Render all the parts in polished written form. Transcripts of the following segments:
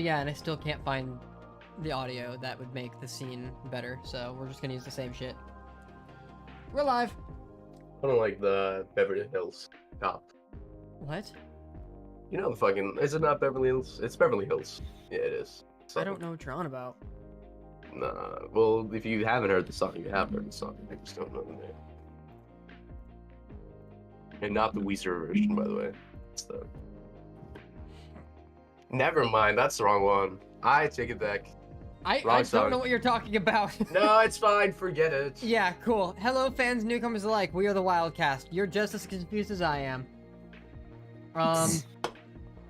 Yeah, and I still can't find the audio that would make the scene better, so we're just gonna use the same shit. We're live. I don't like the Beverly Hills Cop. What? You know the fucking... Is it not Beverly Hills? It's Beverly Hills. Yeah, it is. I don't know what you're on about. Nah. Well, if you haven't heard the song, you have heard the song. I just don't know the name. And not the Weezer version, by the way. It's the... Never mind, that's the wrong one. I take it back. I don't know what you're talking about. No, it's fine. Forget it. Yeah, cool. Hello, fans, newcomers alike. We are the Wyld Cast. You're just as confused as I am.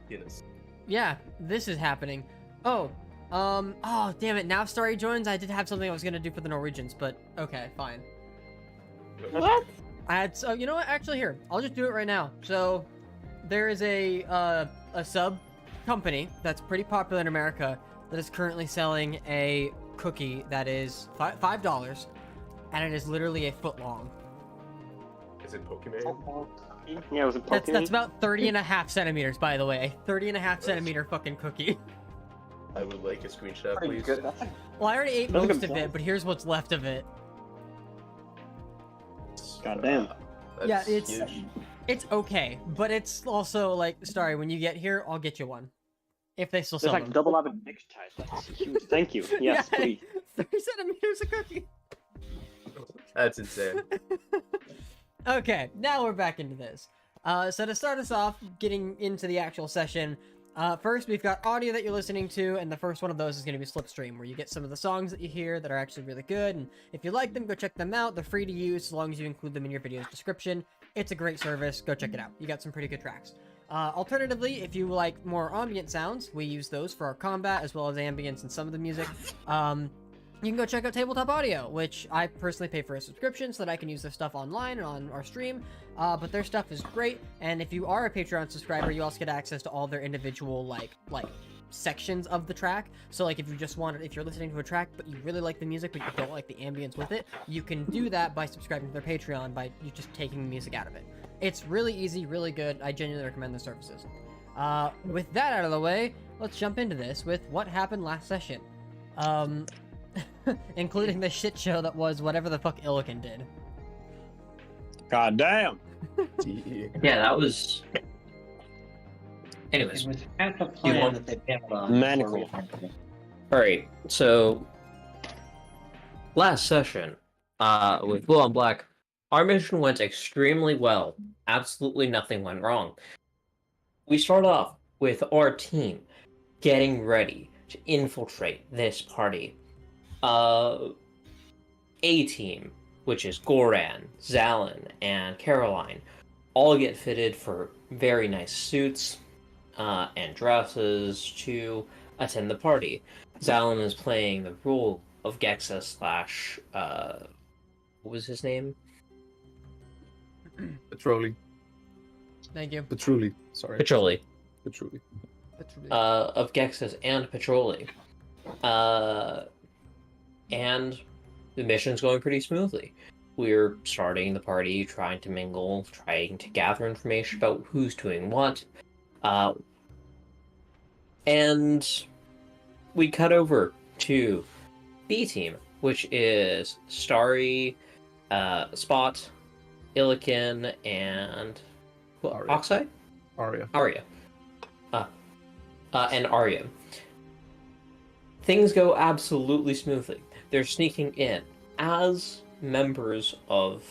Goodness. Yeah, this is happening. Oh, damn it. Now Starry joins. I did have something I was gonna do for the Norwegians, but okay, fine. What? So you know what? Actually, here, I'll just do it right now. So, there is a sub company that's pretty popular in America that is currently selling a cookie that is $5, and it is literally a foot long. Is it Pokemon? Yeah, it was a Pokemon. That's about 30.5 centimeters, by the way. 30.5 centimeter fucking cookie. I would like a screenshot, Pretty please. good. That's like, Well, I already ate That's most like of a it, but here's what's left of it. goddamn. That's Yeah, huge. it's okay, but it's also like, sorry, when you get here, I'll get you one. If they still There's sell like them. double avid mixed ties. That's huge. Thank you. Yes, Yeah, please. 30 centimeters of cookie. That's insane. Okay, now we're back into this. So to start us off, getting into the actual session, first we've got audio that you're listening to, and the first one of those is going to be Slipstream, where you get some of the songs that you hear that are actually really good, and if you like them, go check them out. They're free to use as long as you include them in your video's description. It's a great service. Go check it out. You got some pretty good tracks. Alternatively, if you like more ambient sounds, we use those for our combat as well as ambience and some of the music. You can go check out Tabletop Audio, which I personally pay for a subscription so that I can use their stuff online and on our stream. But their stuff is great, and if you are a Patreon subscriber, you also get access to all their individual like sections of the track. So like if you just want it, if you're listening to a track but you really like the music but you don't like the ambience with it, you can do that by subscribing to their Patreon by you just taking the music out of it. It's really easy, really good. I genuinely recommend the services. With that out of the way, let's jump into this with what happened last session. Including the shit show that was whatever the fuck Illiken did. God damn. Yeah, that was. Anyways, It was half a plan that they bailed on. Manical. alright, so. Last session, with Blue on Black, our mission went extremely well. Absolutely nothing went wrong. We start off with our team getting ready to infiltrate this party. A-team, which is Goran, Zalin, and Caroline, all get fitted for very nice suits and dresses to attend the party. Zalin is playing the role of Gexa slash, what was his name? Patrolli. Thank you. Patrulli. Sorry. Patrolli. Patrulli. Of Gexas and Patrolli. And the mission's going pretty smoothly. We're starting the party, trying to mingle, trying to gather information about who's doing what. And we cut over to B team, which is Starry, Spot, Illiken, and Arya. Oxide? Arya. And Arya. Things go absolutely smoothly. They're sneaking in as members of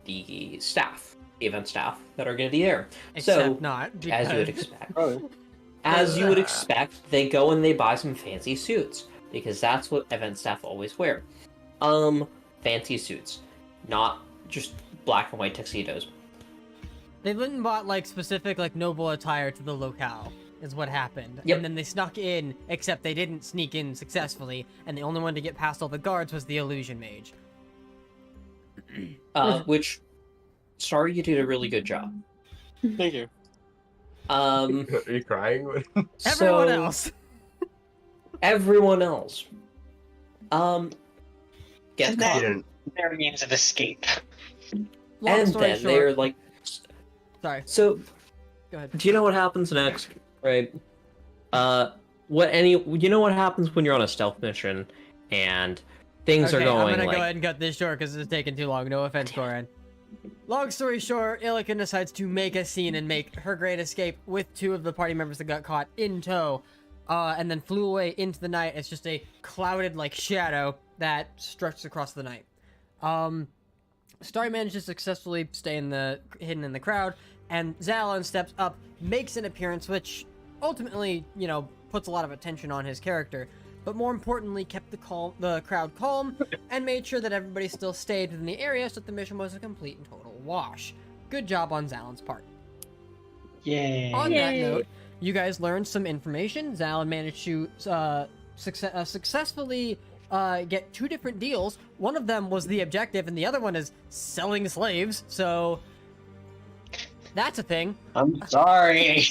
the staff, the event staff that are going to be there. Except not, because... as you would expect, Oh, as you would expect, they go and they buy some fancy suits because that's what event staff always wear. Fancy suits, not just black and white tuxedos. They went and bought like specific like noble attire to the locale, is what happened. Yep. And then they snuck in, except they didn't sneak in successfully, and the only one to get past all the guards was the illusion mage. Which, sorry, you did a really good job. thank you. Are you crying? Everyone So, else. Everyone else. Get And caught. didn't. Their means of escape. Long And story then short, they're like, sorry, so go ahead. do you know what happens next? Right? you know what happens when you're on a stealth mission and things are Okay, going I'm gonna like go ahead and cut this short because it's taking too long. No offense, Goran. Long story short, Illiken decides to make a scene and make her great escape with 2 of the party members that got caught in tow, and then flew away into the night as just a clouded like shadow that stretched across the night. Starry managed to successfully stay hidden in the crowd, and Zalon steps up, makes an appearance, which ultimately, puts a lot of attention on his character, but more importantly, kept the crowd calm and made sure that everybody still stayed within the area so that the mission was a complete and total wash. Good job on Zalon's part. Yay. On that note, you guys learned some information. Zalon managed to successfully get 2 different deals. One of them was the objective, and the other one is selling slaves. So that's a thing. I'm sorry.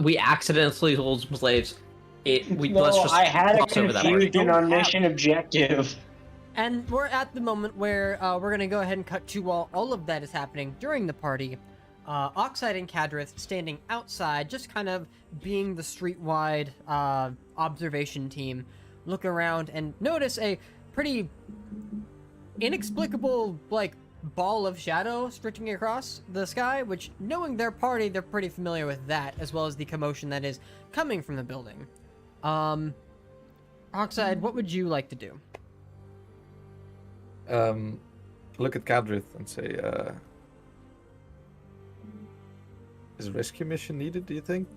we accidentally sold some slaves. No, Let's just I had a gloss over that part. confusion on mission objective. And we're at the moment where we're going to go ahead and cut to while all of that is happening during the party. Oxide and Kadrith standing outside, just kind of being the street-wide observation team, look around and notice a pretty inexplicable, ball of shadow stretching across the sky, which, knowing their party, they're pretty familiar with that, as well as the commotion that is coming from the building. Oxide, what would you like to do? Look at Kadrith and say, is a rescue mission needed, do you think?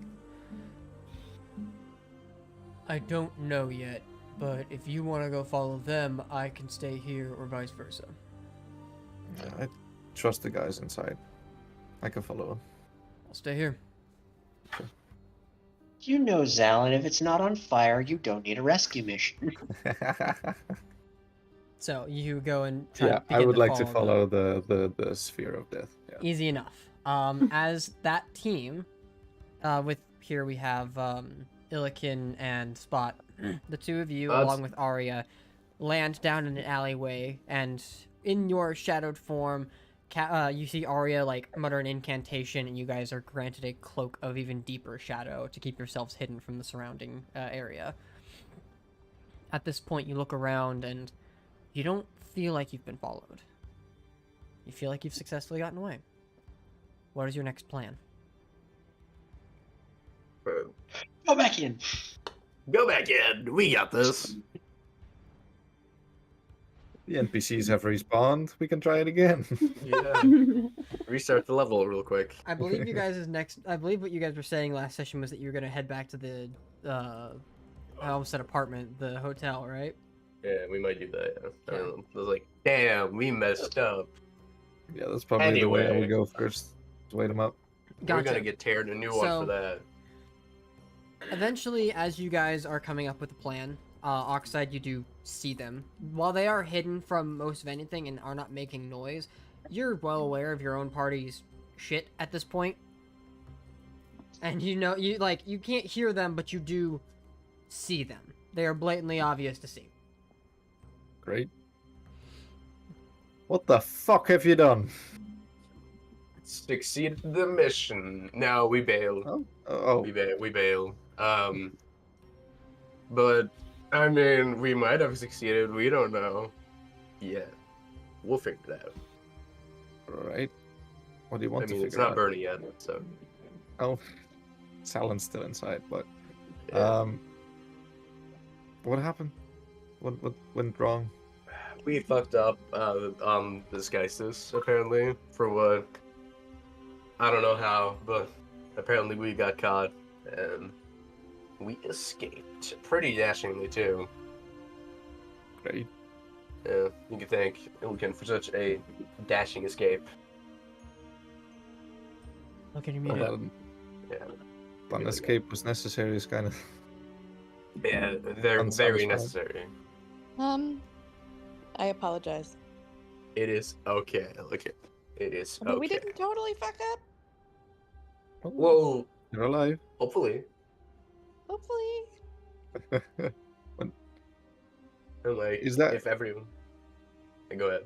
I don't know yet, but if you want to go follow them, I can stay here or vice versa. I trust the guys inside. I can follow them. I'll stay here. You know, Zalon, if it's not on fire, you don't need a rescue mission. So you go and try Yeah, to I begin would like to them. follow the sphere of death. Yeah. Easy enough. As that team, here we have Illiken and Spot. The 2 of you, That's- along with Arya, land down in an alleyway, and in your shadowed form, you see Arya mutter an incantation, and you guys are granted a cloak of even deeper shadow to keep yourselves hidden from the surrounding area. At this point, you look around, and you don't feel like you've been followed. You feel like you've successfully gotten away. What is your next plan? Go back in. Go back in. We got this. The NPCs have respawned. We can try it again. Yeah. Restart the level real quick. I believe you guys' I believe what you guys were saying last session was that you were gonna head back to the, I almost said apartment, the hotel, right? Yeah, we might do that. Yeah. I don't know. I was like, damn, we messed up. Yeah, that's probably the way I Anyway. would go first. Just wait them up. Gotcha. We're gonna get teared a new one So- for that. Eventually, as you guys are coming up with a plan, Oxide, you do see them. While they are hidden from most of anything and are not making noise, you're well aware of your own party's shit at this point. And you can't hear them, but you do see them. They are blatantly obvious to see. Great. What the fuck have you done? Succeeded the mission. Now we bail. Oh. We bail. But I mean, we might have succeeded. We don't know. Yeah, we'll figure it out. Alright. What do you want I mean, to it's figure not out? burning yet, so Oh, Salon's still inside, but yeah. what happened? What went wrong? We fucked up on the Disguises, apparently, for what? I don't know how, but apparently we got caught, and we escaped. Pretty dashingly, too. Great. Yeah, you can thank Illiken for such a dashing escape. Look at him, Well, you Yeah, an escape was necessary is kind of... yeah, they're very Unsatisfying. necessary. I apologize. It is okay, Illiken. It is But okay. we didn't totally fuck up. Well, You're alive. hopefully. Hopefully. And like, Is that- if everyone... Go ahead.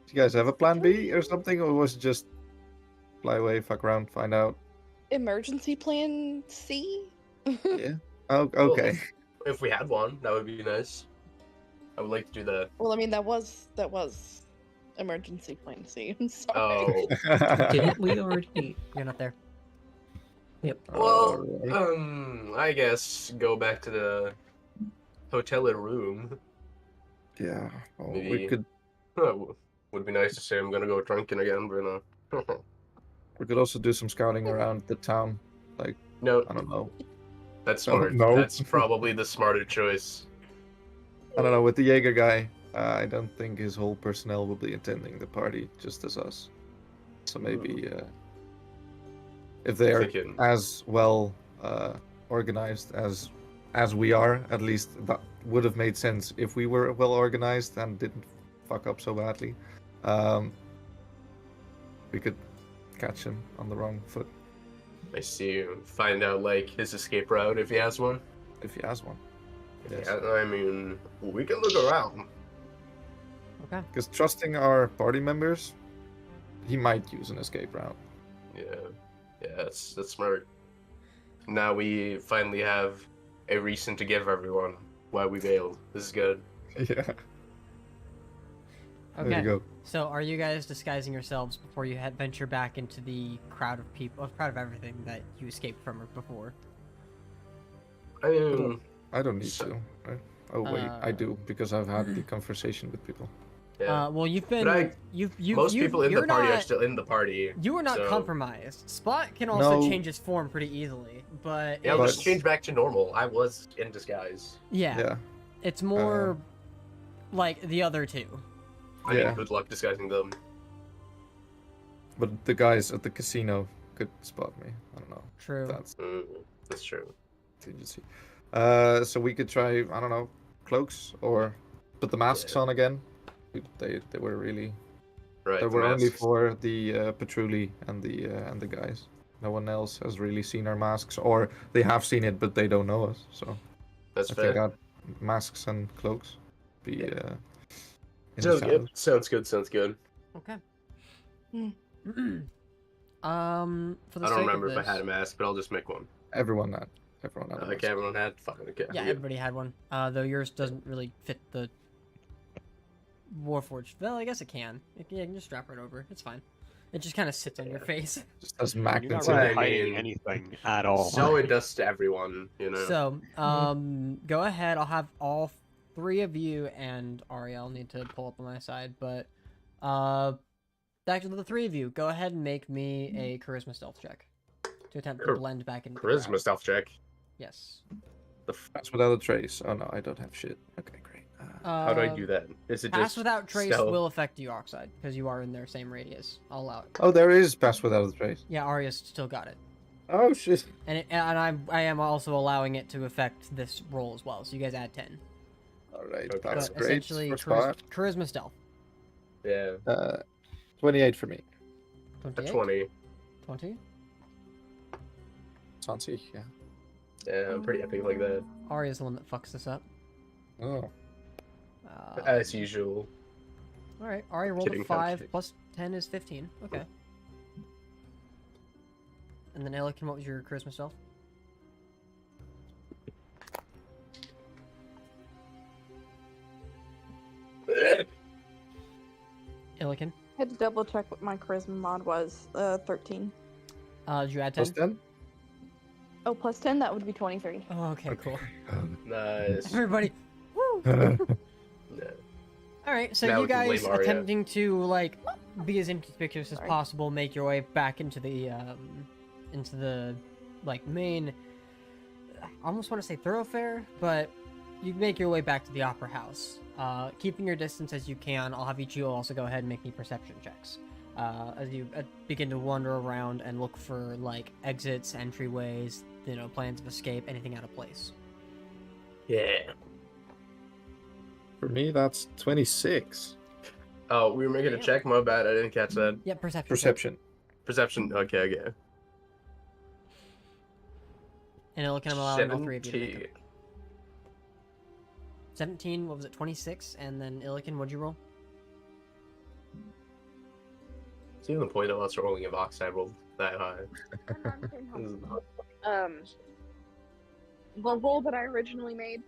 Do you guys have a plan B or something, or was it just fly away, fuck around, find out? Emergency plan C? Yeah. Oh, okay. If we had one, that would be nice. I would like to do that. Well, I mean, that was emergency plan C. I'm sorry. Oh, Didn't we already? You're not there. Yep. well, Alright. I guess go back to the hotel room. Yeah. Well, we Maybe- could Would be nice to say I'm gonna go drinking again, but we could also do some scouting around the town. no, I don't know. that's Oh, smart. no. That's probably the smarter choice. I don't know. With the Jaeger guy, I don't think his whole personnel will be attending the party, just as us. So maybe if they are Thinking. as well organized as we are, at least that would have made sense if we were well organized and didn't fuck up so badly. We could catch him on the wrong foot I see. Find out like his escape route if he has one. if he has one. Yes. Yeah, I mean, we can look around. Okay. Because trusting our party members, he might use an escape route. Yeah, that's smart. Now we finally have a reason to give everyone why we bailed. This is good. Yeah. There Okay. you go. So, are you guys disguising yourselves before you venture back into the crowd of people, crowd of everything that you escaped from before? I mean, I don't need So- to. Right? Oh wait, I do because I've had the conversation with people. yeah. Well, you've been, But you've, Most people in the you're party are not- still in the party. You were not so- compromised. Spot can also No. change his form pretty easily, but Yeah, I'll But- just change back to normal. I was in disguise. yeah, Yeah. it's more like the other two. I Yeah. mean, good luck disguising them. But the guys at the casino could spot me. I don't know. True. That's true. Contingency. So we could try. I don't know, cloaks or put the masks Yeah. on again. They were really. Right. They the were only masks. for the patrulli and the guys. No one else has really seen our masks, or they have seen it but they don't know us. So That's I fair. think that masks and cloaks be. In the Sounds good. challenge. Sounds good. Sounds good. Okay. Hmm. For the I don't sake remember of if I this, had a mask, but I'll just make one. Everyone had. Everyone had. a Okay, mask. everyone had. Fucking okay. Yeah, everybody had one. Though yours doesn't really fit the Warforged. Well, I guess it can. Yeah, you can just strap it over. It's fine. It just kind of sits on your face. Just as You're magnets. not what really I hiding mean. anything at all. So it does to everyone, you know. So, go ahead. I'll have all three of you and Ariel need to pull up on my side, but actually the three of you, go ahead and make me a charisma stealth check to attempt to blend back into the Charisma crowd. stealth check. Yes. Pass without a trace. Oh no, I don't have shit. Okay, great. How do I do that? Is it Pass just without trace stealth? will affect you, Oxide, because you are in their same radius. I'll allow it. Oh, there is pass without a trace. Yeah, Arya's still got it. Oh shit. And I am also allowing it to affect this roll as well, so you guys add 10. All right, Okay. that's But great. essentially, For Spot. charisma stealth. Yeah, 28 for me. a 28? 20. 20? Sansi, yeah. Yeah, I'm pretty epic like that. Arya's the one that fucks this up. Oh. As usual. Alright, Arya rolled Kidding, a 5, kidding. plus 10 is 15. Okay. And then Elikin, what was your charisma stealth? Elikin? I had to double check what my charisma mod was. 13. Did you add 10? Plus 10? Oh, plus 10, that would be 23. Oh, okay, cool. Nice. Everybody, woo! Yeah. Alright, so Now you we can blame guys Arya. attempting to, like, be as inconspicuous as Sorry. possible, make your way back into the, like, main, I almost want to say thoroughfare, but you make your way back to the Opera House. Keeping your distance as you can, I'll have each of you also go ahead and make me perception checks. As you begin to wander around and look for, like, exits, entryways, you know, plans of escape, anything out of place. Yeah. For me, that's 26. Oh, we were making a check. My bad. I didn't catch that. Yep, perception. check. Perception. Perception. Okay, okay. And Elikin, I'm allowing all three of you to make 17. them. 17, what was it, 26? And then Illikin, what'd you roll? See the point of us rolling if Oxide rolled that high. This is not- the roll that I originally made.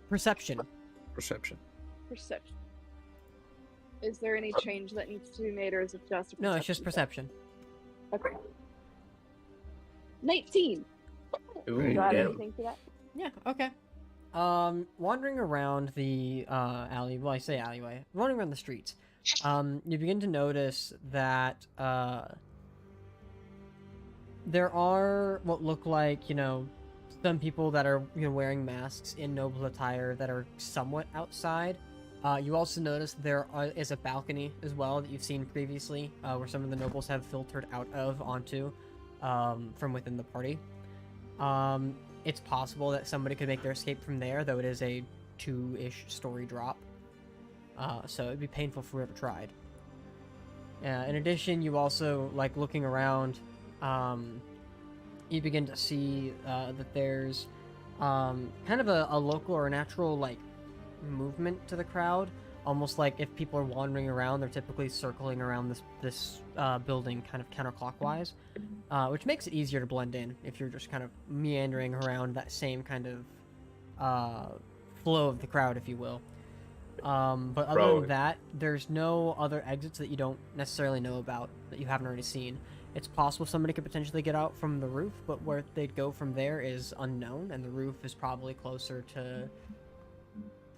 Perception. Perception. Perception. Is there any change that needs to be made, or is it just a No, it's just check? perception. Okay. 19. Ooh, Do I have damn. anything for that? Yeah, okay. Wandering around the alley, well, I say alleyway, wandering around the streets, you begin to notice that there are what look like, some people that are wearing masks in noble attire that are somewhat outside. You also notice there is a balcony as well that you've seen previously, where some of the nobles have filtered out of onto from within the party. It's possible that somebody could make their escape from there, though it is a 2-ish story drop. So it'd be painful for whoever tried. In addition, you also, like, looking around, you begin to see that there's kind of a local or a natural, like, movement to the crowd. Almost like if people are wandering around, they're typically circling around this building kind of counterclockwise, which makes it easier to blend in if you're just kind of meandering around that same kind of flow of the crowd, if you will. But other Probably. than that, there's no other exits that you don't necessarily know about that you haven't already seen. It's possible somebody could potentially get out from the roof, but where they'd go from there is unknown, and the roof is probably closer to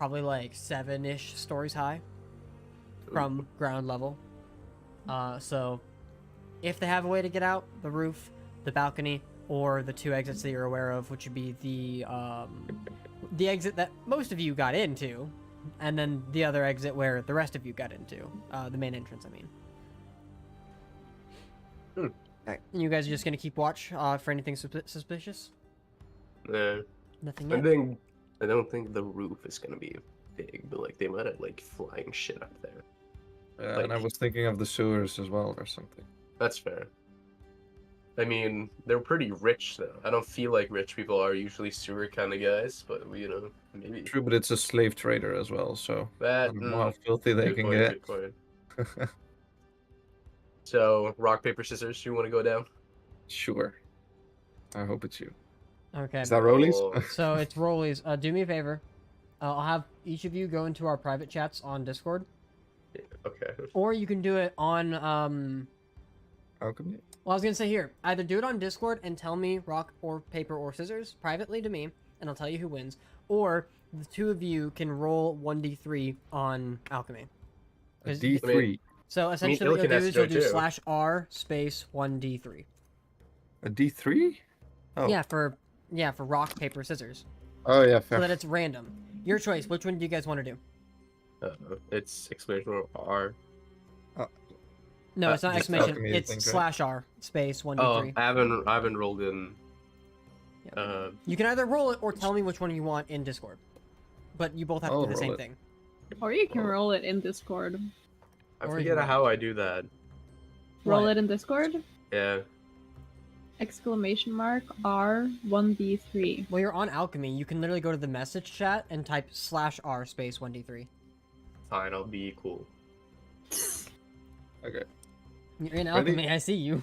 like 7-ish stories high from ground level. So if they have a way to get out, the roof, the balcony, or the 2 exits that you're aware of, which would be the exit that most of you got into, and then the other exit where the rest of you got into, the main entrance, I mean. Alright, you guys are just gonna keep watch for anything suspicious? Yeah. Nothing yet? I don't think the roof is gonna be big, but like they might have like flying shit up there. And I was thinking of the sewers as well, or something. That's fair. I mean, they're pretty rich though. I don't feel like rich people are usually sewer kind of guys, but maybe. True, but it's a slave trader as well, so I That don't know how filthy they good can point, get. good point. So, rock, paper, scissors, you want to go down? Sure. I hope it's you. Okay. Is that Rollies? Oh, So it's Rollies. Do me a favor. I'll have each of you go into our private chats on Discord, okay. or you can do it on Alchemy? Well, I was gonna say here, either do it on Discord and tell me rock or paper or scissors privately to me, and I'll tell you who wins, or the 2 of you can roll 1d3 on alchemy. A 'Cause- D3. So essentially, Ilkin what you'll do has is to you'll go do too. /r space 1d3. A D3? Oh. Yeah, for rock, paper, scissors, Oh, yeah, so fair. that it's random. Your choice. Which one do you guys want to do? It's exclamation R. No, it's not just exclamation. alchemy, I It's think, right? /r space 1d3. Oh, I haven't rolled in. You can either roll it or tell me which one you want in Discord, but you both have to I'll do the roll same it. thing. Or you can roll it in Discord. I or forget you- how I do that. Roll What? it in Discord. Yeah. Exclamation mark R1D3. Well, you're on alchemy. You can literally go to the message chat and type /r space 1d3. Fine, I'll be cool. Okay. You're in Ready? alchemy. I see you.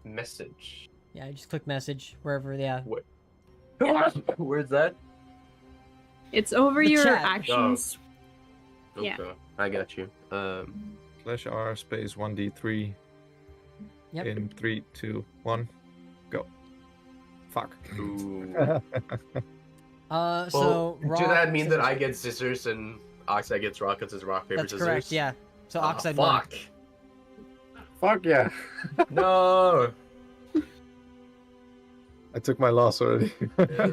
Message. Yeah, you just click message wherever. Yeah. Where's that? It's over The your chat. actions. Okay, Yeah. I got you. /R space 1D3 Yep. in 3, 2, 1, go. Fuck. Ooh. So Well, rock, do that mean that scissors- I get scissors and Oxide gets rock? It's rock, paper, That's scissors? correct. Yeah. So Ah, Oxide won. fuck. Fuck yeah. No. I took my loss already. Yeah.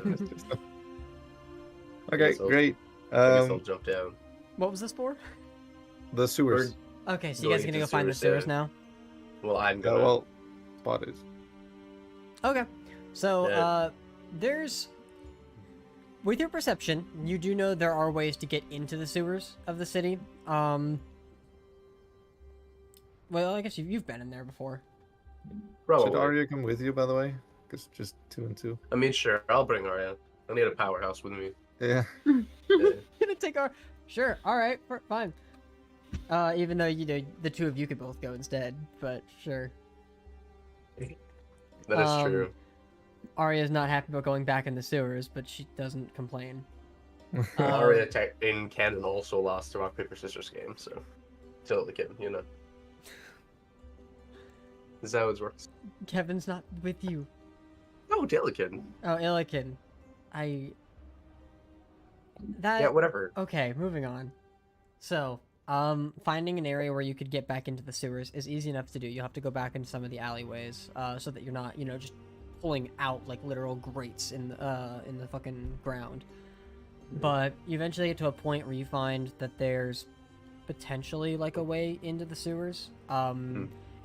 Okay, guess I'll- great. I guess I'll Um, jump down. What was this for? the sewers. Okay, so you Going guys are gonna into go find the sewers, stairs yeah. now. Well, I'm Yeah, gonna. well, spot is. Okay. So Yeah. there's with your perception, you do know there are ways to get into the sewers of the city. Well, I guess you've been in there before. Probably. Should Arya come with you, by the way? Because just 2 and 2. I mean, sure. I'll bring Arya. I need a powerhouse with me. Yeah. Yeah. Gonna take our sure. All right, fine. Even though the 2 of you could both go instead, but sure. That is true. Arya's not happy about going back in the sewers, but she doesn't complain. Arya in canon also lost the rock paper scissors game, so totally kidding, you know. Is that how it works? Kevin's not with you. No, Jellikin. Oh, Illikin. That. Yeah, whatever. Okay, moving on. So, finding an area where you could get back into the sewers is easy enough to do. You'll have to go back into some of the alleyways, so that you're not, just pulling out like literal grates in the fucking ground. But you eventually get to a point where you find that there's potentially like a way into the sewers.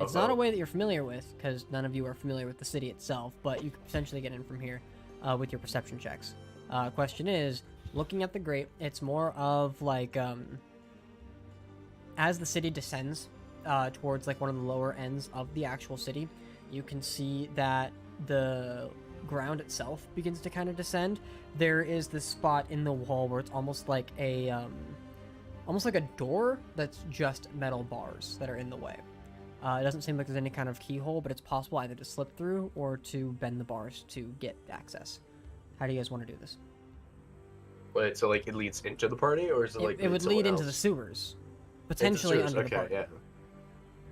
It's not a way that you're familiar with, because none of you are familiar with the city itself, but you could potentially get in from here with your perception checks. Question is, looking at the grate, it's more of like, as the city descends towards like one of the lower ends of the actual city, you can see that the ground itself begins to kind of descend. There is this spot in the wall where it's almost like a door that's just metal bars that are in the way. It doesn't seem like there's any kind of keyhole, but it's possible either to slip through or to bend the bars to get access. How do you guys want to do this? Wait, so like it leads into the party, or is it like It would lead into the sewers, potentially under the party. Yeah.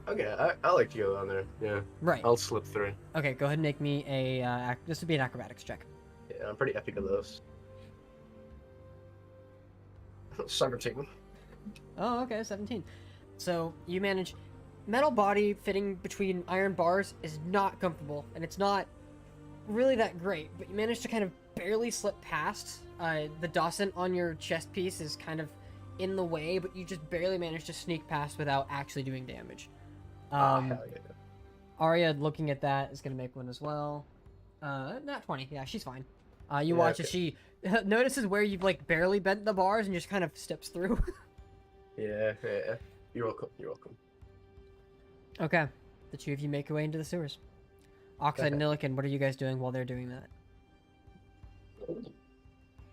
Okay, I like to go down there. Yeah. Right. I'll slip through. Okay, go ahead and make me a. This would be an acrobatics check. Yeah, I'm pretty epic at those. 17. Oh, okay, 17. So you manage. Metal body fitting between iron bars is not comfortable, and it's not really that great, but you manage to kind of barely slip past. The Dawson on your chest piece is kind of in the way, but you just barely manage to sneak past without actually doing damage. Hell yeah. Arya, looking at that, is going to make one as well. Not 20. Yeah, she's fine. You Yeah, watch okay. as she notices where you've like barely bent the bars and just kind of steps through. Yeah. You're welcome. You're welcome. Okay, the two of you make your way into the sewers. Oxide and Nilikin, what are you guys doing while they're doing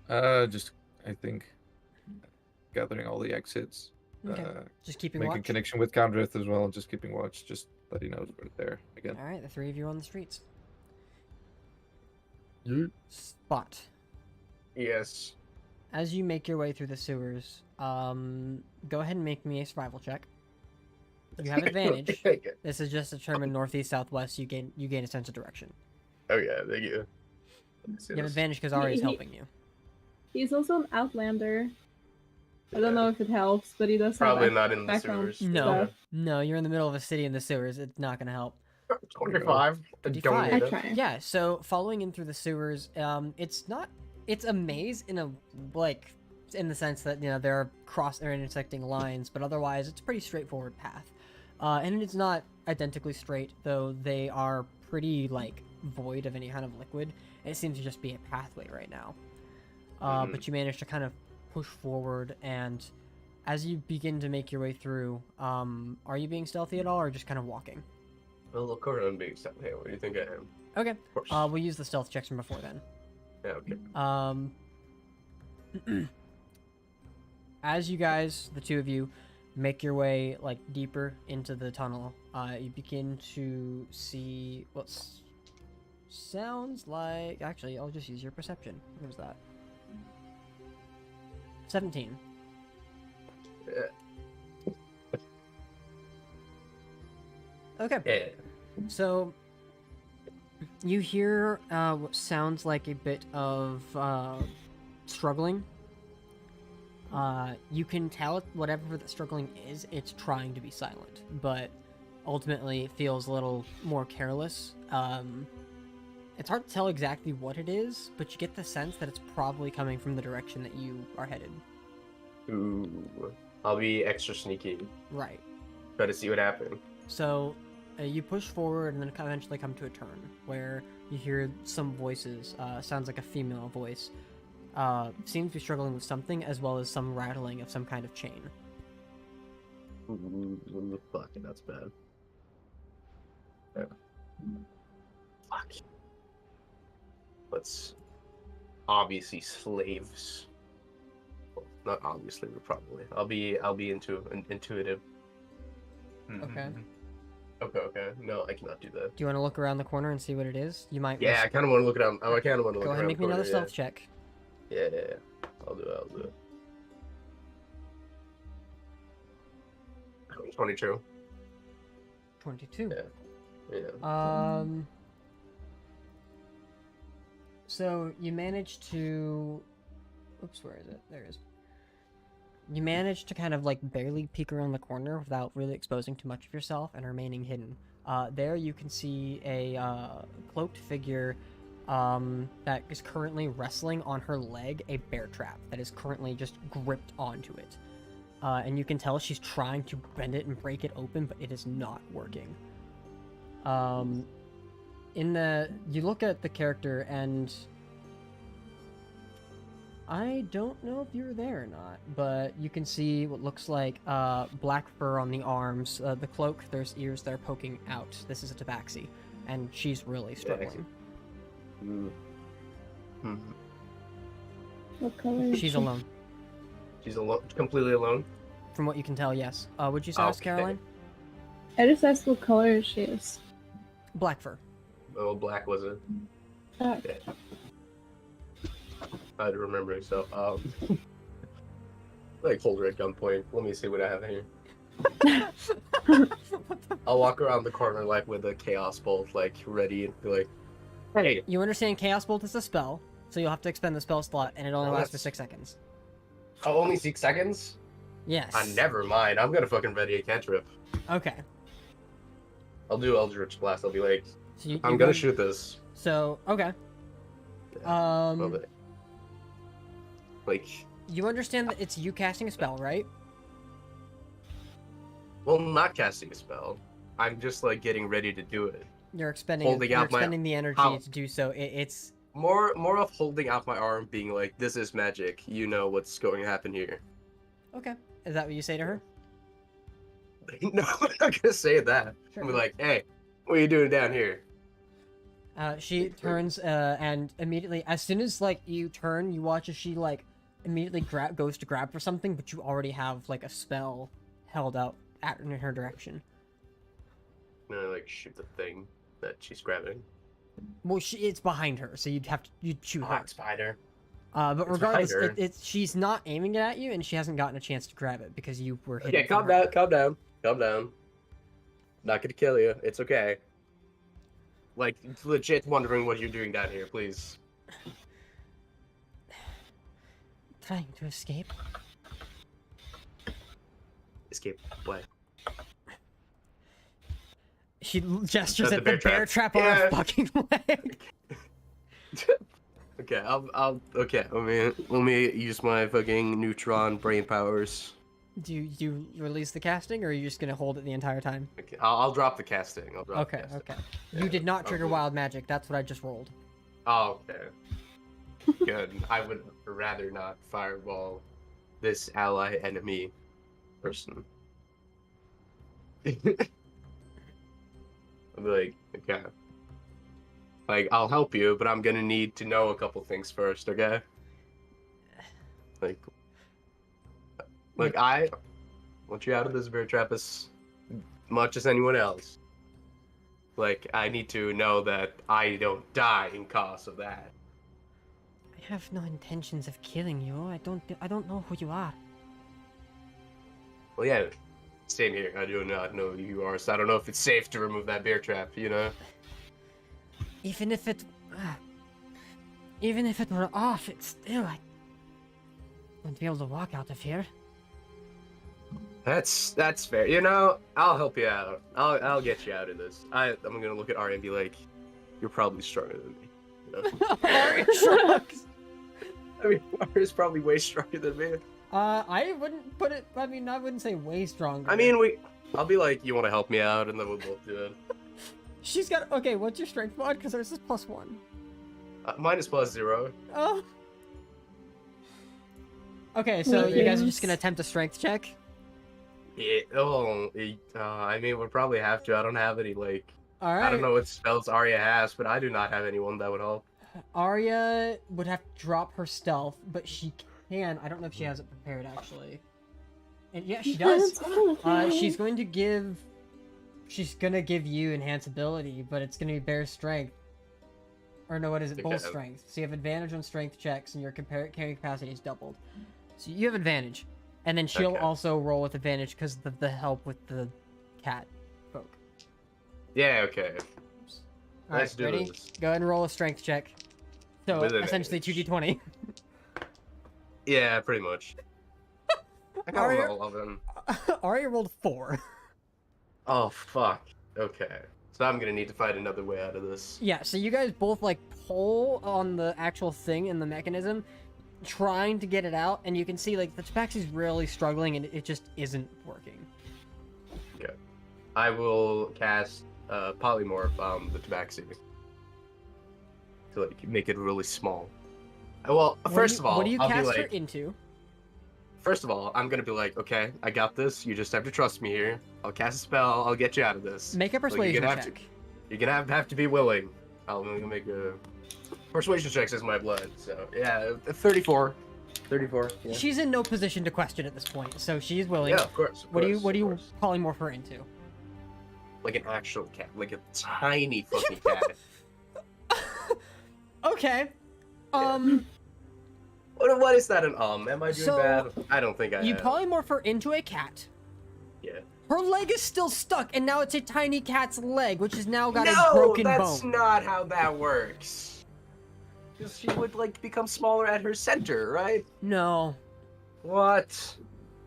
that? Just I think gathering all the exits. Okay. Just keeping Making watch. connection with Countdrift as well. Just keeping watch. Just that he knows we're there again. All right, the three of you are on the streets. Yeah. Spot. Yes. As you make your way through the sewers, go ahead and make me a survival check. You have advantage. This is just determined northeast, southwest. You gain a sense of direction. Oh yeah, thank you. You have advantage because Ari is helping you. He's also an outlander. I don't know if it helps, but he does Probably have not in the background sewers. No, stuff. no, you're in the middle of a city in the sewers. It's not gonna help. 25. 25. I try. Yeah, so following in through the sewers, it's a maze in the sense that, there are intersecting lines, but otherwise it's a pretty straightforward path. And it's not identically straight, though they are pretty, void of any kind of liquid. It seems to just be a pathway right now. But you manage to kind of push forward, and as you begin to make your way through, are you being stealthy at all, or just kind of walking? Well, look around being stealthy. Hey, what do you think I am? Okay. Of course. We'll use the stealth checks from before then. Yeah, okay. As you guys, the two of you, make your way deeper into the tunnel, you begin to see what sounds like. Actually, I'll just use your perception. What was that? 17. Yeah. Okay. Yeah. So you hear what sounds like a bit of struggling. You can tell whatever the struggling is, it's trying to be silent, but ultimately it feels a little more careless. It's hard to tell exactly what it is, but you get the sense that it's probably coming from the direction that you are headed. Ooh. I'll be extra sneaky. Right. Try to see what happened. So you push forward and then eventually come to a turn where you hear some voices. Sounds like a female voice. Seems to be struggling with something, as well as some rattling of some kind of chain. Ooh, fuck, that's bad. Yeah. Fuck. Let's obviously slaves. Well, not obviously, but probably. I'll be intuitive. Okay. Okay. No, I cannot do that. Do you want to look around the corner and see what it is? You might. Yeah, I kind of want to look around. I kind of want to look Go ahead around and make the me another corner, stealth check. Yeah. I'll do it. 22. 22. Yeah. So you managed to. Oops, where is it? There it is. You managed to kind of like barely peek around the corner without really exposing too much of yourself and remaining hidden. There you can see a cloaked figure that is currently wrestling on her leg a bear trap that is currently just gripped onto it. And you can tell she's trying to bend it and break it open, but it is not working. You look at the character and I don't know if you were there or not, but you can see what looks like black fur on the arms. The cloak, there's ears that are poking out. This is a tabaxi, and she's really struggling. What color is She's she? alone. She's alone, completely alone. From what you can tell, yes. Would you ask Okay. Caroline? I just asked what color she is. Black fur. Oh, black was it? Black. Yeah. I had to remember. So, like hold her at gunpoint. Let me see what I have here. I'll walk around the corner like with a chaos bolt, like ready and be like, "Hey." You understand Chaos Bolt is a spell, so you'll have to expend the spell slot, and it only lasts for 6 seconds. Oh, only 6 seconds? Yes. Never mind. I'm gonna fucking ready a cantrip. Okay. I'll do Eldritch Blast. I'll be like, So you, I'm you're gonna going- shoot this. So okay. Love it. Like, You understand that it's you casting a spell, right? well, not casting a spell. I'm just like getting ready to do it. You're expending. Holding you're out my- expending the energy How? to do so. It's More of holding out my arm, being like, "This is magic. You know what's going to happen here." okay. Is that what you say to her? No, I'm not gonna say that. Sure. I'm like, "Hey, what are you doing down here?" She turns and immediately, as soon as like you turn, you watch as she like immediately goes to grab for something, but you already have like a spell held out in her direction. And I like shoot the thing that she's grabbing. Well, it's behind her, so you'd shoot her. Hot spider. But It's regardless, behind her. she's not aiming it at you, and she hasn't gotten a chance to grab it because you were hidden. Okay, from calm her. down. Not gonna kill you. It's okay. Like, legit wondering what you're doing down here, please. Trying to escape. Escape. What? She gestures That's at the the bear bear trap. trap on her Yeah. fucking leg. Okay, okay, let me use my fucking neutron brain powers. Do you release the casting, or are you just gonna hold it the entire time? Okay, I'll drop the casting. I'll drop the Okay, casting. okay. You Yeah, did not trigger okay. wild magic. That's what I just rolled. Oh, okay. Good. I would rather not fireball this ally enemy person. I'm like, okay. Like, I'll help you, but I'm gonna need to know a couple things first, okay? Like I want you out of this bear trap as much as anyone else. Like, I need to know that I don't die in cause of that. I have no intentions of killing you. I don't know who you are. Well, yeah, same here. I do not know who you are, so I don't know if it's safe to remove that bear trap, you know? Even if it were off, it's still I wouldn't be able to walk out of here. That's fair. You know, I'll help you out. I'll get you out of this. I'm gonna look at Ari and be like, "You're probably stronger than me." You know? Ari shrugs. I mean, Ari's probably way stronger than me. I wouldn't put it. I mean, I wouldn't say way stronger. I mean, I'll be like, "You want to help me out?" And then we'll both do it. She's got. Okay, what's your strength mod? Because hers is +1. Mine is +0. Oh. Okay, so you guys are just gonna attempt a strength check. Yeah. I mean, we'll probably have to. I don't have any like. All right. I don't know what spells Arya has, but I do not have anyone that would help. Arya would have to drop her stealth, but she can. I don't know if she has it prepared actually. And yeah, she does. She's going to give She's gonna give you enhance ability, but it's gonna be bear strength. Or no, what is it? Bull Okay. strength. So you have advantage on strength checks, and your carrying capacity is doubled. So you have advantage, and then she'll Okay. also roll with advantage because of the help with the cat folk. Yeah, okay. All Let's right, do ready? this. Go ahead and roll a strength check. So With essentially advantage. 2d20. Yeah, pretty much. I got Aria- all of them. Arya rolled 4. Oh, fuck. Okay. So I'm gonna need to find another way out of this. Yeah, so you guys both like pull on the actual thing in the mechanism, trying to get it out, and you can see like the tabaxi's really struggling and it just isn't working. Okay. I will cast polymorph on the tabaxi. To like make it really small. Well, first of all, what do you I'll be cast like, her into? first of all, I'm gonna be like, okay, I got this. You just have to trust me here. I'll cast a spell. I'll get you out of this. Make a Like, persuasion have check. You're gonna have to be willing. I'm gonna make a persuasion check as my blood. So yeah, 34. 34. Yeah. She's in no position to question at this point, so she's willing. Yeah, of course. What do you polymorph her into? Like an actual cat, like a tiny fucking cat. Okay. What is that an Am I doing So, bad? I don't think I You am. polymorph her into a cat. Yeah. Her leg is still stuck, and now it's a tiny cat's leg, which has now got a No, broken that's bone. not how that works. Because she would like become smaller at her center, right? No. What?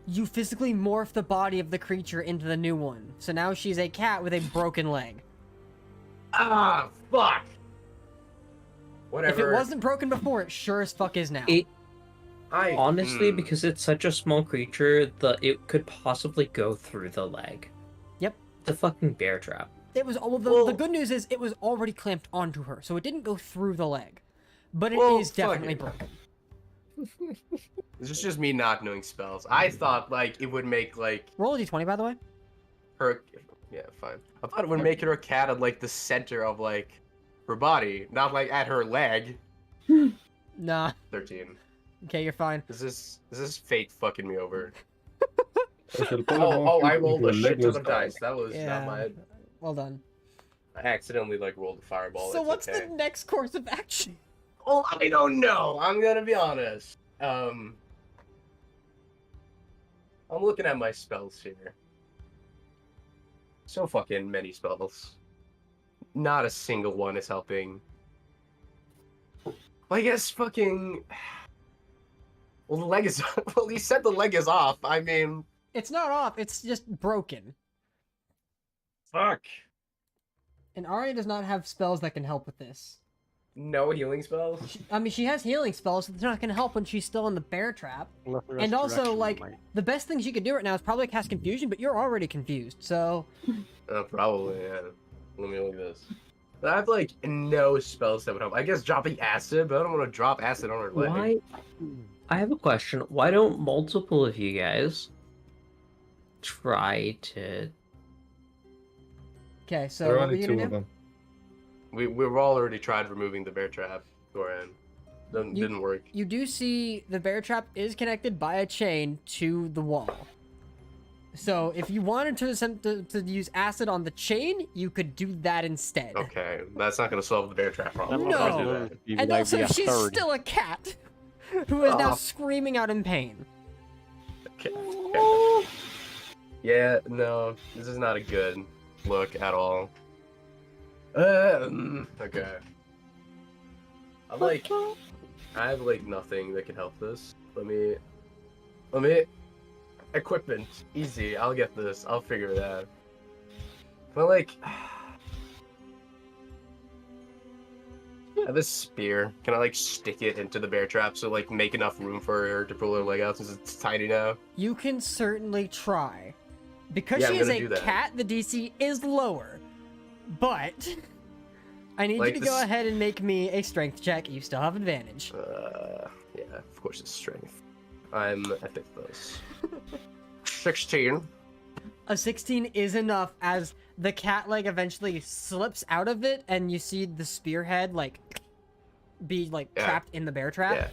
You physically morph the body of the creature into the new one. So now she's a cat with a broken leg. Ah, fuck. Whatever. If it wasn't broken before, it sure as fuck is now. Honestly, because it's such a small creature, it could possibly go through the leg. Yep. It's a fucking bear trap. It was the good news is it was already clamped onto her, so it didn't go through the leg. But it is definitely broken. This is just me not knowing spells. I thought like it would make like Roll a d20, by the way. her. Yeah, fine. I thought it would make her a cat at like the center of like her body, not like at her leg. Nah. 13. Okay, you're fine. Is this fate fucking me over? I shall Oh, I polymorph rolled into a shit ton legless of dog. dice. That was Yeah. not my. Well done. I accidentally like rolled a fireball. So It's what's okay. the next course of action? Well, I don't know. I'm gonna be honest. I'm looking at my spells here. So fucking many spells. Not a single one is helping. Well, I guess fucking. Well, the leg is. Well, you said the leg is off. I mean. It's not off, it's just broken. Fuck. And Arya does not have spells that can help with this. No healing spells? I mean, she has healing spells, but they're not going to help when she's still in the bear trap. And also, like, the best thing she could do right now is probably cast Confusion, but you're already confused, so... Probably, yeah. Let me look at this. I have, like, no spells that would help. I guess dropping acid, but I don't want to drop acid on her leg. Why? I have a question. Why don't multiple of you guys try to... Okay, so There are what were only you two gonna of do? them. We've all already tried removing the bear trap, Goran. Didn't work. You do see the bear trap is connected by a chain to the wall. So if you wanted to attempt to use acid on the chain, you could do that instead. Okay, that's not gonna solve the bear trap problem. No. I'll do that. And also, she's still a cat who is now Oh. screaming out in pain. Okay. Yeah, no, this is not a good look at all. Okay. I have like nothing that can help this. Let me equipment. Easy, I'll get this. I'll figure it out. But like I have a spear. Can I like stick it into the bear trap so like make enough room for her to pull her leg out since it's tiny now? You can certainly try. Because Yeah, she I'm is gonna a do that. cat, the DC is lower. But I need Like you to this- go ahead and make me a strength check. You still have advantage. Yeah, of course it's strength. I'm epic those. 16. A 16 is enough as the cat leg eventually slips out of it and you see the spearhead like be like Yeah. trapped in the bear trap. Yeah.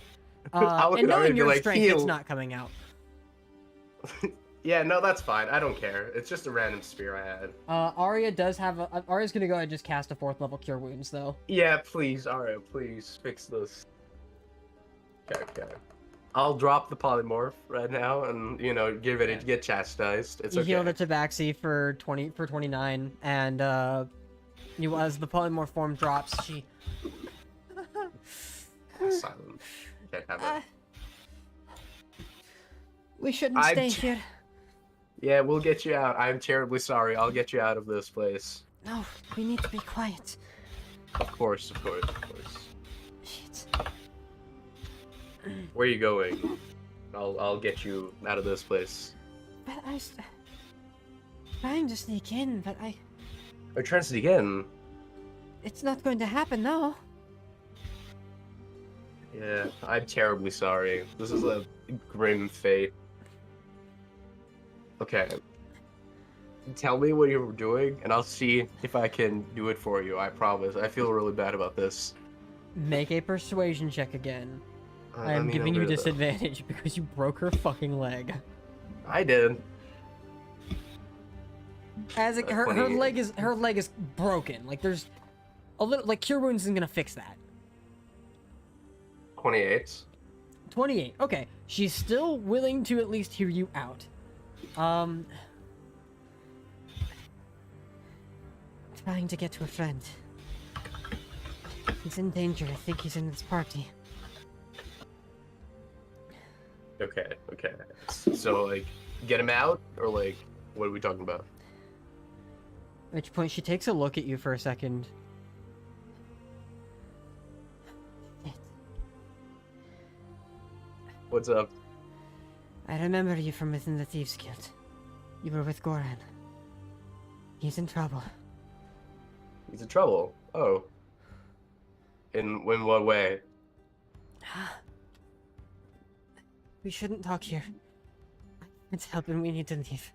I'll look And at her knowing be your like, strength, it's "Heal." not coming out. Yeah, no, that's fine. I don't care. It's just a random spear I had. Arya does have a. Arya's gonna go ahead and just cast a 4th level Cure Wounds, though. Yeah, please, Aria, please fix this. Okay. I'll drop the polymorph right now, and give it get chastised. It's You okay. heal the Tabaxi for 29, and as the polymorph form drops, she. Silent. Can't have it. We shouldn't stay here. Yeah, we'll get you out. I'm terribly sorry. I'll get you out of this place. No, we need to be quiet. Of course. Shit. Where are you going? I'll get you out of this place. But trying to sneak in, but Are you trying to sneak in? it's not going to happen, no. Yeah, I'm terribly sorry. This is a grim fate. Okay. Tell me what you're doing, and I'll see if I can do it for you. I promise. I feel really bad about this. Make a persuasion check again. I let am me giving know you where disadvantage because you broke her fucking leg. I did. As her 28. leg is broken. Like there's a little Cure Wounds isn't gonna fix that. 28. 28. Okay, she's still willing to at least hear you out. Trying to get to a friend. He's in danger. I think he's in this party. Okay. So, get him out? Or, what are we talking about? At which point she takes a look at you for a second. What's up? I remember you from within the Thieves Guild. You were with Goran. He's in trouble. He's in trouble. Oh. In what way? We shouldn't talk here. It's help and we need to leave.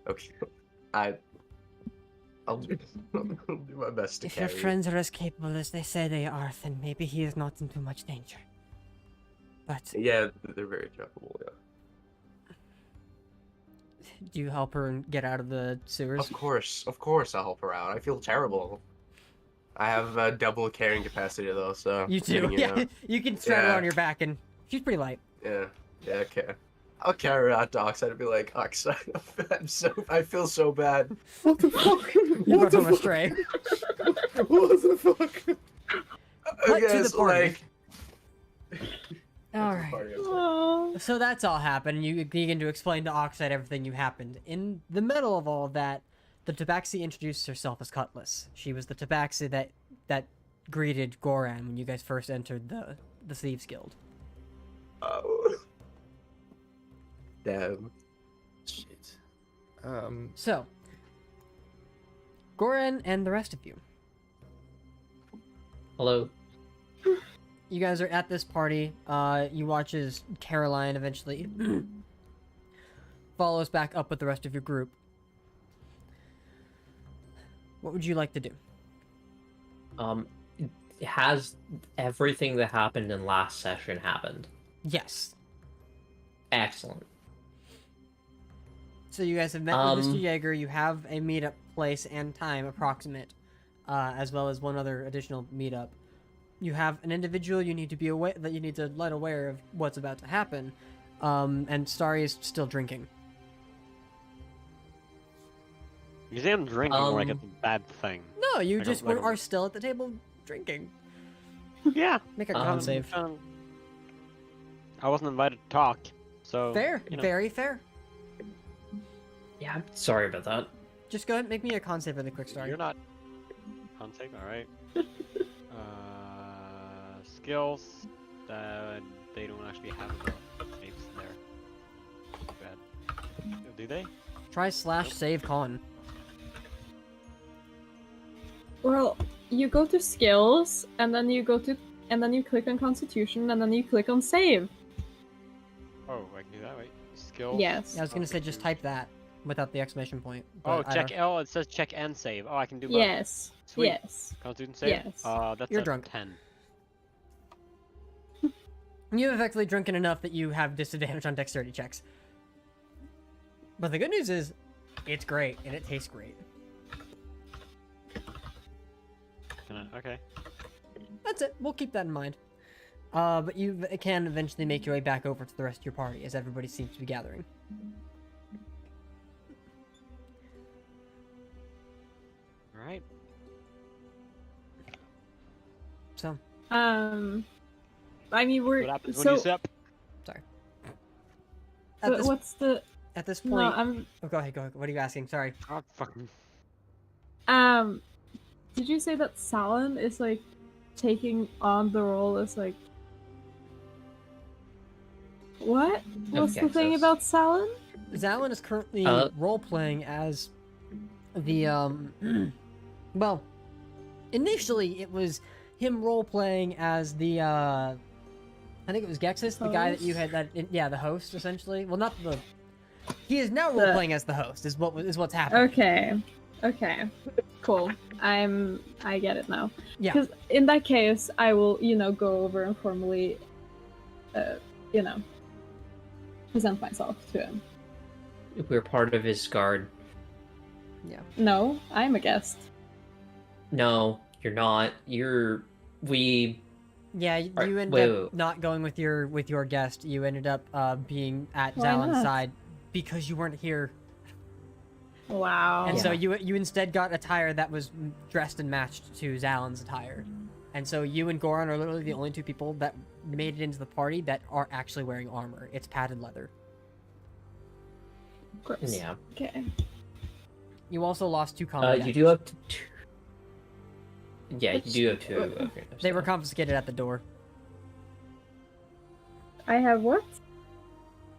Okay. I'll do my best to If your carry. friends are as capable as they say they are, then maybe he is not in too much danger. But Yeah, they're very capable, yeah. do you help her get out of the sewers? Of course I'll help her out. I feel terrible. I have double carrying capacity though, so... You do, yeah. You can straddle her on your back, and she's pretty light. Yeah, okay. I'll carry her out to Oxide and be like, Oxide, I feel so bad. What the fuck? You What brought the home a fuck? stray. What the fuck? Cut to Okay, the so, party. All Aw. So that's all happened. You begin to explain to Oxide everything you happened. In the middle of all of that, the Tabaxi introduced herself as Cutlass. She was the Tabaxi that greeted Goran when you guys first entered the Thieves Guild. Oh. Damn. Shit. So, Goran and the rest of you. Hello. You guys are at this party. You watch as Caroline eventually follows back up with the rest of your group. What would you like to do? Has everything that happened in last session happened? Yes. Excellent. So you guys have met with Mr. Jaeger. You have a meetup place and time approximate, as well as one other additional meetup. You have an individual you need to be aware that you need to let aware of what's about to happen, and Starry is still drinking. You say I'm drinking like it's a bad thing. No, you Like a- just like a- are still at the table drinking. Yeah. Make a con save. I wasn't invited to talk, so... Fair, you know. very fair. Yeah, I'm sorry about that. Just go ahead and make me a con save really quick, Starry. You're not... Contact, alright. Skills... they don't actually have the saves there. Too bad. Do they? Try /save con. Well, you go to skills, and then you click on Constitution, and then you click on save. Oh, I can do that, wait. Skills... Yes. Yeah, I was gonna say just type that without the exclamation point. Oh, but I check don't- L, it says check and save. Oh, I can do both. Yes. Sweet. Yes. Constitution save? Yes. That's You're a drunk. 10. You've effectively drunken enough that you have disadvantage on dexterity checks. But the good news is, it's great and it tastes great. Okay. That's it. We'll keep that in mind. But you can eventually make your way back over to the rest of your party as everybody seems to be gathering. All right. So, I mean, we're What happens when so. you sip? sorry. But what's the? At this No, point, I'm. oh, go ahead. Go ahead. What are you asking? Sorry. Oh, fucking. Did you say that Salon is like taking on the role as like? What? What's the thing Gexus. about Salon? Zalin is currently role playing as the well, initially it was him role playing as the I think it was Gexus, the guy that you had the host essentially. Well, not the. He is now role playing as the host. Is what's happening. Okay. Cool. I get it now. Yeah. Because in that case, I will, go over and formally, present myself to him. We're part of his guard. Yeah. No, I'm a guest. No, you're not. We. Yeah, you Alright, ended up wait. not going with your guest. You ended up being at Why Zalin's not? side because you weren't here, Wow. and so Yeah. you instead got attire that was dressed and matched to Zalin's attire. And so you and Goran are literally the only two people that made it into the party that are actually wearing armor. It's padded leather. Gross. Yeah. Okay. You also lost 2 combat. You do have two. Yeah, you Which- do have 2. Okay, They were so- confiscated at the door. I have what?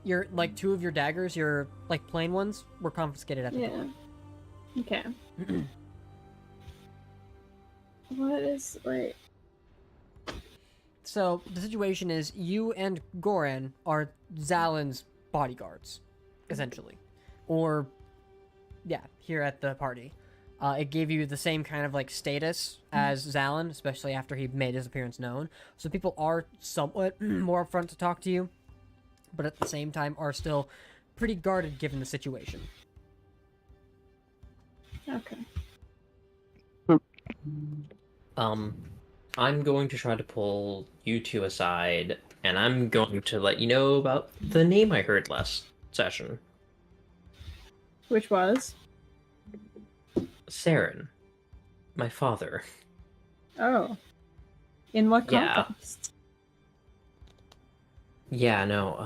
Your 2 of your daggers, your plain ones, were confiscated at the Yeah. door. Okay. What is wait? So the situation is you and Goran are Zalin's bodyguards, essentially, or yeah, here at the party. It gave you the same kind of status as Zalin, especially after he made his appearance known. So people are somewhat more upfront to talk to you, but at the same time are still pretty guarded given the situation. Okay. I'm going to try to pull you 2 aside, and I'm going to let you know about the name I heard last session. Which was? Saren. My father. Oh. In what Yeah. context? Yeah, no,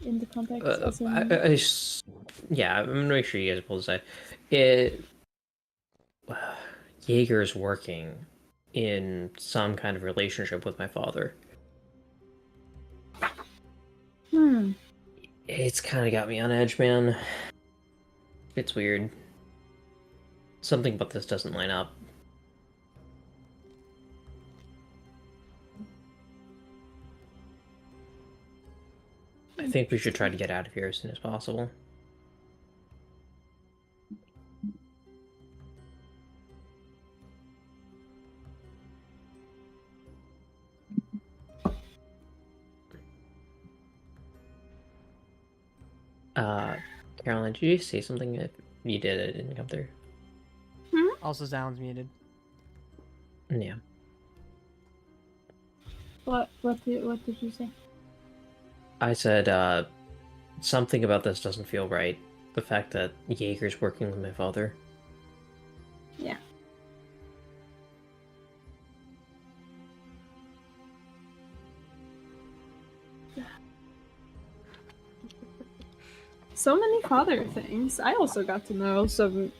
In the context as in... yeah, I'm gonna make sure you guys pull this aside. Jaeger's working in some kind of relationship with my father. It's kind of got me on edge, man. It's weird. Something about this doesn't line up. I think we should try to get out of here as soon as possible. Caroline, did you say something that you did it didn't come through? Also, Zalin's muted. Yeah. What did you say? I said, something about this doesn't feel right. The fact that Jaeger's working with my father. Yeah. So many father things. I also got to know some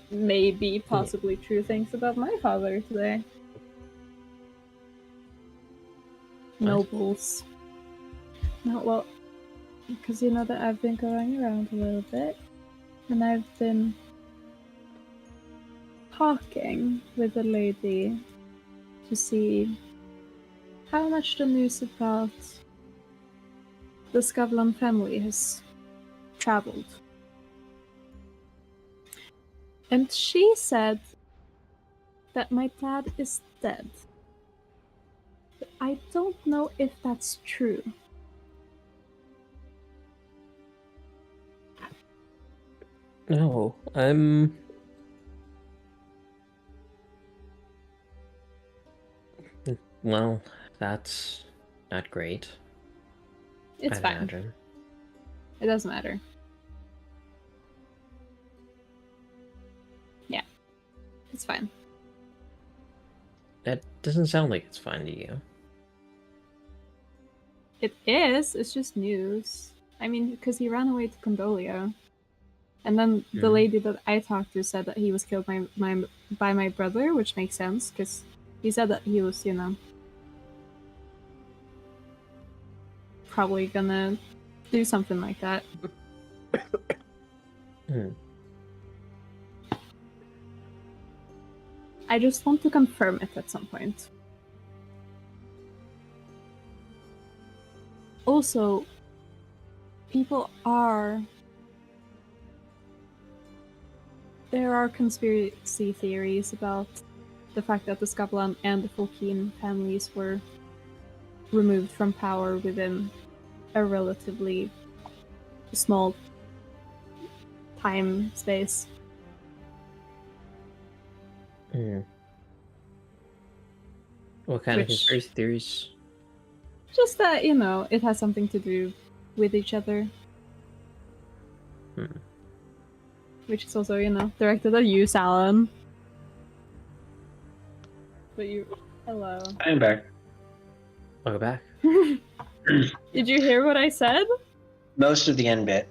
maybe possibly true things about my father today. Nobles. No, well, because you know that I've been going around a little bit, and I've been talking with a lady to see how much the news about the Skavlan family has traveled. And she said that my dad is dead. But I don't know if that's true. No, well, that's not great. It's I'd fine. imagine. It doesn't matter. Yeah, it's fine. That doesn't sound like it's fine to you. It is. It's just news. I mean, because he ran away to Condolia, and then the Mhm. lady that I talked to said that he was killed by my brother, which makes sense because he said that he was, probably gonna do something like that. Hmm. I just want to confirm it at some point. Also, there are conspiracy theories about the fact that the Skavlan and the Fulkeen families were removed from power within a relatively small time space. Hmm. What kind of Which- conspiracy theories? Just that, it has something to do with each other. Hmm. Which is also, directed at you, Salon. But hello. I'm back. Welcome back. Did you hear what I said? Most of the end bit.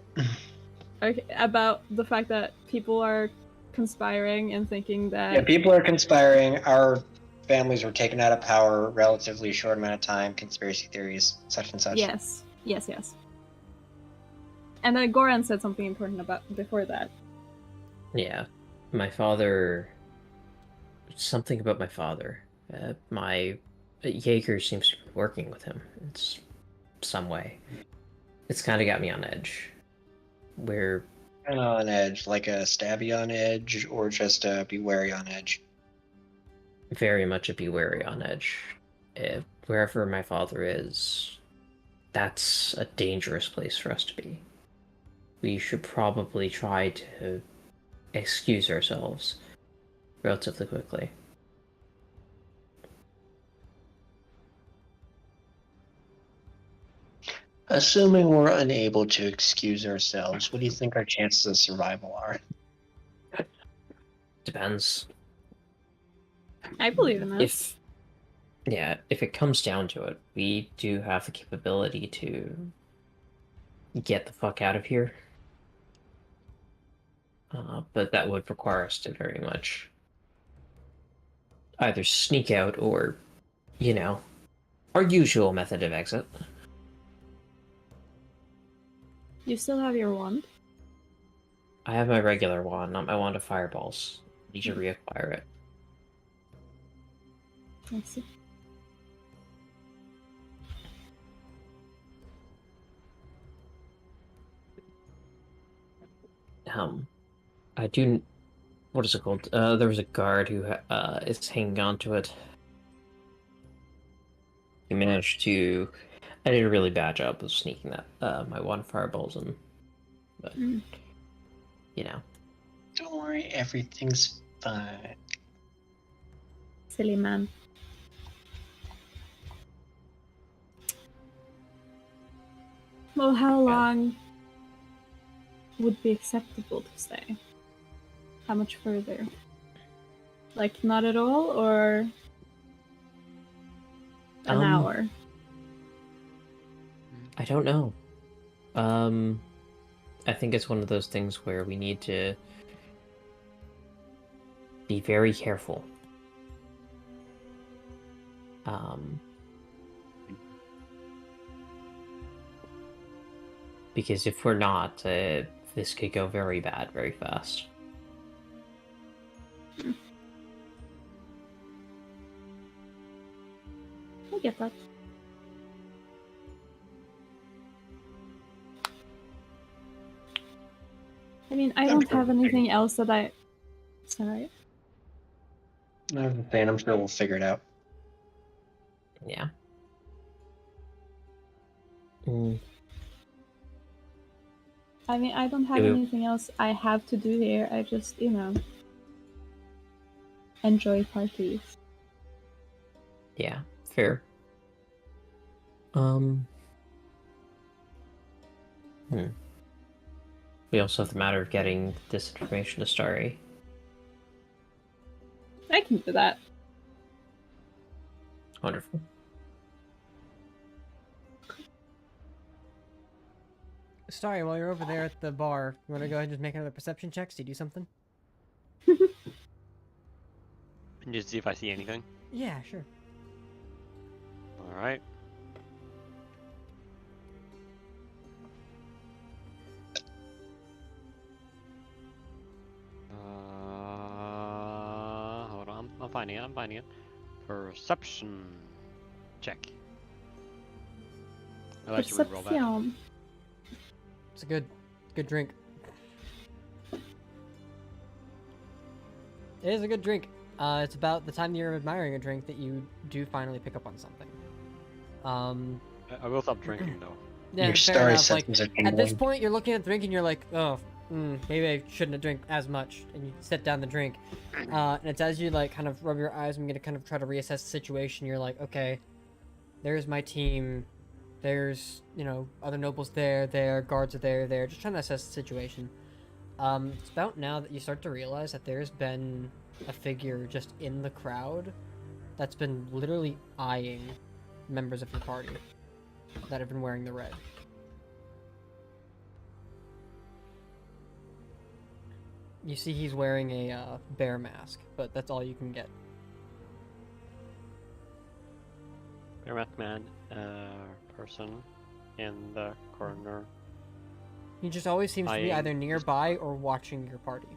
Okay, about the fact that people are conspiring and thinking that Yeah, people are conspiring. Our families were taken out of power relatively short amount of time. Conspiracy theories, such and such. yes. And then Goran said something important about before that. Yeah, my father. Something about my father. My Jaeger seems to be working with him in some way. It's kind of got me on edge. We're On edge, like a stabby on edge, or just a be wary on edge. very much a be wary on edge. Wherever my father is, that's a dangerous place for us to be. We should probably try to excuse ourselves relatively quickly. Assuming we're unable to excuse ourselves, what do you think our chances of survival are? Depends. I believe in this. If it comes down to it, we do have the capability to get the fuck out of here. But that would require us to very much either sneak out or, our usual method of exit. You still have your wand? I have my regular wand, not my wand of fireballs. I need to reacquire it. I see. I do. What is it called? There was a guard who is hanging on to it. He managed to. I did a really bad job of sneaking that my wand of fireballs in, but Don't worry, everything's fine. Silly man. Well, how long would be acceptable to stay? How much further? Like, not at all, or an hour? I don't know. I think it's one of those things where we need to be very careful. Because if we're not, this could go very bad very fast. I get that. I mean, I don't have anything else that I... Sorry. I was saying, I'm sure we'll figure it out. Yeah. I mean, I don't have Yeah, we- anything else I have to do here. I just, enjoy parties. Yeah, fair. Hmm. We also have the matter of getting this information to Starry. I can do that. Wonderful. Sorry, while you're over there at the bar, you want to go ahead and just make another perception check? Do you do something? And just see if I see anything. Yeah, sure. Alright. Hold on. I'm finding it. Perception check. I'll let you reroll that. Perception. It's a good drink. It is a good drink. It's about the time you're admiring a drink that you do finally pick up on something. I will stop drinking though. Yeah, Your fair story enough. Like, senses are at this tingling. point, you're looking at the drink and you're like, oh, maybe I shouldn't have drank as much. And you set down the drink. And it's as you like kind of rub your eyes and gonna kind of try to reassess the situation. You're like, okay, there's my team. There's, other nobles there, guards are there, just trying to assess the situation. It's about now that you start to realize that there's been a figure just in the crowd that's been literally eyeing members of your party that have been wearing the red. You see he's wearing a bear mask, but that's all you can get. Math man, person in the corner. He just always seems to be Eyeing either nearby or watching your party.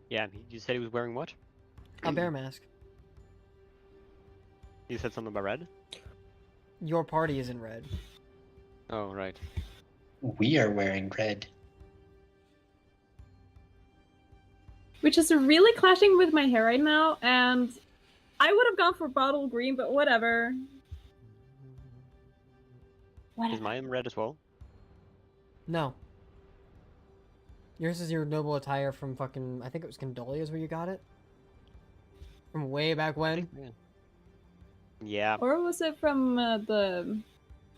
Yeah, you said he was wearing what? A bear mask. You said something about red? Your party is in red. Oh, right. We are wearing red. Which is really clashing with my hair right now, and I would have gone for bottle green, but whatever. Is mine red as well? No. Yours is your noble attire from fucking, I think it was Condolia's where you got it? From way back when? Yeah. Or was it from the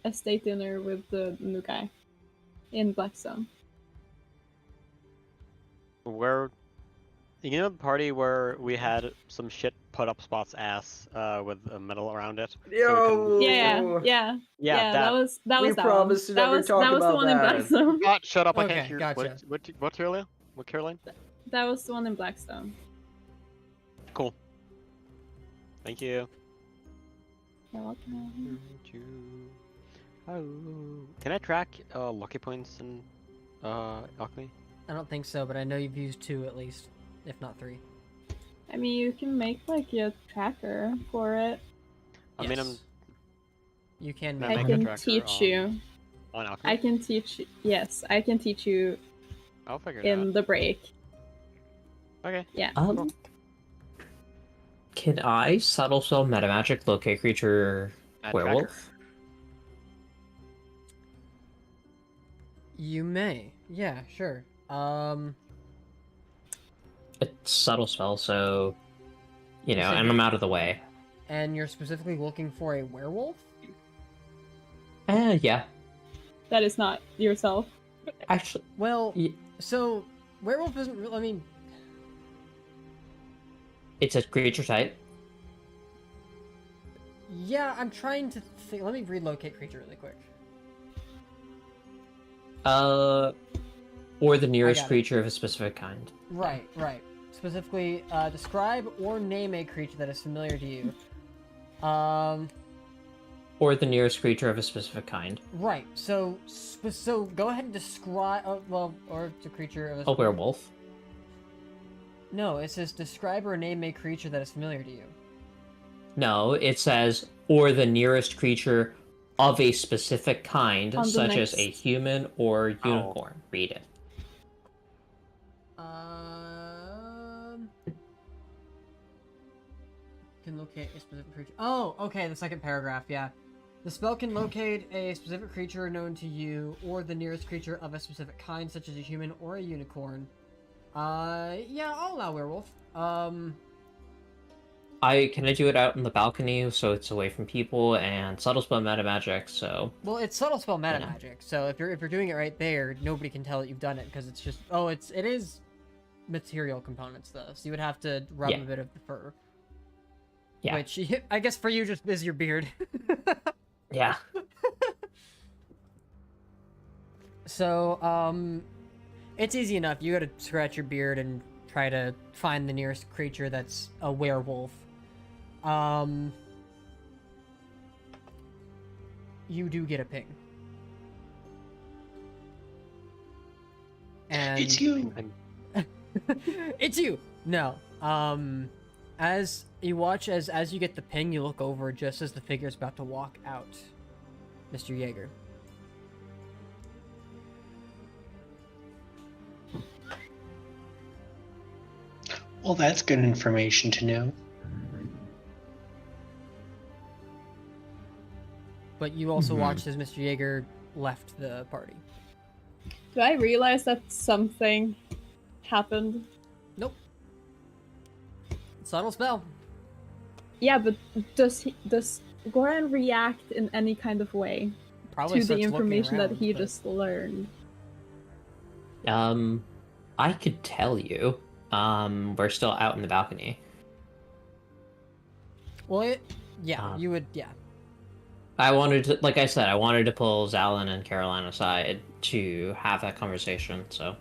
estate dinner with the new guy in Blackstone? Where, the party where we had some shit put up Spot's ass with a metal around it? Yo! Yeah, that was we that promised to one. never talk that was the about one in that. Blackstone. God, shut up! I Okay, can't hear. gotcha. What Caroline? What Caroline? That was the one in Blackstone. Cool. Thank you. You're welcome. Can I track lucky points in alchemy? I don't think so, but I know you've used 2 at least, if not 3. I mean, you can make like a tracker for it. I mean, I'm You can I I make make a one. can tracker teach on- you. on alchemy. I can teach you. Yes, I can teach you I'll figure it in out. the break. Okay. Yeah. Can I subtle spell metamagic locate creature Add werewolf? tracker. You may. Yeah, sure. It's subtle spell, so So and I'm out of the way. And you're specifically looking for a werewolf? Yeah. That is not yourself. Actually, Well, y- so werewolf isn't really, I mean, it's a creature type. yeah, I'm trying to think. Let me relocate creature really quick. Or the nearest got it. creature of a specific kind. Right. Specifically, describe or name a creature that is familiar to you. Or the nearest creature of a specific kind. Right. So go ahead and describe. Or it's a creature of A werewolf. No, it says describe or name a creature that is familiar to you. No, it says, or the nearest creature of a specific kind, On the such as a next- human or unicorn. Read it. can locate a specific creature. Oh, okay, the second paragraph, yeah. The spell can locate a specific creature known to you, or the nearest creature of a specific kind, such as a human or a unicorn. Yeah, I'll allow werewolf. Can I do it out in the balcony so it's away from people, and subtle spell meta magic, so Well, it's subtle spell meta Yeah. magic, so if you're doing it right there, nobody can tell that you've done it because it's just it is material components though, so you would have to rub Yeah. a bit of the fur. Yeah. Which I guess for you just is your beard. yeah. So it's easy enough. You gotta scratch your beard and try to find the nearest creature that's a werewolf. You do get a ping. And It's you. it's you. No. As you watch as you get the ping, you look over just as the figure's about to walk out. Mr. Jaeger. Well, that's good information to know. But you also Mhm. watched as Mr. Jaeger left the party. Do I realize that something happened? Nope. Subtle spell. Yeah, but does Goran react in any kind of way Probably to the starts looking information that around, he but- just learned? I could tell you. We're still out in the balcony. Well, yeah, Um, you would, yeah. I wanted to, like I said, I wanted to pull Zalin and Caroline aside to have that conversation, so.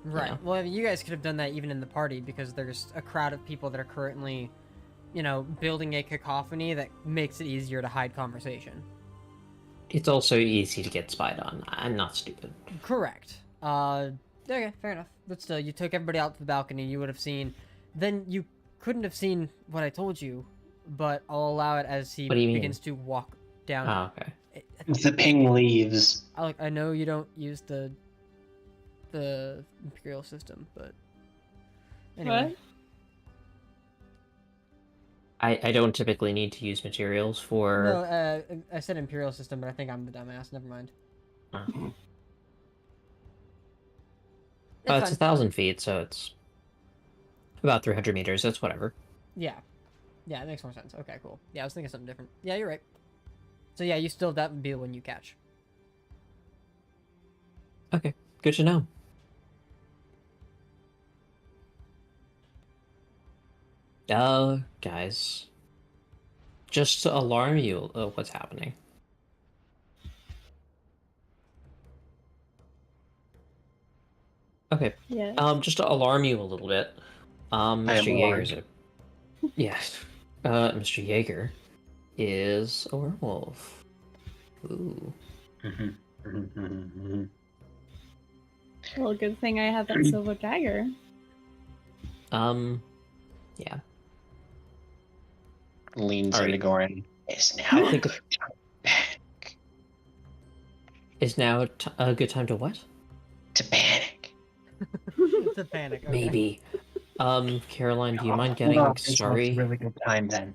Right. Yeah. Well, I mean, you guys could have done that even in the party because there's a crowd of people that are currently, building a cacophony that makes it easier to hide conversation. It's also easy to get spied on. I'm not stupid. Correct. Okay, fair enough. But still, you took everybody out to the balcony. You would have seen. Then you couldn't have seen what I told you, but I'll allow it as he What do you mean? begins to walk down. Oh, okay. The ping leaves. I know you don't use the Imperial system, but anyway. What? I don't typically need to use materials for. No, I said Imperial system, but I think I'm the dumbass. Never mind. It's fine. 1,000 feet, so it's about 300 meters. That's whatever. Yeah, it makes more sense. Okay, cool. Yeah, I was thinking something different. Yeah, you're right. So yeah, that would be the one you catch. Okay, good to know. Guys, just to alarm you of what's happening. Okay, Yeah. just to alarm you a little bit. am Mr. Jaeger's alarmed. yes. Mr. Jaeger is a werewolf. Ooh. Well, good thing I have that silver dagger. Yeah. Leans Alright. into Goran. It's now I think it- panic. Is now a good time to what? To panic. It's a panic. Okay. Maybe. Caroline, do you mind Hold getting on, it's a Starry? really good time then.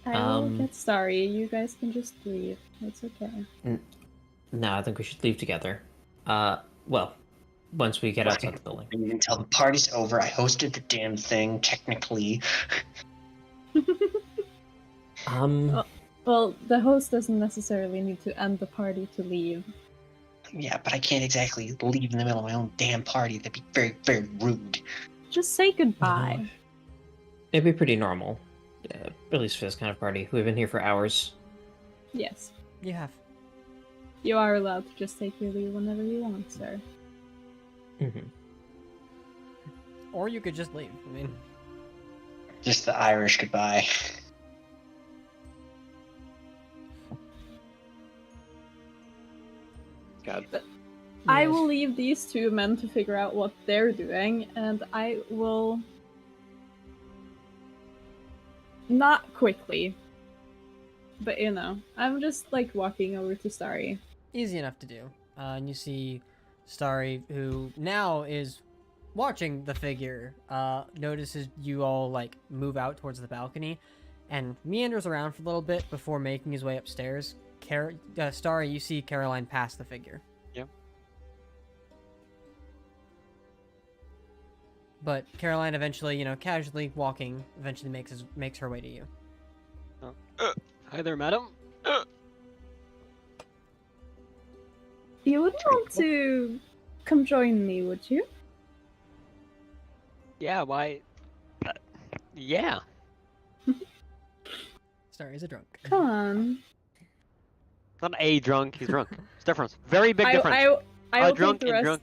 I will Um, get sorry. You guys can just leave. It's okay. No, I think we should leave together. Well, once we get outside the building. Until the party's over, I hosted the damn thing, technically. Well, the host doesn't necessarily need to end the party to leave. Yeah, but I can't exactly leave in the middle of my own damn party. That'd be very, very rude. Just say goodbye. It'd be pretty normal. At least for this kind of party. We've been here for hours. Yes. You have. You are allowed to just take your leave whenever you want, sir. Mm-hmm. Or you could just leave. I mean, Just the Irish goodbye. God. I yes. will leave these two men to figure out what they're doing, and I will... Not quickly. But, I'm just, walking over to Starry. Easy enough to do. And you see Starry, who now is watching the figure, notices you all like move out towards the balcony, and meanders around for a little bit before making his way upstairs. Starry, you see Caroline pass the figure. Yep. But Caroline eventually, casually walking, eventually makes her way to you. Hi there, madam. You wouldn't want to come join me, would you? Yeah, why? Yeah. Starry is a drunk. Come on. Not a drunk, he's drunk. It's difference. Very big difference. I will drunk take the and rest. drunk.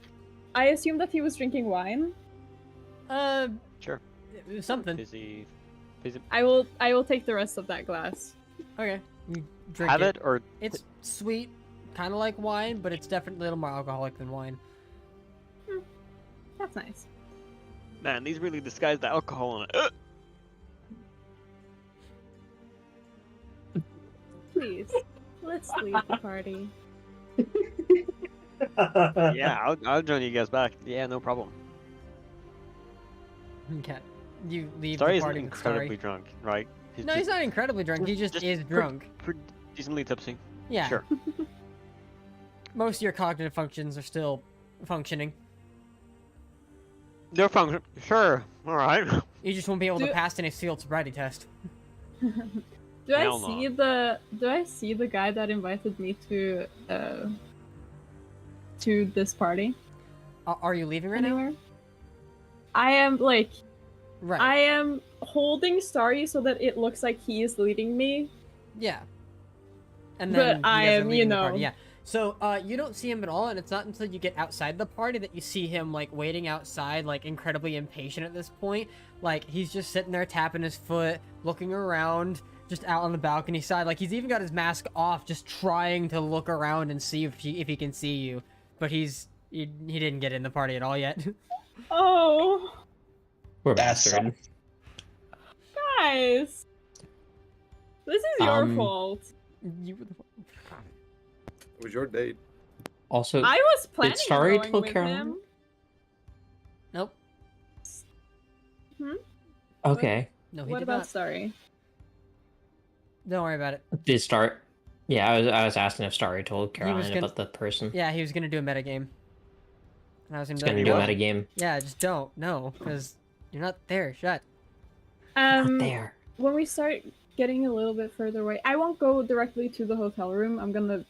I assume that he was drinking wine. Sure. Something. Fizzy. I will take the rest of that glass. Okay. You drink Have it or It's sweet, kind of like wine, but it's definitely a little more alcoholic than wine. That's nice. man, these really disguise the alcohol in it. Please, let's leave the party. Yeah, I'll join you guys back. Yeah, no problem. Okay. You leave Starry the isn't party with incredibly Starry. drunk, right? No, he's not incredibly drunk. He just is drunk. Decently tipsy. Yeah. Sure. Most of your cognitive functions are still functioning. No function. Sure. All right. You just won't be able to Do- pass in a sealed sobriety test. Do I Hell see the guy that invited me to this party Are you leaving right now? anywhere? I am like Right. I am holding Starry so that it looks like he is leading me. Yeah. And But then you I guys are am, leaving the party, know. Yeah. So you don't see him at all, and it's not until you get outside the party that you see him like waiting outside, like incredibly impatient at this point. Like he's just sitting there tapping his foot, looking around, just out on the balcony side. Like he's even got his mask off, just trying to look around and see if he can see you. But he didn't get in the party at all yet. Oh, Poor That's bastard. guys, this is your Um, fault. You were the It was your date. Also, I was planning on Starry going tell with Caroline? him. Nope. okay. No, he What did about not. Starry? Don't worry about it. Did Star? Yeah, I was asking if Starry told was Caroline gonna- about the person. Yeah, he was gonna do a metagame. And I was He's gonna gonna be do like, a metagame. Yeah, just don't. No, because you're not there. Shut. Not there. When we start getting a little bit further away, I won't go directly to the hotel room. I'm gonna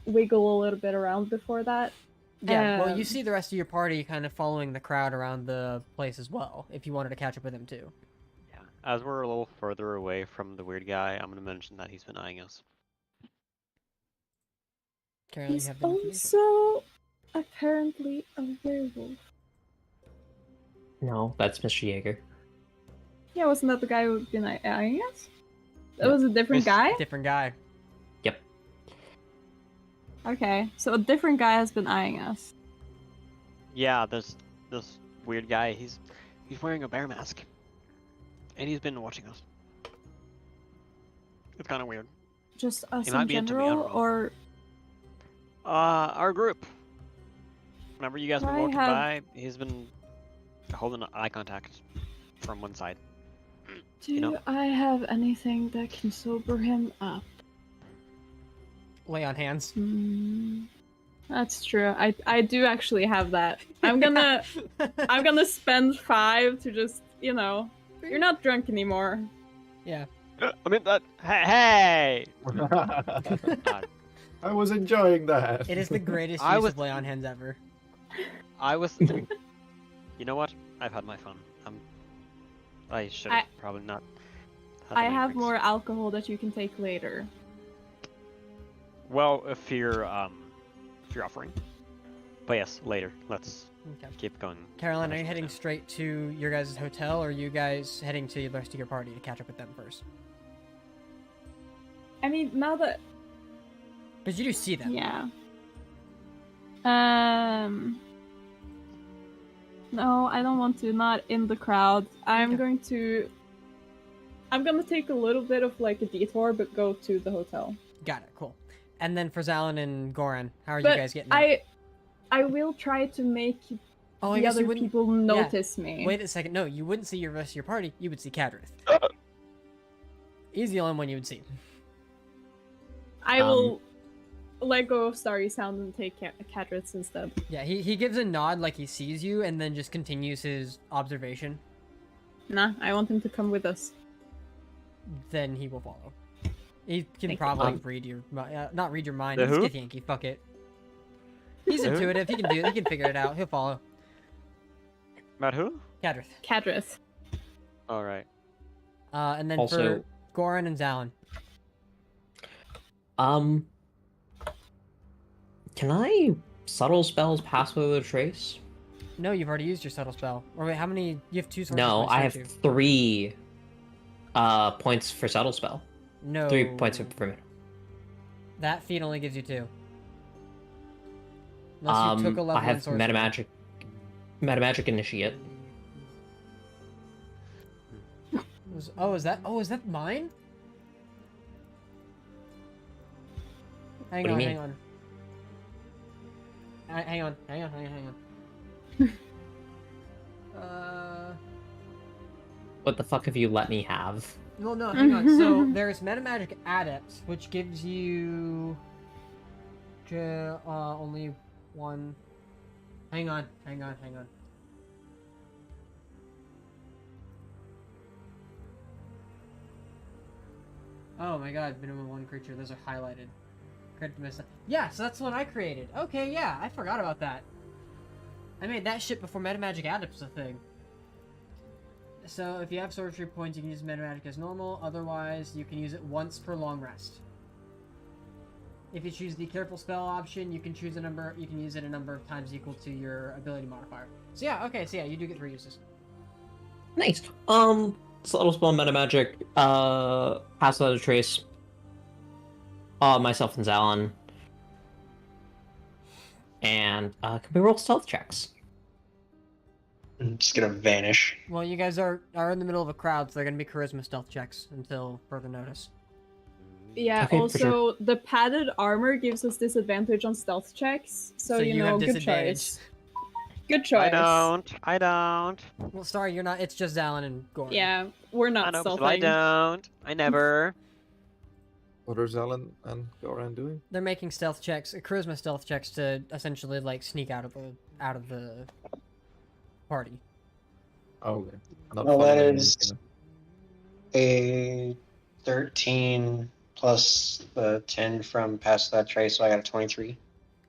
wiggle a little bit around before that. Yeah, well, you Um, see the rest of your party kind of following the crowd around the place as well, if you wanted to catch up with him too. Yeah. As we're a little further away from the weird guy, I'm gonna mention that he's been eyeing us. Carolyn, you He's have the information? also apparently a werewolf. No, that's Mr. Jaeger. Yeah, wasn't that the guy who'd been eyeing us? That No. was a different Miss- guy? Different guy. Yep. Okay, so a different guy has been eyeing us. Yeah, this weird guy. He's wearing a bear mask, and he's been watching us. It's kind of weird. Just us He in might be into me, I general, don't know. or Our group. Whenever you guys Do been I walking have- by, he's been holding eye contact from one side. do You know? I have anything that can sober him up? Lay on hands. That's true. I do actually have that. I'm gonna spend 5 to just, you're not drunk anymore. Yeah. I mean that. Hey! God. I was enjoying that. It is the greatest I use was- of lay on hands ever. I was. You know what? I've had my fun. I should have probably not. had the I main have drinks. more alcohol that you can take later. Well, if you're offering. But yes, later. Let's Okay. keep going. Caroline, are you Rest of heading the time. straight to your guys' hotel, or are you guys heading to the rest of your party to catch up with them first? I mean, now that Because you do see them. yeah. No, I don't want to. Not in the crowd. I'm Okay. going to. I'm gonna take a little bit of like a detour, but go to the hotel. Got it. Cool. And then for Zalin and Goran, how are you But guys getting? Out? I will try to make Oh, I the guess you other wouldn't. people notice me. Wait a second. No, you wouldn't see your rest of your party. You would see Kadrith. He's the only one you would see. I will let go of Starry Sound and take Kadrith's instead. Yeah, he gives a nod like he sees you, and then just continues his observation. Nah, I want him to come with us. Then he will follow. He can Thank you. probably read your not read your mind. The He's who? Githyanki, fuck it. He's intuitive. He can do it. He can figure it out. He'll follow. About who? Kadrith. Kadrith. Alright. And then Also- for Goran and Zalin. Can I subtle spells pass without a trace? No, you've already used your subtle spell. Or wait, how many? You have 2 sorcery No, points, I don't have you? 3 points for subtle spell. No. 3 points for me. That feat only gives you 2. Unless you took a level I have in sorcery. metamagic initiate. Is that mine? Hang What do on, you hang mean? on. Hang on. What the fuck have you let me have? Well, no, hang on. So there's Metamagic Adept, which gives you only 1. Hang on. Oh my god, minimum 1 creature. Those are highlighted. Credit to myself. Yeah, so that's the one I created. Okay, yeah, I forgot about that. I made that shit before Metamagic Adept was a thing. So if you have sorcery points, you can use Metamagic as normal. Otherwise, you can use it once per long rest. If you choose the careful spell option, you can choose a number. You can use it a number of times equal to your ability modifier. So yeah, okay, so yeah, you do get 3 uses. Nice. Subtle spell metamagic, pass without a trace. Myself and Zalin. And can we roll stealth checks? I'm just gonna vanish. Well, you guys are in the middle of a crowd, so they're gonna be charisma stealth checks until further notice. Yeah, Okay, for also, sure. the padded armor gives us disadvantage on stealth checks, so you know, have good disadvantage. choice. Good choice. I don't. Well, sorry, you're not. It's just Alan and Gordon. Yeah, we're I not know, stealthing. but I don't. I never. What are Zalin and Goran doing? They're making stealth checks, charisma stealth checks to essentially like sneak out of the party. Oh, okay. Not Well, that following is- anything. A 13 plus the 10 from past that trace, so I got a 23.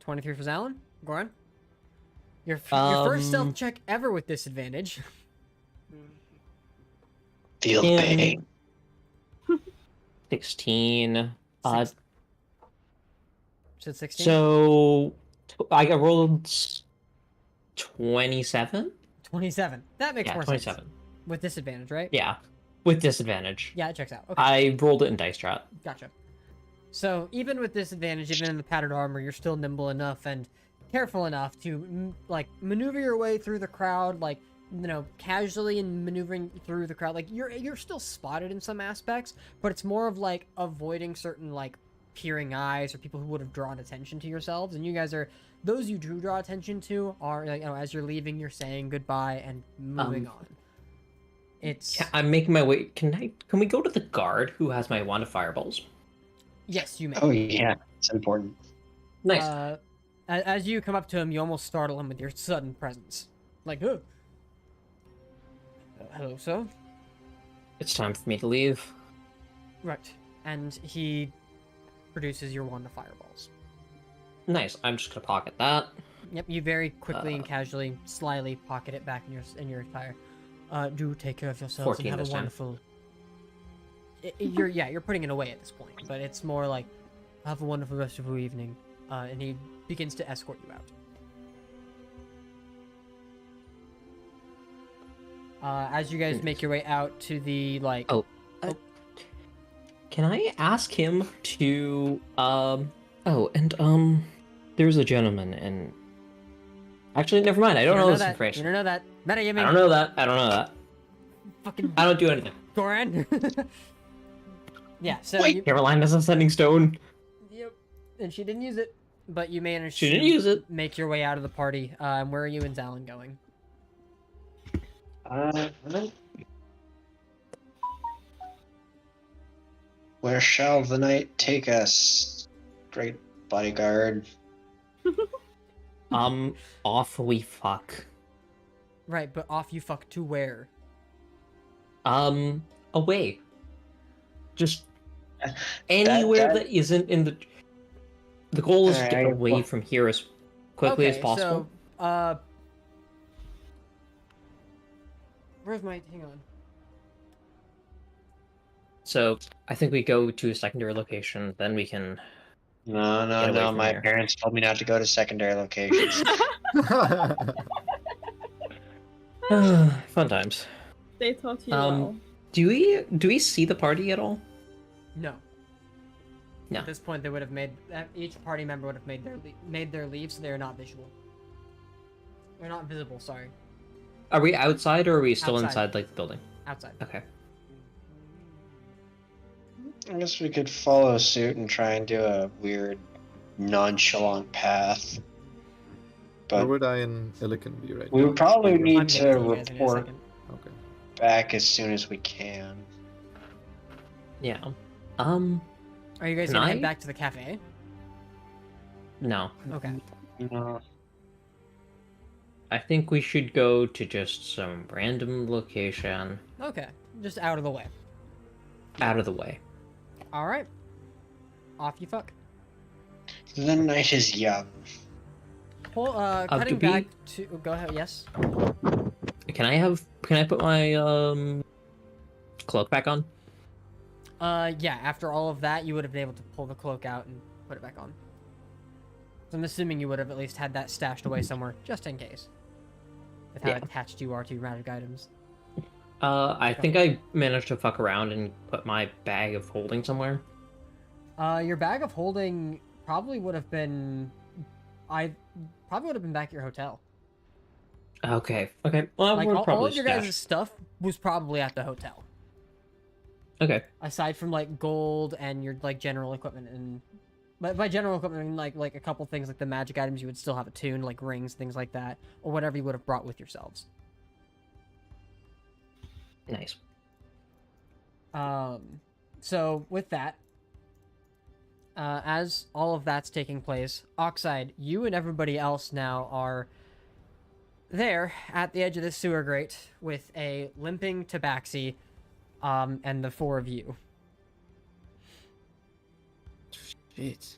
23 for Alan. Goran. Your first stealth Um, check ever with disadvantage. Feel the Yeah. pain. 16. Said 16. So I got rolled 27. 27. That makes Yeah, more 27. sense. With disadvantage, right? Yeah, with disadvantage. Yeah, it checks out. Okay. I rolled it in dice strat. Gotcha. So even with disadvantage, even in the padded armor, you're still nimble enough and careful enough to like maneuver your way through the crowd, like casually and maneuvering through the crowd. Like you're still spotted in some aspects, but it's more of like avoiding certain like peering eyes or people who would have drawn attention to yourselves. And you guys are those you do draw attention to are like as you're leaving, you're saying goodbye and moving on. It's I'm making my way. Can we go to the guard who has my wand of fireballs? yes, you may. Oh, yeah. It's important. Nice. As you come up to him, you almost startle him with your sudden presence. Like, oh. Hello, sir. It's time for me to leave. Right. And he produces your wand of fireballs. Nice. I'm just gonna pocket that. Yep, you very quickly and casually, slyly pocket it back in your attire. Do take care of yourselves 14 and have this a time. wonderful... You're putting it away at this point, but it's more like, have a wonderful rest of your evening. And he begins to escort you out. As you guys make your way out to the, like... Oh. Can I ask him to, there's a gentleman and... Actually, never mind. I don't know this that. information. You don't know that. Meta, you I mean don't know that. I don't know that. fucking I don't do anything. Goran. Yeah, so Wait. you, Caroline has a sending stone. yep, and she didn't use it, but you managed She to didn't use it. make your way out of the party. Where are you and Zalin going? Alright. Where shall the night take us, great bodyguard? Off we fuck. Right, but off you fuck to where? Away. Just anywhere that isn't in the. The goal is to get away from here as quickly as possible. So, where's my? Hang on. So I think we go to a secondary location, then we can. No, Get away from my here. parents told me not to go to secondary locations. Fun times. They taught you well. Do we see the party at all? No. No. At this point, they would have made each party member would have made their leave, so they are not visual. They're not visible. Sorry. Are we outside or are we still Outside. inside like the building? Outside. Okay. I guess we could follow suit and try and do a weird, nonchalant path. Where But would I and Illican be right we now? would probably I'm need getting to you guys in a report second. Okay. back as soon as we can. Yeah. Are you guys Can gonna I? head back to the cafe? No. Okay. No. I think we should go to just some random location Okay. Just out of the way. out of the way. All right. Off you fuck. The night is young. Cutting to be- back to. Go ahead. Yes. Can I put my cloak back on? Yeah. After all of that, you would have been able to pull the cloak out and put it back on. So I'm assuming you would have at least had that stashed away somewhere, just in case. With how Yeah. attached you are to your magic items. I think I managed to fuck around and put my bag of holding somewhere. Your bag of holding probably would have been. Probably would have been back at your hotel. Okay. Okay. Well, Like we're all probably of your stashed. guys' stuff was probably at the hotel. Okay. Aside from like gold and your like general equipment, and by general equipment I mean like a couple things like the magic items you would still have attuned, like rings, things like that, or whatever you would have brought with yourselves. Nice. So with that, as all of that's taking place, Oxide, you and everybody else now are there at the edge of this sewer grate with a limping Tabaxi, and the four of you. Shit.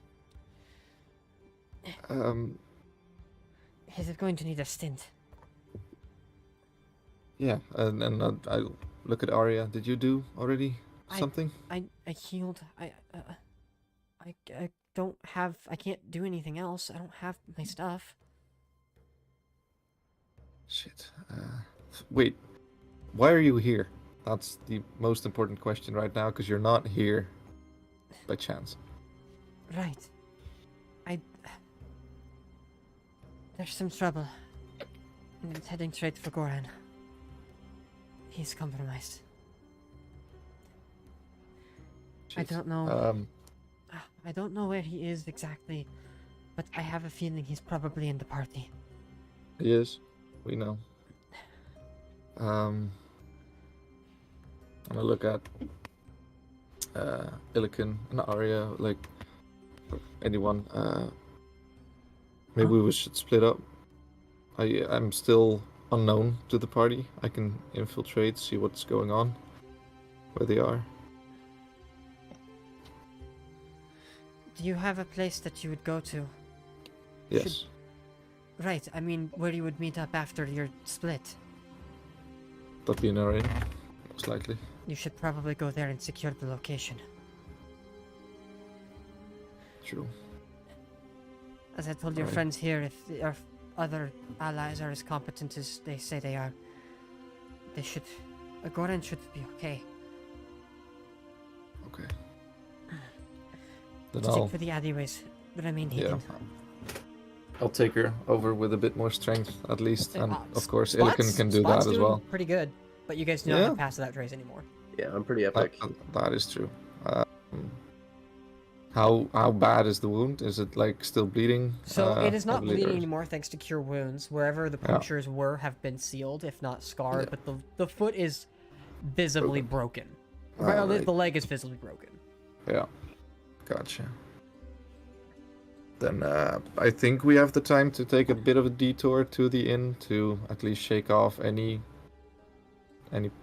Is it going to need a stint? Yeah, and I look at Arya. Did you do already something? I healed. I don't have. I can't do anything else. I don't have my stuff. Shit. Wait. Why are you here? That's the most important question right now, because you're not here by chance. Right. There's some trouble. And it's heading straight for Goran. He's compromised. I Shit. don't know. I don't know where he is exactly, but I have a feeling he's probably in the party. He is. We know. I'm gonna look at Illican and Arya, like anyone. Maybe we should split up. I'm still unknown to the party. I can infiltrate, see what's going on, where they are. Do you have a place that you would go to? Yes. Right, I mean, where you would meet up after your split. That'd be an area, most likely. You should probably go there and secure the location. True. As I told your Right. friends here, if your other allies are as competent as they say they are, they should... Goran should be okay. Okay. Then Stick I'll, for the alleyways, remain yeah, hidden. I'll take her over with a bit more strength, at least, and of course, Spots- Illican can do Spots that as doing well. Pretty good, but you guys do not Yeah. have pass that trace anymore. Yeah, I'm pretty That, epic. that is true. How bad is the wound? Is it like still bleeding? So it is not heavily, bleeding or- anymore thanks to cure wounds. Wherever the Yeah. punctures were have been sealed, if not scarred, Yeah. but the foot is visibly broken. Alright. The leg is visibly broken. Yeah, gotcha. Then I think we have the time to take a bit of a detour to the inn to at least shake off any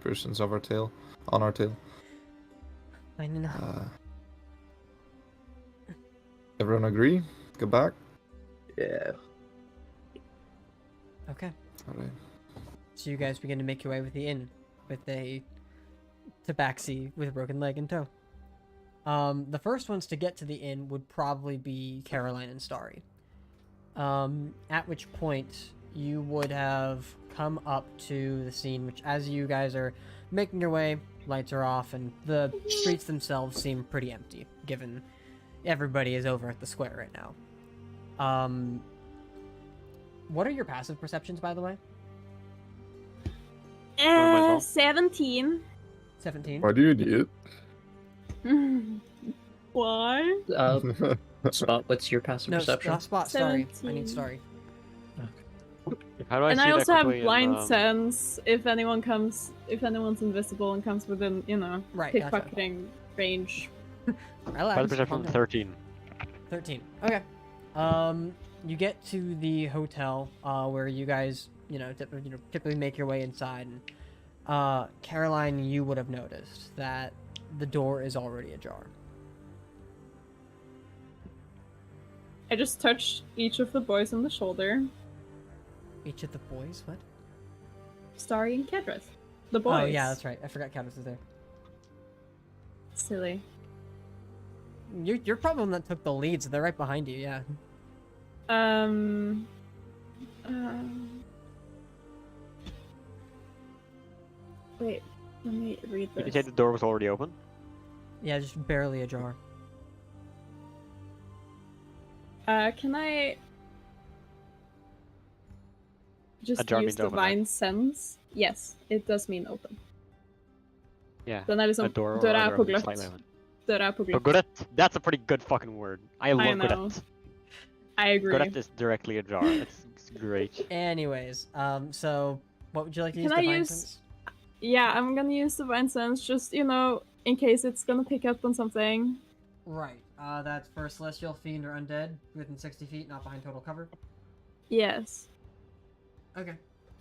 persons of our tail, on our tail. I know. Everyone agree? Go back. Yeah. Okay. All right. So you guys begin to make your way with the inn, with a tabaxi with a broken leg in tow. The first ones to get to the inn would probably be Caroline and Starry. At which point you would have come up to the scene, which as you guys are making your way, lights are off, and the streets themselves seem pretty empty, given everybody is over at the square right now. What are your passive perceptions, by the way? myself. 17. 17. Why do you need it? Why? Spot, what's your passive No, perception? Spot, Starry. I 17. need Starry. How do I And see I that also have quickly in, blind sense if anyone's invisible and comes within, Right, gotcha. pickpocketing range. Relax. Passive perception calm down. 13. 13. Okay. You get to the hotel, where you guys, typically make your way inside, and, Caroline, you would have noticed that the door is already ajar. I just touched each of the boys on the shoulder. Each of the boys? What? Starry and Kedrith. The boys. Oh, yeah, that's right. I forgot Cadmus is there. Silly. You're probably the one that took the lead, so they're right behind you, yeah. Wait, let me read Did you this. say the door was already open? Yeah, just barely ajar. Can I just Ajar use means open, divine right? sense? Yes, it does mean open. Yeah. Den er liksom A door døra or er på a gløtt. slightly open. Døra er på gløtt. Gurret? That's a pretty good fucking word. I love know. gurret. I agree. Gurret is directly ajar. It's great. Anyways, so what would you like to use? Can I Divine use- Sense? Yeah, I'm gonna use divine sense just, in case it's gonna pick up on something. Right. That's for Celestial, Fiend, or Undead, within 60 feet, not behind total cover. Yes. Okay.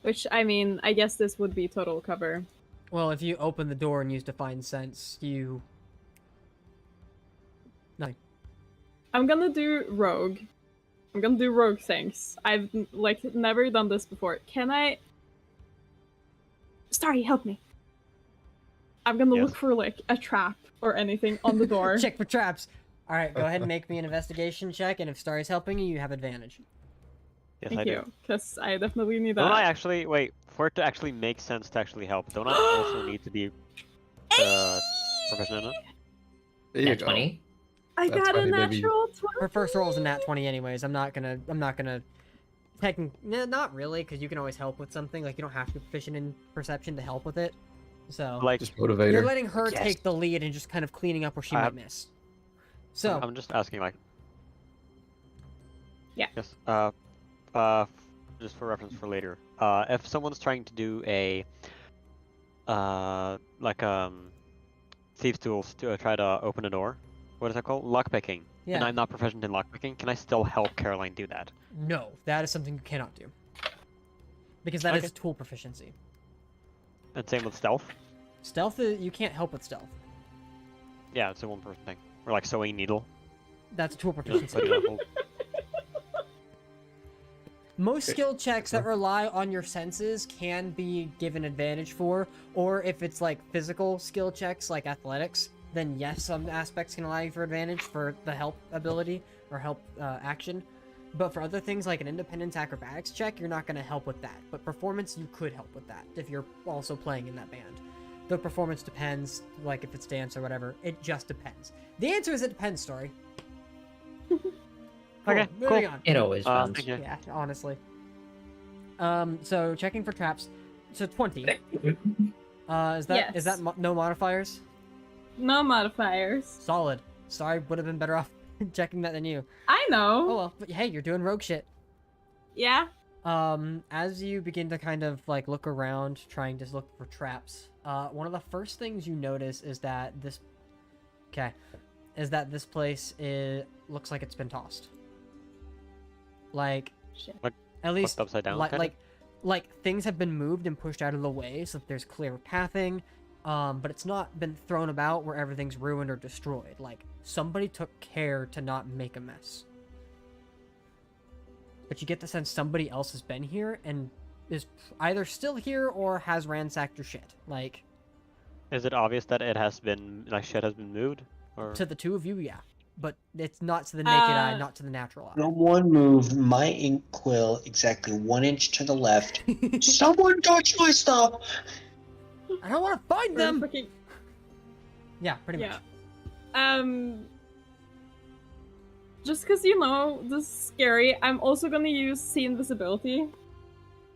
Which, I mean, I guess this would be total cover. Well, if you open the door and use Divine Sense, you... Nothing. I'm gonna do rogue. I'm gonna do rogue things. I've, never done this before. Can I... Sorry, help me. I'm gonna Yes. look for, a trap or anything on the door. Check for traps. Alright, go ahead and make me an investigation check, and if Starry's helping you, you have advantage. Yes, I Thank do. you, because I definitely need Don't I that. actually wait for it to actually make sense to actually help? Don't I also need to be proficient in it? There you Nat go. 20? I That's got a funny, baby. natural 20! Her first roll is a nat 20 anyways. I'm not gonna... not really, because you can always help with something. Like, you don't have to be proficient in perception to help with it. So, Like, Just motivator. you're letting her Yes. take the lead and just kind of cleaning up where she might miss. So, I'm just asking, like. Yeah. Yes. Just for reference for later. If someone's trying to do a, thieves' tools to try to open a door, what is that called? Lockpicking. yeah. And I'm not proficient in lockpicking. Can I still help Caroline do that? No, that is something you cannot do. Because that is Okay. tool proficiency. And same with stealth. Stealth, you can't help with stealth. Yeah, it's a one-person thing. Or like sewing needle. That's tool Just proficiency. putting a whole- Most skill checks that rely on your senses can be given advantage for, or if it's like physical skill checks like athletics, then yes, some aspects can allow you for advantage for the help ability or help action. But for other things like an independence acrobatics check, you're not going to help with that. But performance, you could help with that if you're also playing in that band. The performance depends, like if it's dance or whatever. It just depends. The answer is it depends, Story. Okay, moving cool. on. It always runs. Thank you. Yeah, honestly. So checking for traps. So 20. Is that Yes. no modifiers? No modifiers. Solid. Sorry, would have been better off checking that than you. I know. Oh well, but hey, you're doing rogue shit. Yeah. As you begin to kind of like look around, trying to look for traps, one of the first things you notice is that this place looks like it's been tossed. Like, Shit. at least Flipped upside down, kinda? like things have been moved and pushed out of the way so that there's clear pathing, but it's not been thrown about where everything's ruined or destroyed. Like, somebody took care to not make a mess. But you get the sense somebody else has been here and is either still here or has ransacked your shit. Like, Is it obvious that it has been, like, shit has been moved? Or... to the two of you, yeah. But it's not to the naked eye, not to the natural eye. Someone moved my ink quill exactly 1 inch to the left. Someone touched my stuff! I don't want to find them! Fucking... Yeah, pretty Yeah. much. Just because you know this is scary, I'm also gonna use see invisibility.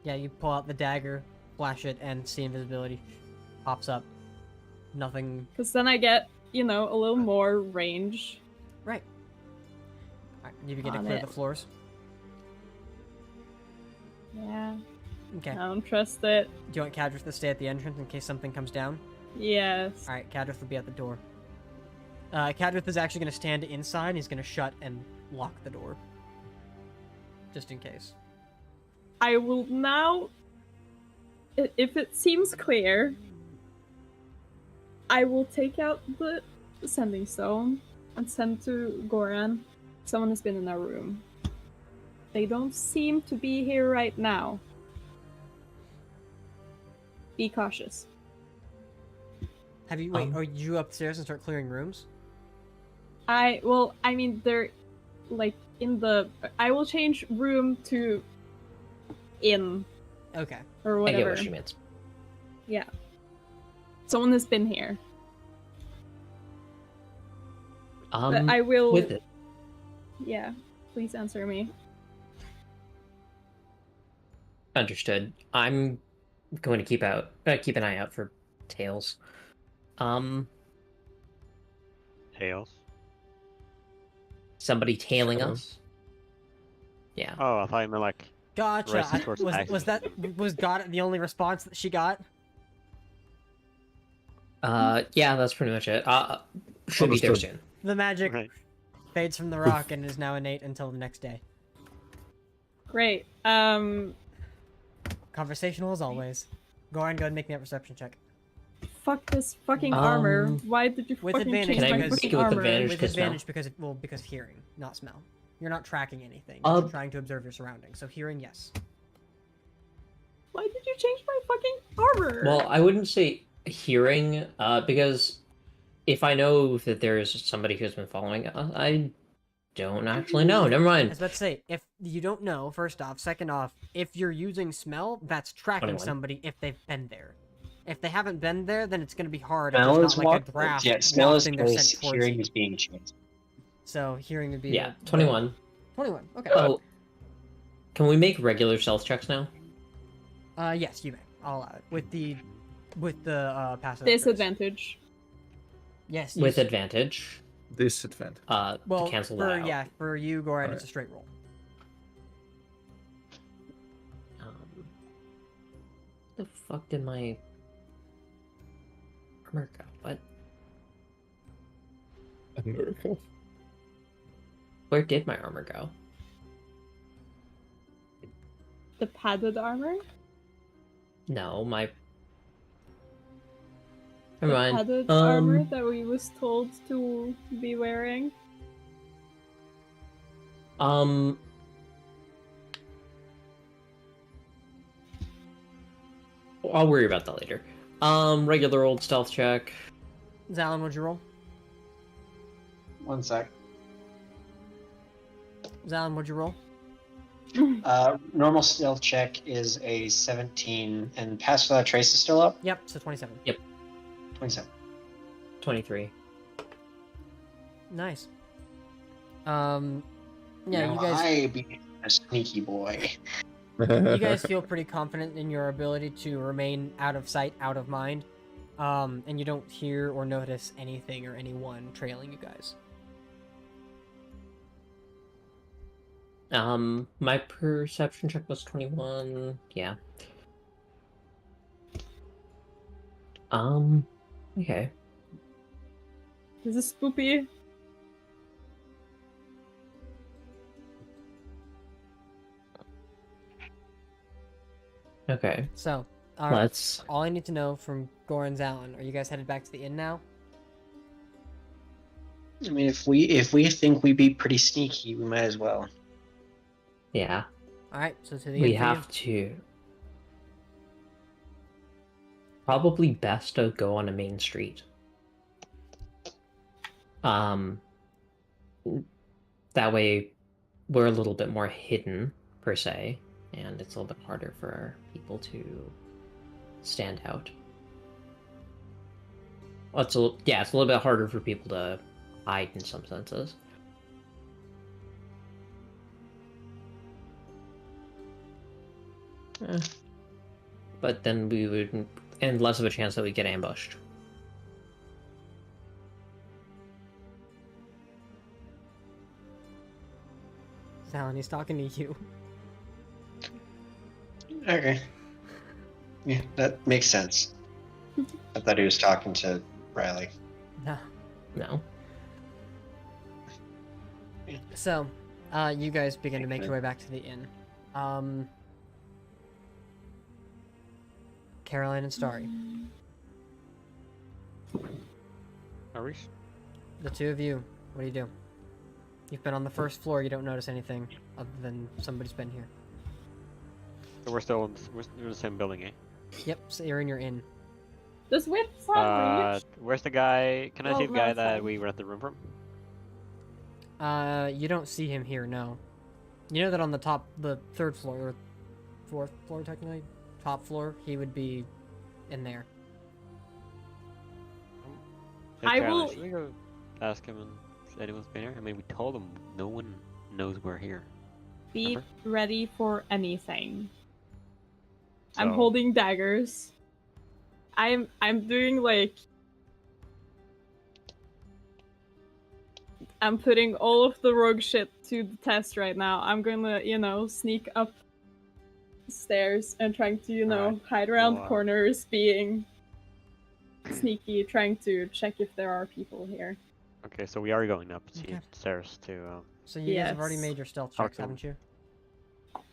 Yeah, you pull out the dagger, flash it, and see invisibility pops up. Nothing. Because then I get, you know, a little more range. Right. Alright, you begin to On clear it. the floors. Yeah. Okay. I don't trust it. Do you want Kadrith to stay at the entrance in case something comes down? Yes. Alright, Kadrith will be at the door. Kadrith is actually going to stand inside. He's going to shut and lock the door. Just in case. I will now, if it seems clear, I will take out the sending stone and send to Goran. Someone has been in our room. They don't seem to be here right now. Be cautious. Have you, wait, are you upstairs and start clearing rooms? I mean, they're, like, in the, I will change room to in, Okay. or I whatever. get what she means. Yeah. Someone has been here. But I will... With it. Yeah, please answer me. Understood. I'm going to keep an eye out for tails. Tails? Somebody tailing Sure. us. Yeah. Oh, I thought you meant, like... Gotcha. Racing towards Was God the only response that she got? Yeah, that's pretty much it. Should be there Understood. soon. The magic Right. fades from the rock and is now innate until the next day. Great. Conversational as always. Go ahead and go and make me a perception check. Fuck this fucking armor. Why did you with fucking advantage, change Can I my because- make fucking it with armor? advantage? With Because smell? advantage because of hearing, not smell. You're not tracking anything. Uh, You're trying to observe your surroundings. So hearing, yes. Why did you change my fucking armor? Well, I wouldn't say hearing, because if I know that there is somebody who's been following us, I don't actually know. Never I mind. was about to say, if you don't know, first off. Second off, if you're using smell, that's tracking 21. somebody if they've been there. If they haven't been there, then it's going to be hard. Smell if is there's not like a what? draft Yeah, smell is wafting their close, scent towards hearing you. is being changed. So hearing would be Yeah, 21. 21. Okay. Oh, can we make regular stealth checks now? Yes, you may. I'll allow it with the passive. Disadvantage. Yes. With you- advantage. Disadvantage. Well, to cancel for that out. yeah, for you, Goran, it's Alright. a straight roll. The fuck did my armor go? What? A miracle. Where did my armor go? The padded armor? No, my. The Never mind. padded armor that we was told to be wearing? I'll worry about that later. Regular old stealth check. Zalin, what'd you roll? 1 sec. Zalin, what'd you roll? Normal stealth check is a 17, and pass without trace is still up? Yep, so 27. 27. 23. Nice. Yeah, Now you guys. I be a sneaky boy. You guys feel pretty confident in your ability to remain out of sight, out of mind, and you don't hear or notice anything or anyone trailing you guys. My perception check was 21. Yeah. Okay. This is spoopy. Okay. So, all right. Let's. All I need to know from Goran's Alan, are you guys headed back to the inn now? I mean, if we think we'd be pretty sneaky, we might as well. Yeah. All right, so to the We inn for you. have to. Probably best to go on a main street. That way we're a little bit more hidden, per se, and it's a little bit harder for people to stand out. Well, it's a little bit harder for people to hide in some senses. But then we would, and less of a chance that we get ambushed. Alan, he's talking to you. Okay. Yeah, that makes sense. I thought he was talking to Riley. No. No. So, you guys begin to make your way back to the inn. Caroline and Starry, Are we? the two of you, what do you do? You've been on the first floor, you don't notice anything other than somebody's been here. So we're still in the same building, eh? Yep, so you're in your inn. This whip sound Where's the guy? Can I Oh, see the no, guy it's that fine. we rented the room from? You don't see him here, no. You know that on the third floor, or fourth floor technically, top floor, he would be in there. I Caroline, will- Should we go ask him if anyone's been here? I mean, we told him no one knows we're here. Be Remember? ready for anything. I'm So- holding daggers. I'm doing like I'm putting all of the rogue shit to the test right now. I'm gonna, sneak up stairs and trying to, Alright. hide around Well, corners, being sneaky, trying to check if there are people here. Okay, so we are going up the Okay. stairs to. So you guys have already Yes. made your stealth Talk checks, to him. haven't you?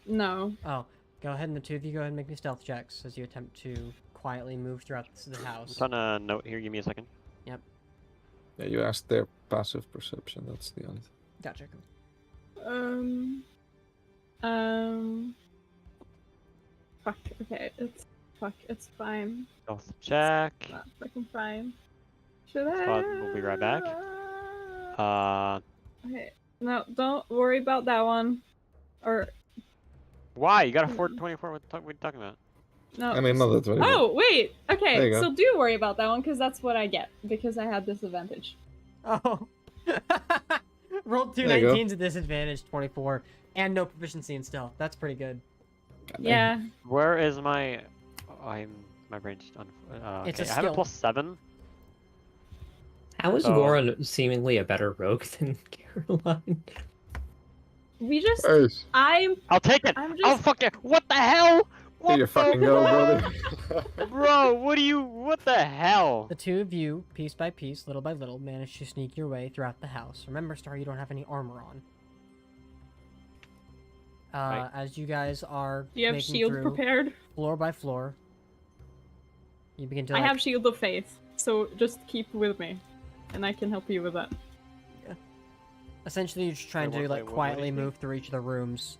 No. Oh, go ahead and the two of you go ahead and make me stealth checks as you attempt to quietly move throughout the I'm house. trying to note here. Give me a second. Yeah, you asked their passive perception. That's the only thing. Gotcha. Fuck, okay, it's fine. Stealth check. Not fucking fine. Should I? We'll be right back. Okay, no, don't worry about that one. Or, Why? You got a 424. What are you talking about? no. I mean, not that very Oh, wait! There Okay, you go. so do worry about that one, because that's what I get, because I had disadvantage. Oh. Rolled two There you go. 19s at disadvantage, 24, and no proficiency in stealth. That's pretty good. goddamn. Yeah. Where is my? My brain's on. It's Okay, a I have a skill. +7. How is So- Goran seemingly a better rogue than Caroline? We just, Nice. I'll take it. I'm Oh just, fuck it! What the hell? What Here you the fucking go, hell? brother. Bro, what the hell? The two of you, piece by piece, little by little, manage to sneak your way throughout the house. Remember, Star, you don't have any armor on. Right. As you guys are do you have making shield through prepared? floor by floor, you begin to. I like, have shield of faith, so just keep with me, and I can help you with that. Essentially, you're just trying Wait, to what- like wait, what quietly did you move through each of the rooms.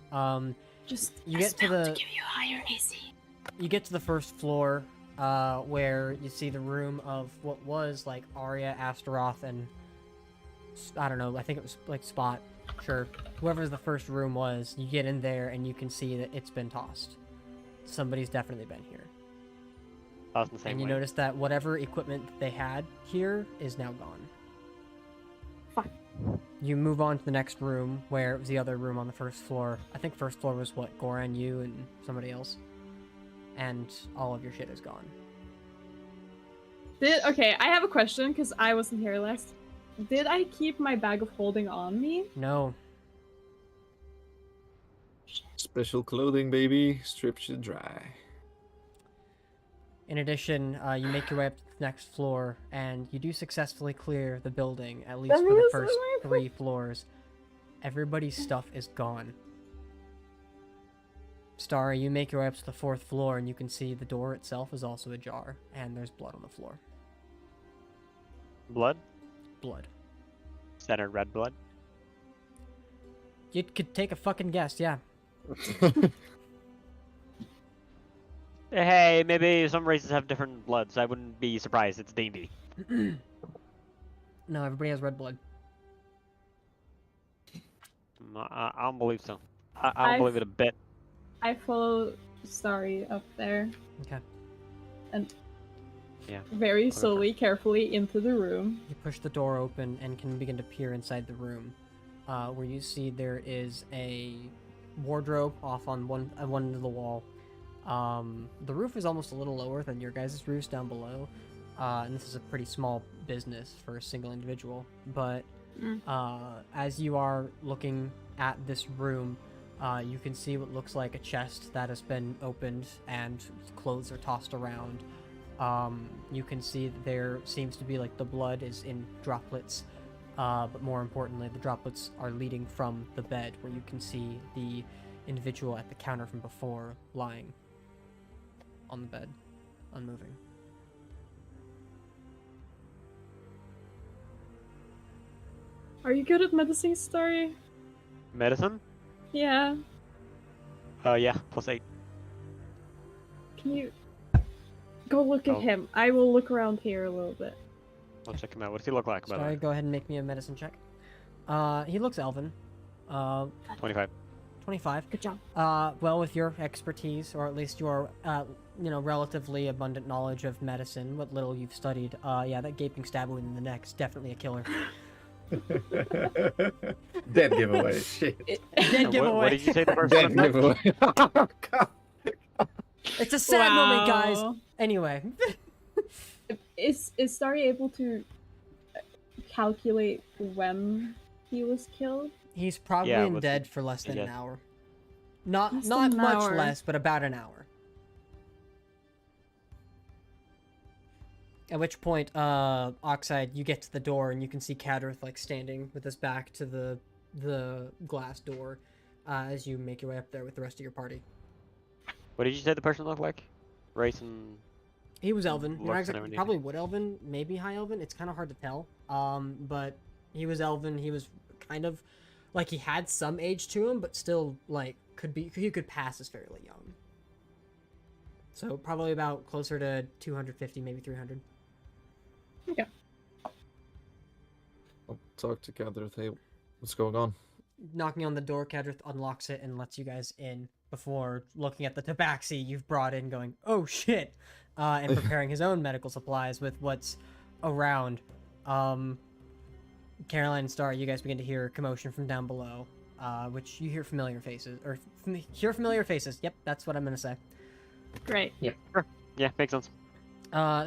Just You get to the- give you higher AC. You get to the first floor, where you see the room of what was like Arya, Astaroth, and I don't know. I think it was like Spot. Sure, whoever the first room was, you get in there and you can see that it's been tossed. Somebody's definitely been here, That's the same and you way. notice that whatever equipment they had here is now gone. Fuck. You move on to the next room, where it was the other room on the first floor. I think first floor was what, Goran, you, and somebody else. And all of your shit is gone. Okay, I have a question, because I wasn't here last. Did I keep my bag of holding on me? No. Special clothing, baby. Strips you dry. In addition, you make your way up to the next floor, and you do successfully clear the building, at least for the first 3 floors. Everybody's stuff is gone. Starry, you make your way up to the 4th floor, and you can see the door itself is also ajar, and there's blood on the floor. Blood? Blood. Center red blood? You could take a fucking guess, yeah. Hey, maybe some races have different bloods. I wouldn't be surprised. It's D&D. No, everybody has red blood. I don't believe so. I don't believe it a bit. I follow Starry up there. Okay. And Yeah. very slowly, carefully into the room. You push the door open and can begin to peer inside the room, where you see there is a wardrobe off on one end of the wall. The roof is almost a little lower than your guys' roofs down below, and this is a pretty small business for a single individual. But as you are looking at this room, you can see what looks like a chest that has been opened and clothes are tossed around. You can see that there seems to be like the blood is in droplets, but more importantly, the droplets are leading from the bed, where you can see the individual at the counter from before lying on the bed, unmoving. Are you good at medicine, Starry? Medicine? Yeah. Yeah, +8. Can you go look at Oh. him? I will look around here a little bit. I'll check him out. What does he look like, by the Sorry, way? go ahead and make me a medicine check. He looks elven. 25. 25. Good job. Well, with your expertise, or at least your, relatively abundant knowledge of medicine, what little you've studied, yeah, that gaping stab wound in the neck is definitely a killer. Dead giveaway. Shit. Dead giveaway. What did you say the person Dead looked like? giveaway. It's a sad moment, guys. Wow. Anyway. Is Starry able to calculate when he was killed? He's probably Yeah, what's dead the- for less than an guess. hour. Not Less not than an much hour. less, but about an hour. At which point, Oxide, you get to the door and you can see Kadrith like standing with his back to the glass door, as you make your way up there with the rest of your party. What did you say the person looked like? Race and... He was Elven. You're not Looks and exactly, everything. probably Wood Elven, maybe High Elven. It's kind of hard to tell. But he was Elven. He was kind of like he had some age to him, but still like he could pass as fairly young. So probably about closer to 250, maybe 300. Okay. I'll talk to Kadrith. Hey, what's going on? Knocking on the door, Kadrith unlocks it and lets you guys in before looking at the tabaxi you've brought in, going, "Oh shit," and preparing his own medical supplies with what's around. Caroline and Star, you guys begin to hear commotion from down below, which you hear familiar faces, or hear familiar faces. Yep, that's what I'm gonna say. Great. Yeah, makes sense.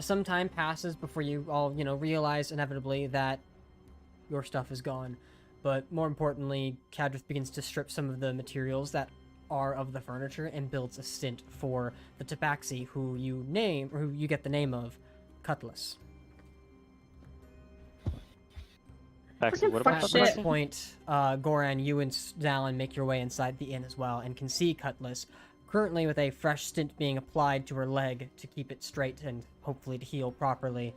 Some time passes before you all, realize inevitably that your stuff is gone. But more importantly, Kadrith begins to strip some of the materials that are of the furniture and builds a stint for the tabaxi, who you get the name of Cutlass. Excellent. What about fuck At shit. this point, Goran, you and Dallin make your way inside the inn as well and can see Cutlass, currently with a fresh stint being applied to her leg to keep it straight and hopefully to heal properly,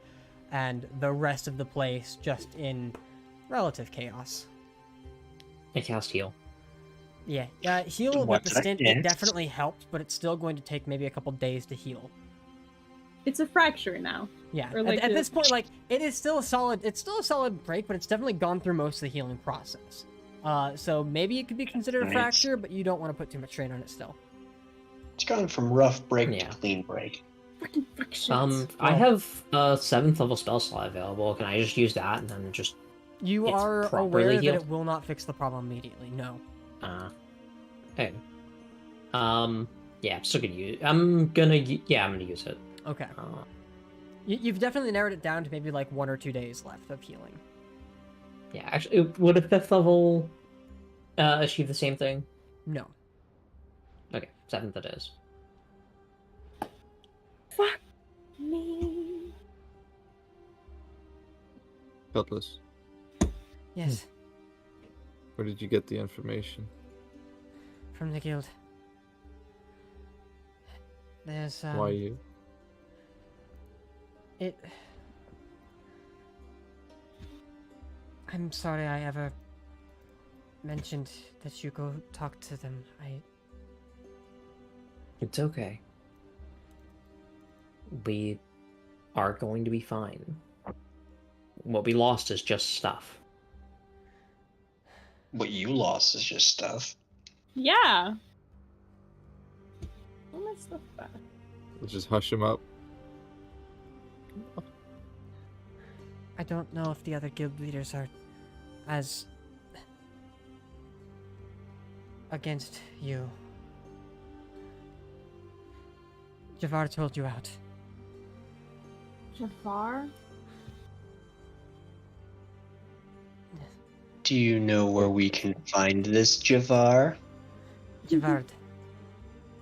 and the rest of the place just in relative chaos. I cast heal. Yeah, heal with What's the that stint, it next? definitely helped, but it's still going to take maybe a couple days to heal. It's a fracture now. Yeah, Or like at a- this point, like, it's still a solid break, but it's definitely gone through most of the healing process. So maybe it could be considered a Nice. fracture, but you don't want to put too much strain on it still. It's gone from rough break Yeah. to clean break. Fucking fractures. I have a 7th level spell slot available. Can I just use that and then just You It's are properly aware that healed? it will not fix the problem immediately, no. okay. Yeah, I'm still gonna use. I'm gonna use it. Okay. Uh, You've definitely narrowed it down to maybe like 1 or 2 days left of healing. yeah, actually, would a 5th level achieve the same thing? No. 7th it is. Fuck me. Cutlass, Yes, where did you get the information? from the guild. There's Why you? it. I'm sorry I ever mentioned that you go talk to them. It's okay. We are going to be fine. What we lost is just stuff. What you lost is just stuff. Yeah. All my stuff back. We'll just hush him up. I don't know if the other guild leaders are as against you. Javar told you out. Jafar? Do you know where we can find this Javar? Javard.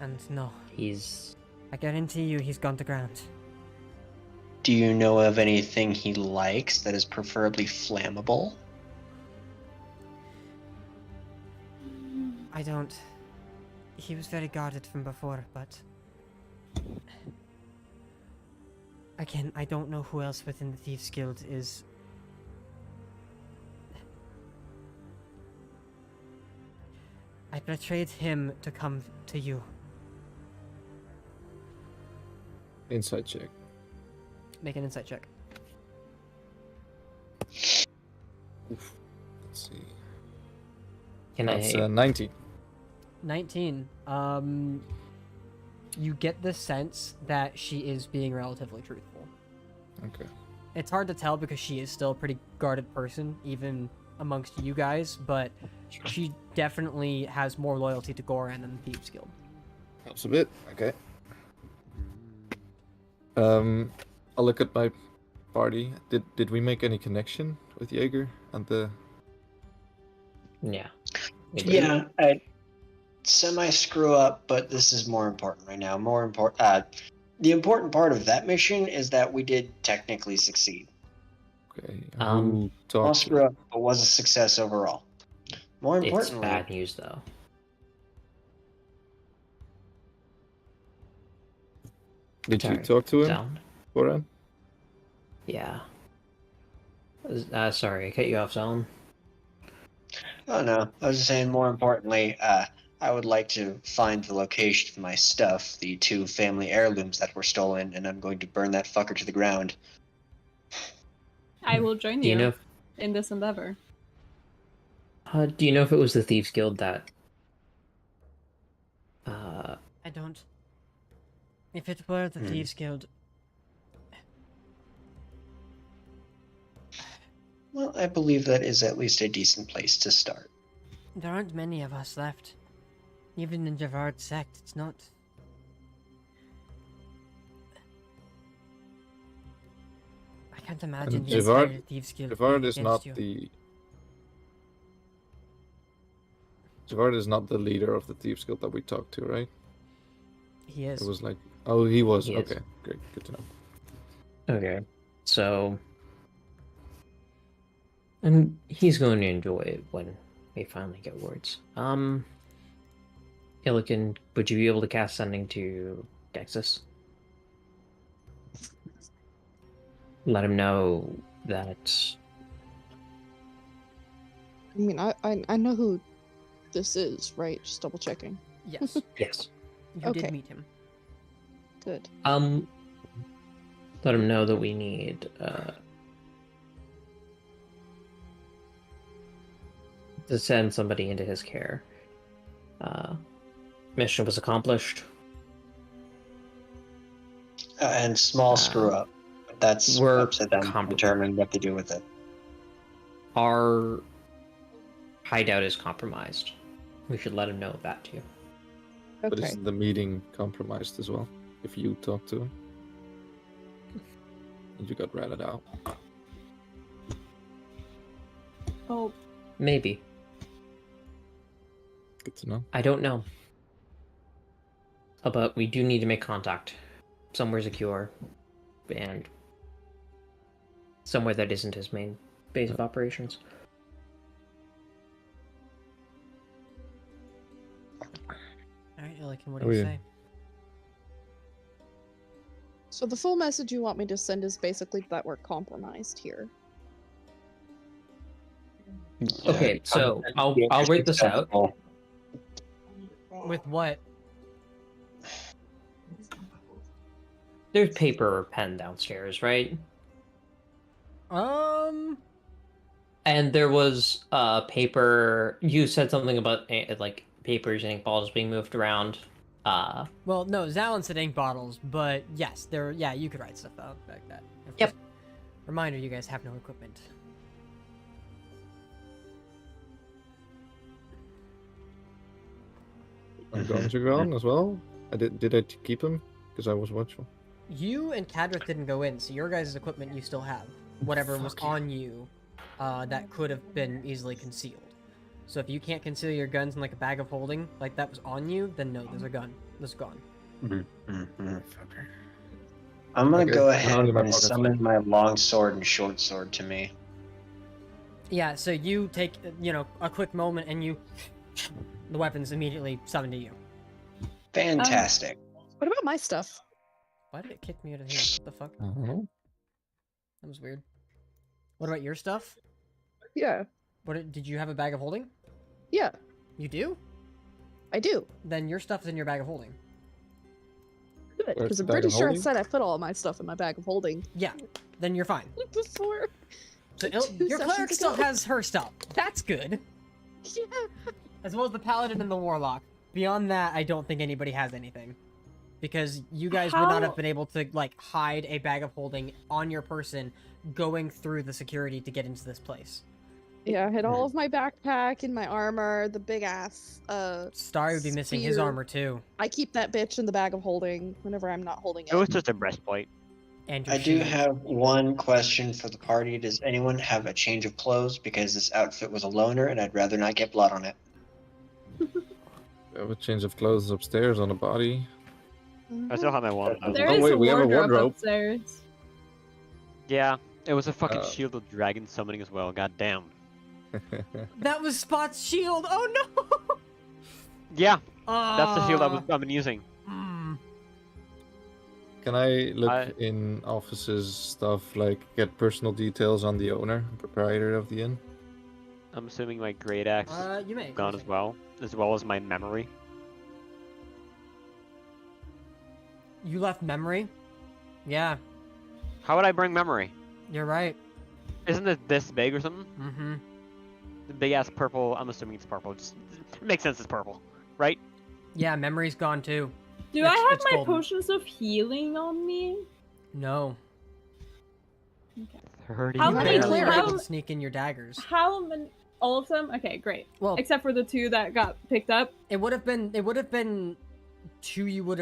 And no, He's I guarantee you he's gone to ground. Do you know of anything he likes that is preferably flammable? I don't. He was very guarded from before, but again, I don't know who else within the Thieves Guild is. I betrayed him to come to you. Inside check. Make an insight check. Let's see. can That's I 19. 19. You get the sense that she is being relatively truthful. Okay. It's hard to tell because she is still a pretty guarded person, even amongst you guys, but she definitely has more loyalty to Goran than the Thieves Guild. Helps a bit. Okay. I'll look at my party. Did we make any connection with Jaeger and the? yeah. We did. Yeah, I semi screw up, but this is more important right now. More important. The important part of that mission is that we did technically succeed. Okay. Um, Who Small talked? screw up, but was a success overall. More It's importantly, bad news though. Did you Sorry, talk to him, Sound? Goran? Yeah. Sorry, I cut you off, Zone. oh no, I was just saying. More importantly, I would like to find the location of my stuff, the 2 family heirlooms that were stolen, and I'm going to burn that fucker to the ground. I will join Do you you, know? If, in this endeavor. do you know if it was the Thieves Guild that? I don't. If it were the Hmm. Thieves Guild, Well, I believe that is at least a decent place to start. there aren't many of us left. Even in Javard's sect, it's not. I can't imagine And the entire Javard- Thieves Guild Javard being is against not you. the. Javard is not the leader of the Thieves Guild that we talked to, right? He is. It was like, oh, he was. He is. Okay, great, good to know. Okay, so. And he's going to enjoy it when we finally get words. Illican, would you be able to cast sending to Dexus? Let him know that. I mean, I know who this is, right? Just double checking. Yes, Yes. you Okay. did meet him. Good. Let him know that we need to send somebody into his care. Mission was accomplished. And small screw up. But that's we're up to them to compromised. determine what to do with it. Our hideout is compromised. We should let him know that too. But Okay. isn't the meeting compromised as well? If you talk to him, and you got ratted out. Oh, Maybe. Good to know. I don't know. But we do need to make contact somewhere secure and somewhere that isn't his main base of operations. Alright, Illican, what Oh, do you yeah. say? So the full message you want me to send is basically that we're compromised here. Okay, so I'll read this out. With what? There's paper or pen downstairs, right? And there was paper. You said something about like papers and ink bottles being moved around. Well, no, Zalin said ink bottles, but yes, there. Yeah, you could write stuff out like that. Yep. Reminder: you guys have no equipment. I'm going to go on as well. Did I keep him? Because I was watchful. You and Cadrith didn't go in, so your guys' equipment you still have. Whatever was on you, that could have been easily concealed. So if you can't conceal your guns in like a bag of holding, like that was on you, then no, there's a gun. That's gone. I'm gonna Okay, go I'll ahead do my and pockets summon then. my long sword and short sword to me. Yeah, so you take, a quick moment and the weapons immediately summon to you. Fantastic. What about my stuff? Why did it kick me out of here? What the fuck? That was weird. What about your stuff? Yeah. Did you have a bag of holding? Yeah, You do? I do. Then your stuff is in your bag of holding. Good, Where's because the I'm bag pretty of sure I holding? said I put all of my stuff in my bag of holding Yeah, then you're fine. before. So Two your cleric sessions still ago. has her stuff. That's good. Yeah. As well as the paladin and the warlock. Beyond that, I don't think anybody has anything. Because you guys would not How- have been able to, hide a bag of holding on your person going through the security to get into this place. Yeah, I had all of my backpack and my armor, the big ass. Starry would be missing his spear. armor too. I keep that bitch in the bag of holding whenever I'm not holding it. It was just a breastplate. And your I do shield. have one question for the party. Does anyone have a change of clothes? Because this outfit was a loner and I'd rather not get blood on it. I have a change of clothes upstairs on the body. I still have my one. There Oh, is wait, a we have a wardrobe wardrobe. upstairs. Yeah, it was a fucking Uh, shielded dragon summoning as well. God damn. That was Spot's shield! Oh no! Yeah, that's the shield Ah. I've been using. Hmm. Can I look I- in offices stuff, like get personal details on the owner, proprietor of the inn? I'm assuming my great axe You may. is gone as well as my memory. You left memory? Yeah, How would I bring memory? you're right. Isn't it this big or something? Mm-hmm. The big ass purple. I'm assuming it's purple. Just it makes sense. It's purple, right? Yeah, memory's gone too. Do It's- I have it's my golden. potions of healing on me? No. Okay. 30 How You many barely were clerics- able to sneak in your daggers. How many? All of them? Okay, great. Well, Except for the two that got picked up. it would have been two. You would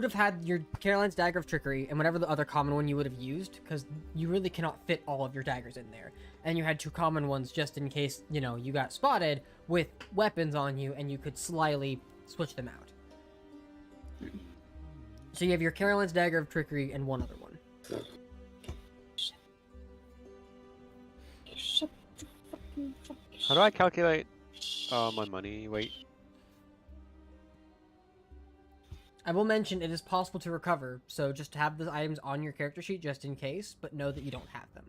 have had your Caroline's dagger of trickery and whatever the other common one you would have used, because you really cannot fit all of your daggers in there. And you had two common ones just in case you got spotted with weapons on you, and you could slyly switch them out. So you have your Caroline's dagger of trickery and one other one. Shut the fucking fuck. How do I calculate my money? Wait. I will mention it is possible to recover, so just have the items on your character sheet just in case, but know that you don't have them.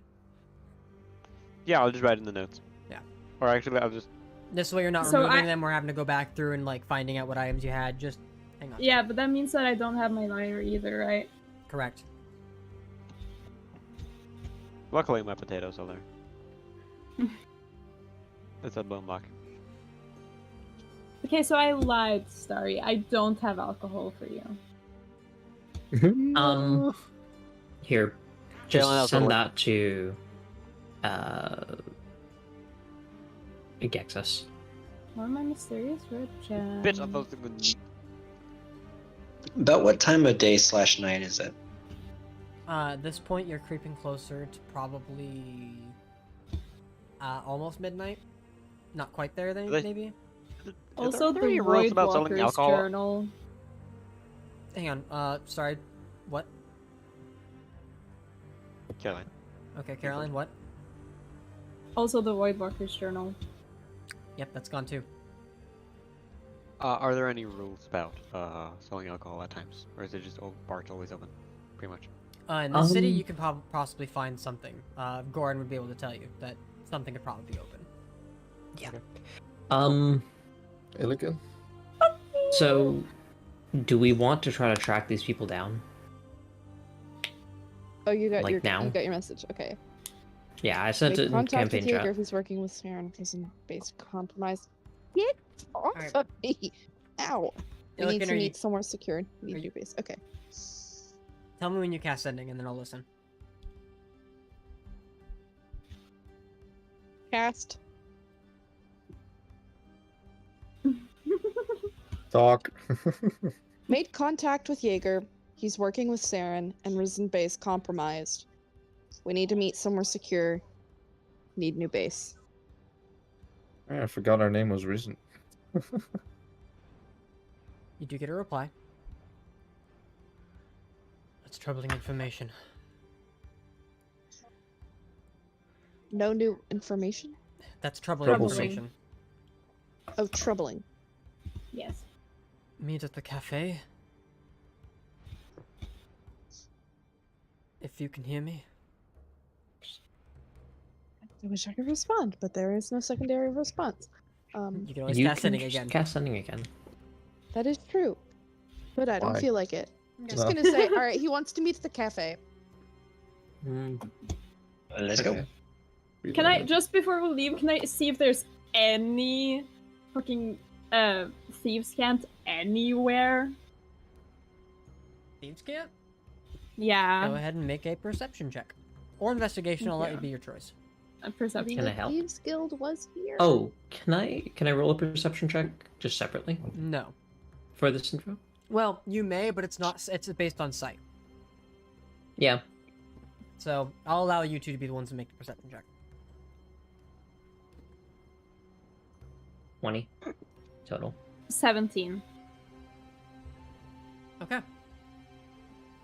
Yeah, I'll just write in the notes. Yeah. Or actually, I'll just. This way you're not So removing I- them or having to go back through and finding out what items you had. Just hang on. Yeah, but that means that I don't have my lighter either, right? Correct. Luckily, my potatoes are there. It's a bone block. Okay, so I lied, Starry. I don't have alcohol for you. Here, Jalen, just how's it send work? that to Gexus. Or my mysterious red gem. Bitch, I thought it was good. About what time of day / night is it? At this point, you're creeping closer to probably almost midnight. Not quite there, then They- maybe. Also, Are there any the rules Void about selling Walker's alcohol? journal. Hang on. Sorry. What? Caroline. Okay, Caroline. What? Also, the Voidwalker's journal. Yep, that's gone too. Are there any rules about selling alcohol at times, or is it just bar's always open, pretty much? In this city, you could possibly find something. Goran would be able to tell you that something could probably be open. Illigan? So, do we want to try to track these people down? Oh, you got Like your now? you got your message. Okay. Yeah, I sent Make it in contact campaign with Jaeger chat. if he's working with Sharon for some basic compromise. Get off Alright. of me! Ow! We need Illigan, to are you- meet somewhere secured. We are need you- to base. Okay. Tell me when you cast sending, and then I'll listen. Cast. Talk. Made contact with Jaeger. He's working with Saren and risen base compromised. We need to meet somewhere secure. Need new base. I forgot our name was Risen. You do get a reply. That's troubling information. No new information? That's troubling Troublesome. information. Oh, troubling. Yes. Meet at the cafe. If you can hear me. I wish I could respond, but there is no secondary response. You can always You cast can sending just again. cast sending again. That is true. But I don't Why? feel like it. Just No. gonna say, alright, he wants to meet at the cafe. Let's go. We Can don't I, know. just before we leave, can I see if there's any fucking thieves' cant anywhere? Thieves can't? Yeah. Go ahead and make a perception check. Or investigation, I'll let you Yeah. be your choice. A perception. Can I The help? Thieves Guild was here. Oh, can I roll a perception check just separately No. for this info? Well, you may, but it's not. It's based on sight. Yeah. So I'll allow you two to be the ones to make the perception check. 20 total. 17. Okay.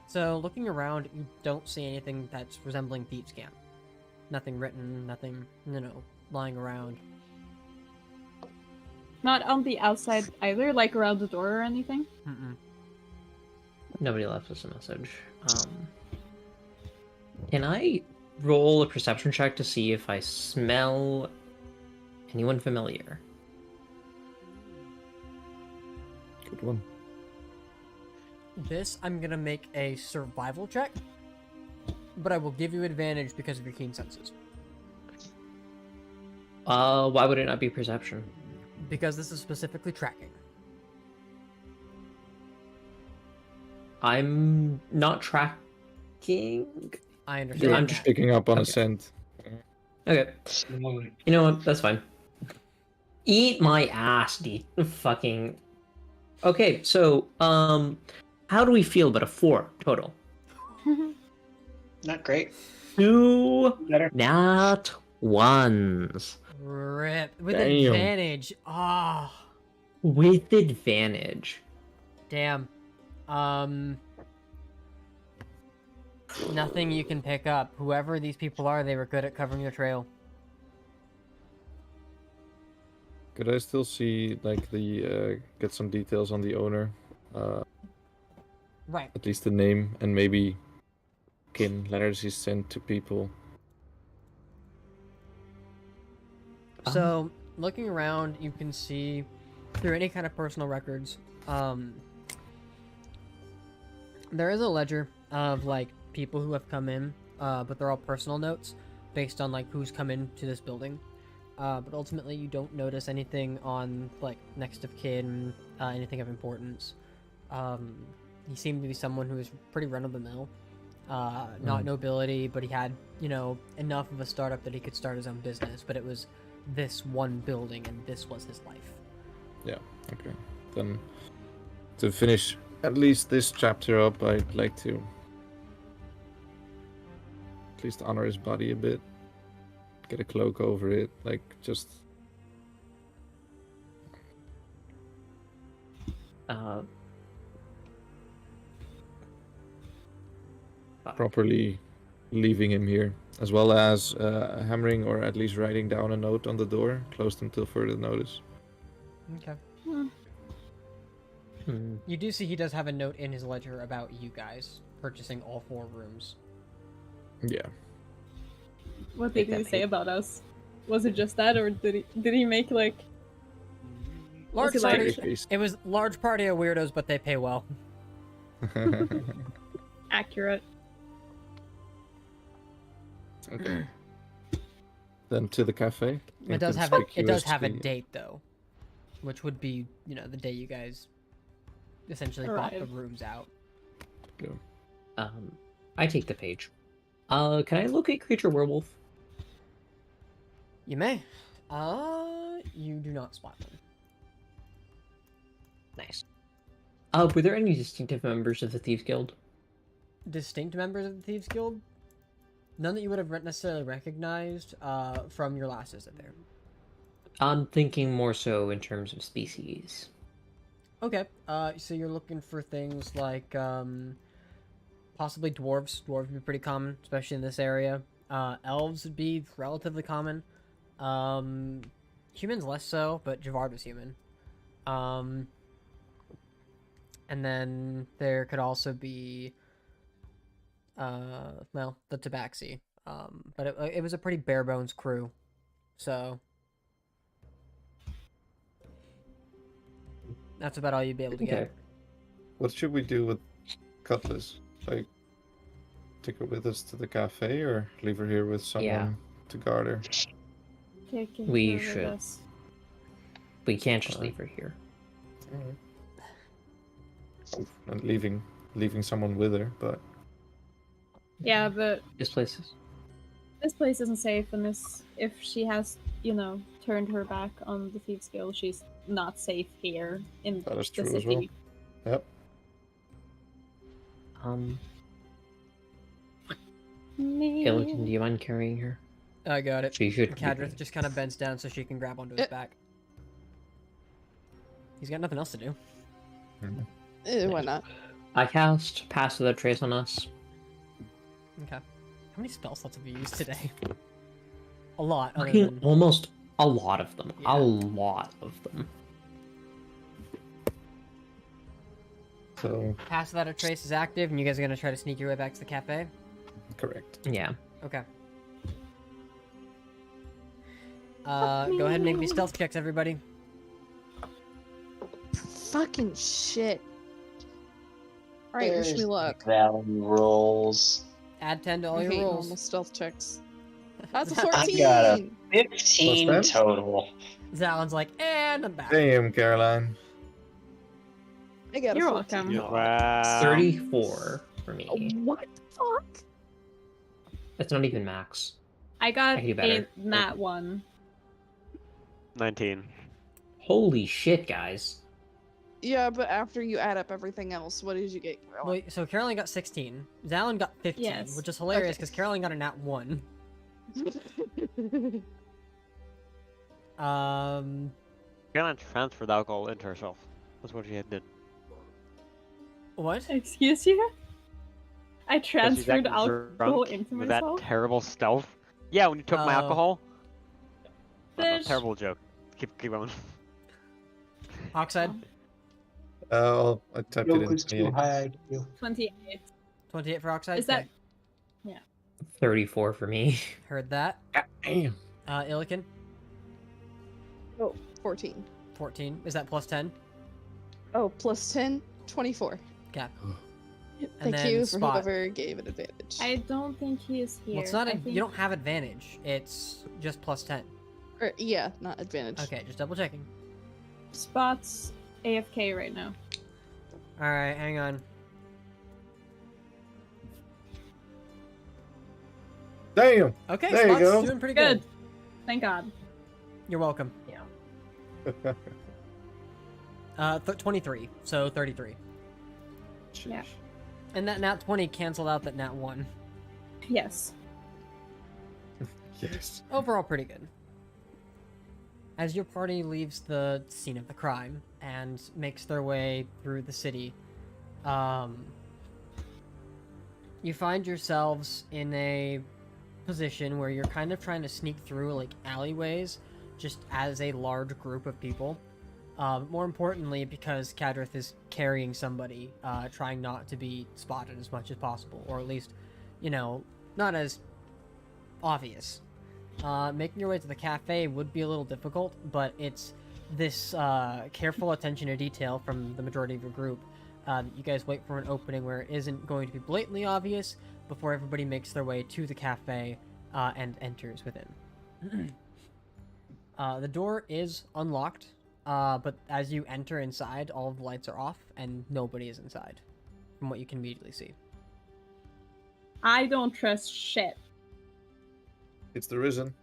So looking around, you don't see anything that's resembling thieves' camp. Nothing written, nothing, lying around. Not on the outside either, like around the door or anything. Mm-mm. Nobody left us a message. Can I roll a perception check to see if I smell anyone familiar? Good one. This, I'm gonna make a survival check, but I will give you advantage because of your keen senses. Why would it not be perception? Because this is specifically tracking. I'm not tracking. I understand. I'm just picking up on a Okay. scent. Okay. You know what? That's fine. Eat my ass, fucking. Okay, so how do we feel about a 4 total? Not great. 2 Better. nat ones Rip with Damn. advantage. Ah, with advantage. damn. Nothing you can pick up. Whoever these people are, they were good at covering the trail. Could I still see like the get some details on the owner? Right. At least the name and maybe kin letters he sent to people. So, looking around, you can see through any kind of personal records. There is a ledger of like people who have come in, but they're all personal notes based on like who's come into this building. But ultimately, you don't notice anything on like next of kin, anything of importance. He seemed to be someone who was pretty run of the mill, not nobility, but he had enough of a startup that he could start his own business. But it was this one building, and this was his life. Yeah. Okay. Then to finish at least this chapter up, I'd like to at least honor his body a bit. Get a cloak over it, like just. properly leaving him here, as well as hammering or at least writing down a note on the door, closed until further notice. Okay. Hmm. You do see he does have a note in his ledger about you guys purchasing all 4 rooms. Yeah. What Take did he that say bait. about us? Was it just that, or did he make like? Large he like- party. It was large party of weirdos, but they pay well. Accurate. Okay. Then to the cafe. It does have a Inconspicuously- date though, which would be the day you guys essentially bought the Arrived. rooms out. Go. I take the page. Can I locate creature werewolf? You may. You do not spot them. Nice. Were there any distinctive members of the Thieves Guild? Distinct members of the Thieves Guild? None that you would have necessarily recognized from your last visit there. I'm thinking more so in terms of species. Okay. So you're looking for things like possibly dwarves. Dwarves would be pretty common, especially in this area. Elves would be relatively common. Humans less so, but Javard was human. And then there could also be the Tabaxi. But it was a pretty bare bones crew. So that's about all you'd be able to Okay. get. What should we do with Cutlass? Like, take her with us to the cafe or leave her here with someone to guard her? Taking We her with should. us. We can't just leave her here. And leaving someone with her, but Yeah, but This place is... this place isn't safe, and if she has, turned her back on the Thieves Guild, she's not safe here in that is the true as city. well. Yep. Gilligan, do you mind carrying her? I got it. She should. Cadrith just kind of bends down so she can grab onto his back. He's got nothing else to do. Why not? I cast Pass Without Trace on us. Okay. How many spell slots have you used today? A lot. Other Fucking than... almost a lot of them. Yeah. A lot of them. So Pass Without a Trace is active, and you guys are going to try to sneak your way back to the cafe? correct. Yeah. Okay. Go ahead and make me stealth checks, everybody. Fucking shit. Alright, wish me There's luck. Value rolls. Add 10 to all I your hate rolls. normal stealth checks. That's a I 14! got a 15 What's that? total. Zalin's like, and I'm back. Damn, Caroline. I got a You're 14. welcome. Wow. 34 for me. What the fuck? That's not even max. I got I can do a better. nat 1. 19. Holy shit, guys. Yeah, but after you add up everything else, what did you get? Wait, so Caroline got 16. Zalin got 15, Yes. which is hilarious Okay. because Caroline got a nat 1. Caroline transferred alcohol into herself. That's what she did. What? Excuse you? I She's transferred acting alcohol drunk into with myself? that terrible stealth. Yeah, when you took my Oh. alcohol. There's- Terrible joke. Keep going. Oxide? I typed it Yoke in. is too high. 28. 28 for Oxide? Is that... Okay. 34 for me. Heard that. Damn. Illikin? 14. 14. Is that plus 10? Oh, plus 10? 24. Okay. And Thank then you for Spot. whoever gave it advantage. I don't think he is here. Well, it's not. I A, think... You don't have advantage. It's just plus 10. Yeah, not advantage. Okay, just double checking. Spot's AFK right now. All right, hang on. Damn. Okay, There you Spot's go. doing pretty Good. good. Thank God. You're welcome. 23. So 33. Yeah. And that nat 20 canceled out that nat 1. Yes. Yes. Overall, pretty good. As your party leaves the scene of the crime and makes their way through the city, you find yourselves in a position where you're kind of trying to sneak through like alleyways just as a large group of people. More importantly, because Kadrith is carrying somebody, trying not to be spotted as much as possible, or at least, not as obvious. Making your way to the cafe would be a little difficult, but it's this careful attention to detail from the majority of your group that you guys wait for an opening where it isn't going to be blatantly obvious before everybody makes their way to the cafe and enters within. The door is unlocked, but as you enter inside, all of the lights are off and nobody is inside, from what you can immediately see. I don't trust shit. It's the Risen.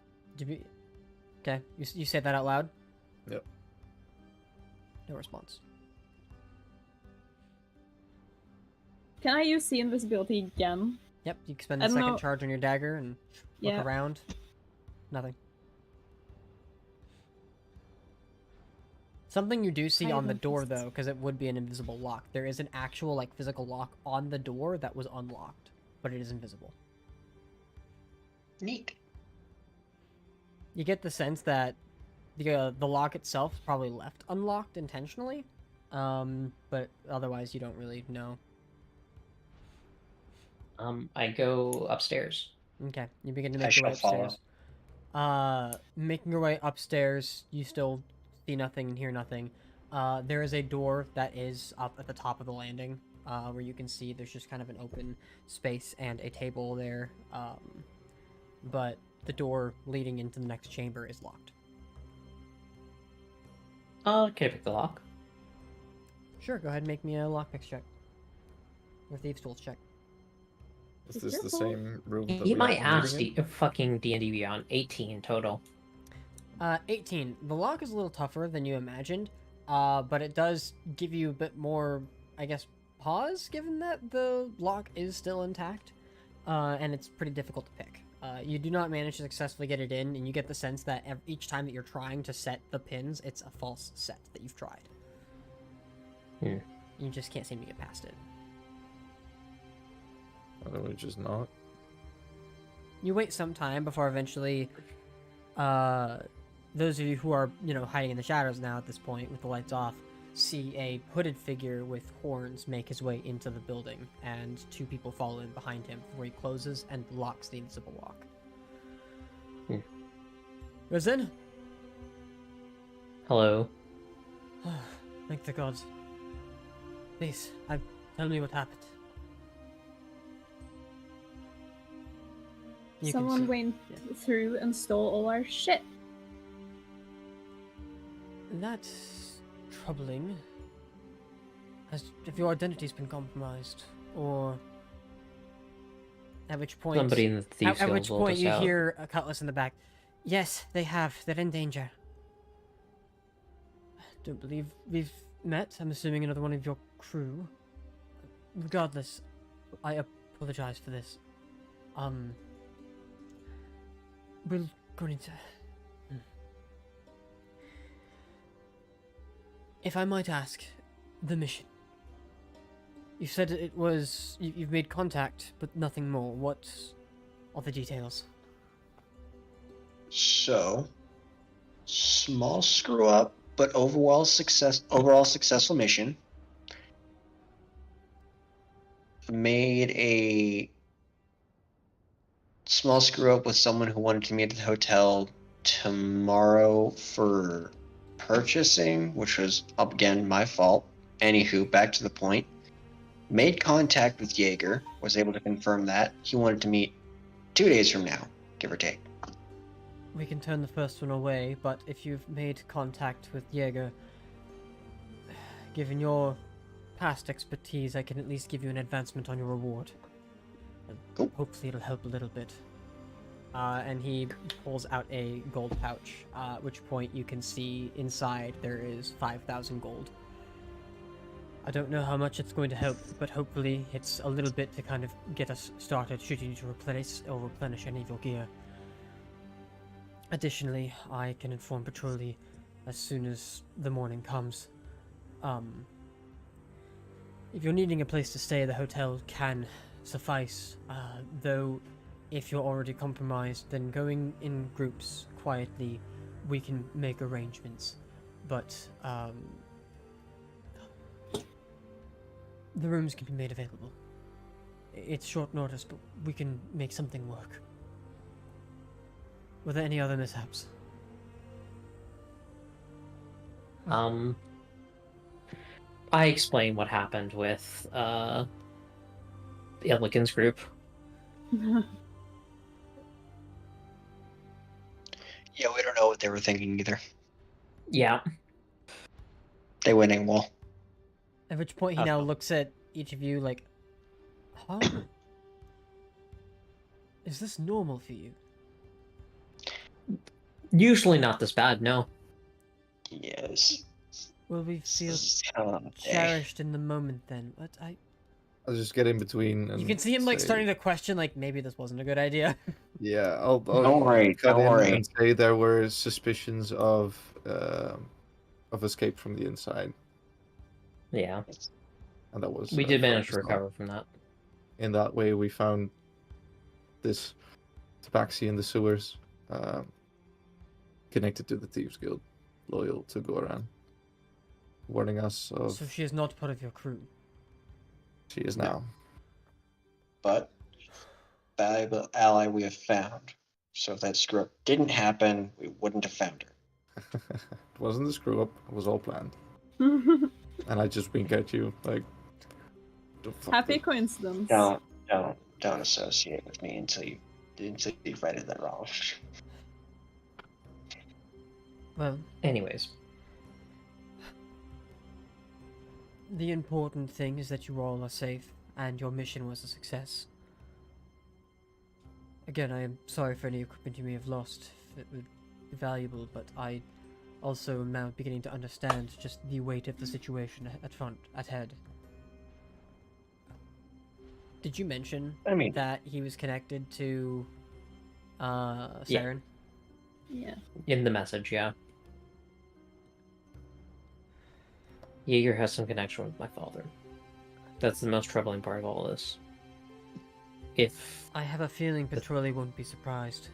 Okay, you say that out loud? Yep. No response. Can I use see invisibility again? Yep, you can spend the second charge on your dagger and look Yeah. around. Nothing. Something you do see on the door, though, because it would be an invisible lock. There is an actual, like, physical lock on the door that was unlocked, but it is invisible. Neat. You get the sense that the lock itself is probably left unlocked intentionally, but otherwise you don't really know. I go upstairs. Okay, you begin to I make your way shall follow. upstairs. Making your way upstairs, you still see nothing and hear nothing. There is a door that is up at the top of the landing, where you can see there's just kind of an open space and a table there, but the door leading into the next chamber is locked. Can I pick the lock? Sure, go ahead and make me a lockpicks check. Or thieves' tools check. Is this the same room? that You we might have ask the meeting the fucking D&D Beyond. 18 total. 18. The lock is a little tougher than you imagined, but it does give you a bit more, I guess, pause, given that the lock is still intact, and it's pretty difficult to pick. You do not manage to successfully get it in, and you get the sense that each time that you're trying to set the pins, it's a false set that you've tried. Hmm. You just can't seem to get past it. Why don't we just not? You wait some time before eventually, those of you who are, hiding in the shadows now at this point with the lights off, see a hooded figure with horns make his way into the building, and two people follow in behind him where he closes and locks the invisible lock. Goes in. Hello. Thank the gods. Please, tell me what happened. You can Someone see- went through and stole all our shit. That's troubling. If your identity's been compromised, or at which point Somebody in the Thieves at Guild which rolled point us you out. hear a cutlass in the back. Yes, they have. They're in danger. Don't believe we've met. I'm assuming another one of your crew. Regardless, I apologize for this. We're going to... If I might ask, the mission. You said it was... You've made contact, but nothing more. What are the details? So, small screw up, but overall successful mission. Made a small screw up with someone who wanted to meet at the hotel tomorrow for purchasing, which was again my fault. Anywho, back to the point. Made contact with Jaeger, was able to confirm that. He wanted to meet 2 days from now, give or take. We can turn the first one away, but if you've made contact with Jaeger, given your past expertise, I can at least give you an advancement on your reward. And Cool. hopefully it'll help a little bit. And he pulls out a gold pouch, at which point you can see inside there is 5,000 gold. I don't know how much it's going to help, but hopefully it's a little bit to kind of get us started should you need to replenish any of your gear. Additionally, I can inform Petroli as soon as the morning comes. If you're needing a place to stay, the hotel can suffice. Though, if you're already compromised, then going in groups quietly, we can make arrangements. But the rooms can be made available. It's short notice, but we can make something work. Were there any other mishaps? I explained what happened with the Ellikins group. Yeah, we don't know what they were thinking either. Yeah. They went in well. At which point he now looks at each of you like, huh? Is this normal for you? Usually not this bad, no. Yes. Will we feel Someday. cherished in the moment then? But I'll just get in between. And you can see him like say- starting to question, like maybe this wasn't a good idea. Yeah, I'll Don't worry, cut don't in worry. and say there were suspicions of escape from the inside, Yeah. and that was. We did manage to focused on. recover from that. In that way, we found this tabaxi in the sewers, connected to the Thieves Guild, loyal to Goran, warning us of. So she is not part of your crew. She is now. But valuable ally we have found. So if that screw up didn't happen, we wouldn't have found her. It wasn't a screw up. It was all planned. And I just wink at you like. "The fuck Happy did-" coincidence. Don't associate with me until you've righted that wrong. Well, Anyways. the important thing is that you all are safe and your mission was a success. Again, I am sorry for any equipment you may have lost. It would be valuable, but I also am now beginning to understand just the weight of the situation at head. Did you mention I mean, that he was connected to Saren? Yeah. In the message, yeah. Jaeger has some connection with my father. That's the most troubling part of all this. If I have a feeling Petroli won't be surprised.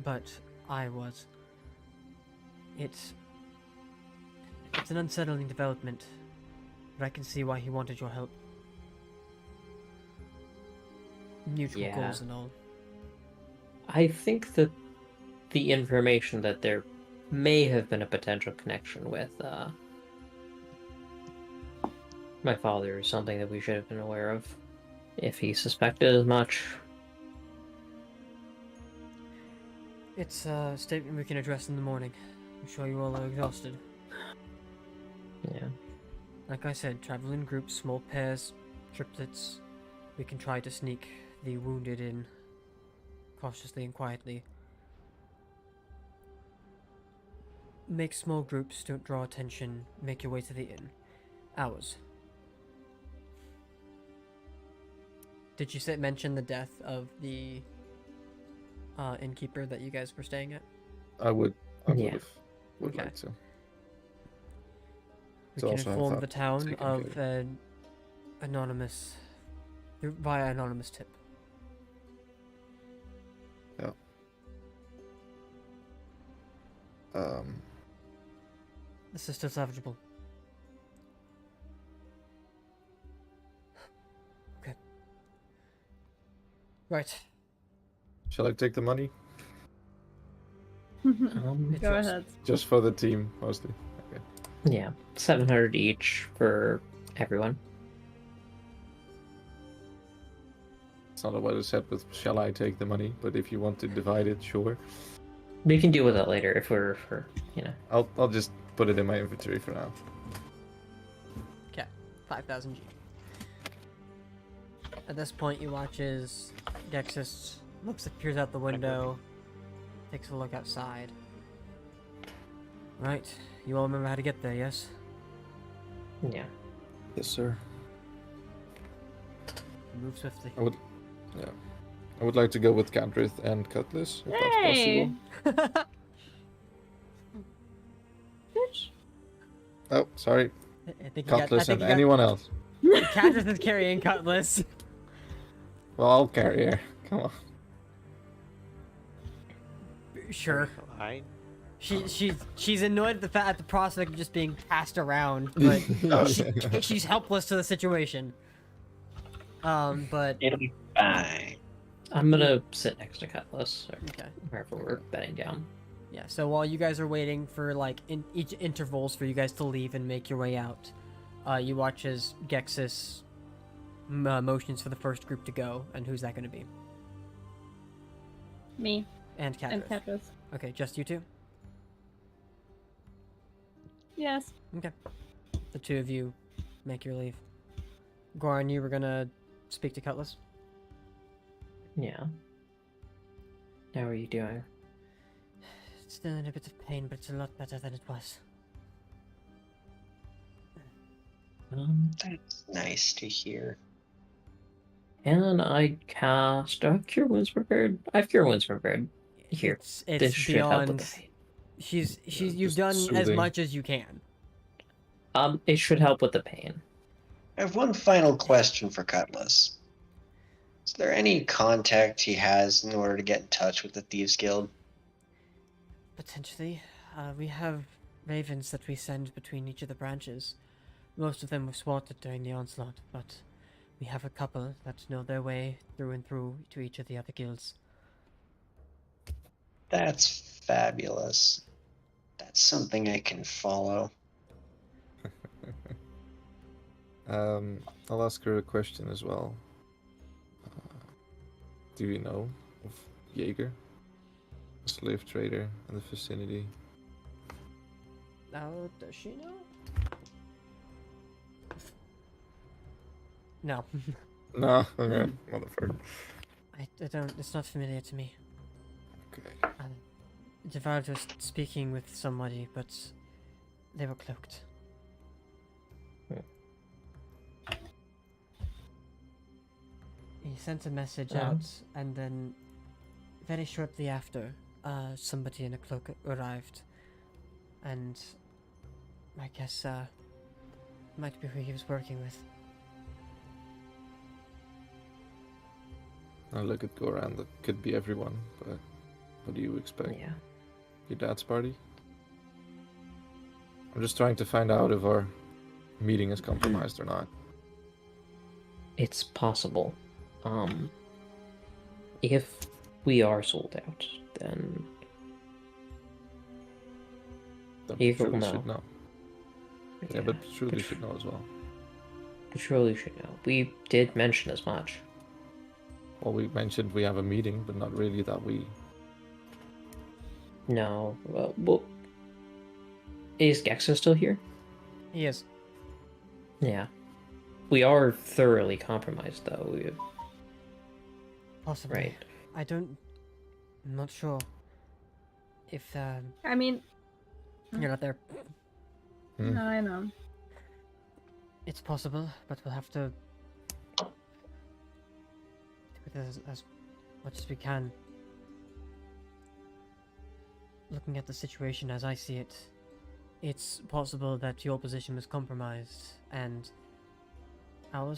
But I was. It's an unsettling development, but I can see why he wanted your help. Mutual Yeah. goals and all. I think that the information that there may have been a potential connection with my father is something that we should have been aware of. If he suspected as much. It's a statement we can address in the morning. I'm sure you all are exhausted. Yeah. Like I said, travel in groups, small pairs, triplets. We can try to sneak the wounded in cautiously and quietly. Make small groups, don't draw attention, make your way to the inn. Ours. Did you mention the death of the innkeeper that you guys were staying at? I would Yeah. would Okay. like to. We To can also have inform that the town taken of care an anonymous via anonymous tip. This is still salvageable. Okay. Right. Shall I take the money? It's Go yours. ahead. Just for the team, mostly. Okay. Yeah. 700 each for everyone. It's not what I said, but shall I take the money? But if you want to divide it, sure. We can deal with that later if we're you know. I'll just put it in my inventory for now. Okay. 5,000 G. At this point, you watch as Dexus peers out the window, takes a look outside. Right. You all remember how to get there, yes? Yeah. Yes, sir. Move swiftly. I would like to go with Cantrith and Cutlass, if that's Yay! possible. Bitch. Oh, sorry. I think you got, I Cutlass think and you anyone else. got Cadris is carrying Cutlass. Well, I'll carry her. Come on. Sure. Fine. She's annoyed at at the prospect of just being passed around, but she's helpless to the situation. But It'll be fine. I'm gonna sit next to Cutlass, or okay. wherever we're bedding down. Yeah, so while you guys are waiting for like in each intervals for you guys to leave and make your way out, you watch as Gexus motions for the first group to go, and who's that going to be? Me And Catrice. and Tetris. Okay, just you two? Yes. Okay. The two of you make your leave. Goran, you were gonna speak to Cutlass? Yeah. How are you doing? Still in a bit of pain, but it's a lot better than it was. That's nice to hear. And I cast Cure Wounds prepared. I have Cure Wounds prepared. Here. It's This should help with beyond. the pain. You've just done as soothing. much as you can. It should help with the pain. I have one final question for Cutlass. Is there any contact he has in order to get in touch with the Thieves Guild? Potentially. We have ravens that we send between each of the branches. Most of them were swatted during the onslaught, but we have a couple that know their way through and through to each of the other guilds. That's fabulous. That's something I can follow. I'll ask her a question as well. Do you know of Jaeger? A slave trader in the vicinity? Now, does she know? No. No, okay, motherfucker. I don't, it's not familiar to me. Okay. Devard was speaking with somebody, but they were cloaked. He sent a message out, and then very shortly after, somebody in a cloak arrived, and I guess might be who he was working with. I look at Goran, that could be everyone, but what do you expect? Yeah. Your dad's party? I'm just trying to find out if our meeting is compromised or not. It's possible. If we are sold out, then Then Jaeger will Truly know. should know. Yeah, but Truly should know as well. Patrol should know. We did mention as much. Well, we mentioned we have a meeting, but not really that we... No. Well, is Gexa still here? He is. Yeah. We are thoroughly compromised, though. Possibly. Right. I'm not sure if I mean, you're not there. Hmm. I know. It's possible, but we'll have to do it as much as we can. Looking at the situation as I see it, it's possible that your position was compromised, and our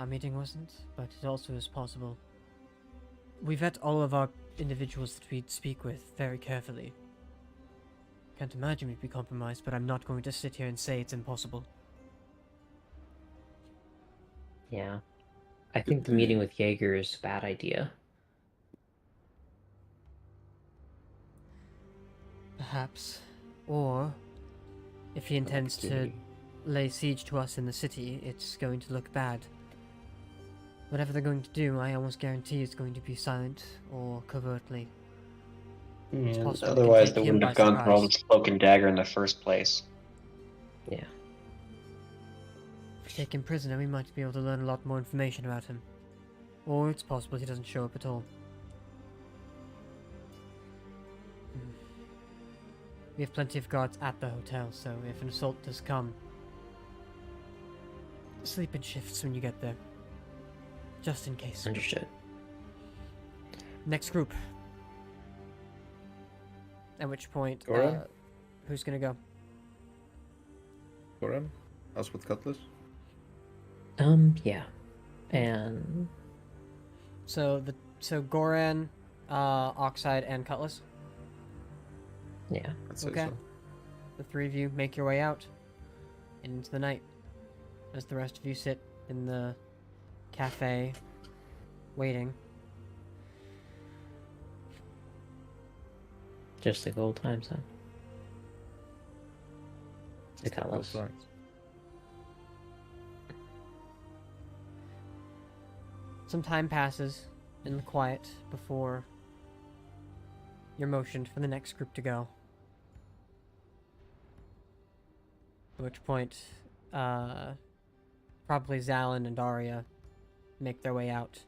meeting wasn't, but it also is possible. We vet all of our individuals that we speak with very carefully. Can't imagine we'd be compromised, but I'm not going to sit here and say it's impossible. Yeah. I think the meeting with Jaeger is a bad idea. Perhaps. Or, if he intends to Opportunity. lay siege to us in the city, it's going to look bad. Whatever they're going to do, I almost guarantee it's going to be silent or covertly. It's Yeah, possible we can otherwise, take they him wouldn't by have gone through all surprise. this cloak and dagger in the first place. Yeah. If we take him prisoner, we might be able to learn a lot more information about him. Or it's possible he doesn't show up at all. We have plenty of guards at the hotel, so if an assault does come, sleep in shifts when you get there. Just in case. Understood. Next group. At which point, Goran? who's gonna go? Goran? Us with Cutlass? Yeah. And So Goran, Oxide, and Cutlass. Yeah. I'd say Okay. so. The three of you make your way out and into the night, as the rest of you sit in the cafe, waiting. Just like old times, huh? The Just like Cutlass. both sides. Some time passes in the quiet before you're motioned for the next group to go. At which point, probably Zalin and Daria make their way out,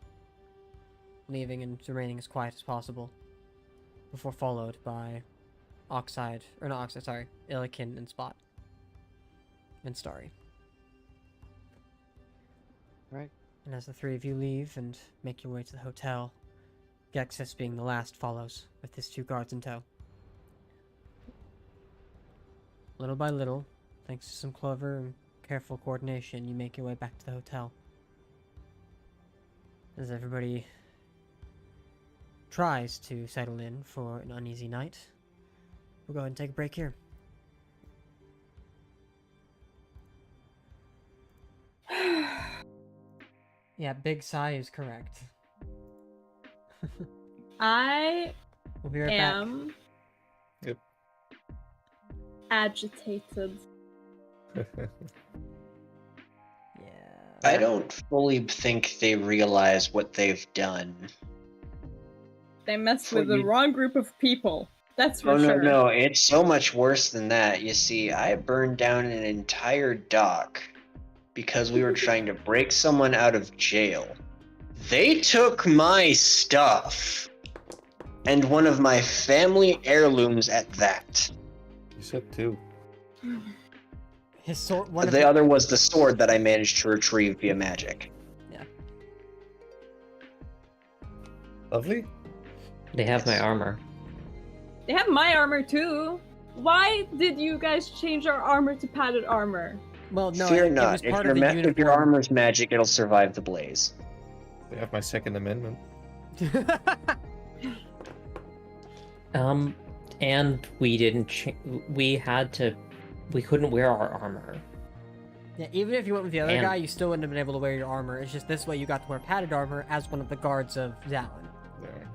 leaving and remaining as quiet as possible, before followed by Illikin and Spot. And Starry. Right. And as the three of you leave and make your way to the hotel, Gexus being the last follows, with his 2 guards in tow. Little by little, thanks to some clever and careful coordination, you make your way back to the hotel. As everybody tries to settle in for an uneasy night, we'll go ahead and take a break here. Yeah, big sigh is correct. I We'll be right back. am Yep. agitated. Yeah. I don't fully think they realize what they've done. They messed For with the you- wrong group of people. That's for Oh, sure. no, it's so much worse than that. You see, I burned down an entire dock because we were trying to break someone out of jail. They took my stuff, and one of my family heirlooms at that. You said 2. His sword. One of The other was the sword that I managed to retrieve via magic. Lovely. They have my armor. They have my armor too. Why did you guys change our armor to padded armor? Well, no, Fear it not. was If part your, of the if your uniform. armor's magic, it'll survive the blaze. They have my Second Amendment. And we didn't. We couldn't wear our armor. Yeah, even if you went with the other And- guy, you still wouldn't have been able to wear your armor. It's just this way you got to wear padded armor as one of the guards of Zalin. There.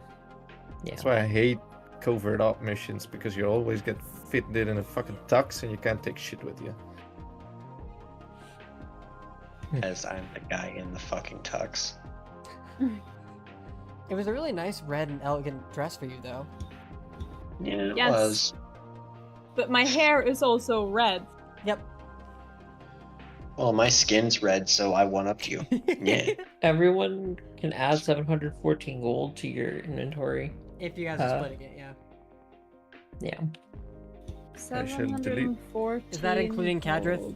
Yeah. That's why I hate covert op missions, because you always get fitted in a fucking tux and you can't take shit with you. As I'm the guy in the fucking tux. It was a really nice red and elegant dress for you, though. Yeah, it Yes. was. But my hair is also red. Yep. Well, my skin's red, so I one-upped you. Yeah. Everyone can add 714 gold to your inventory. If you guys are splitting it, yeah. Yeah. I shall delete- 714. Is that including Kadrith?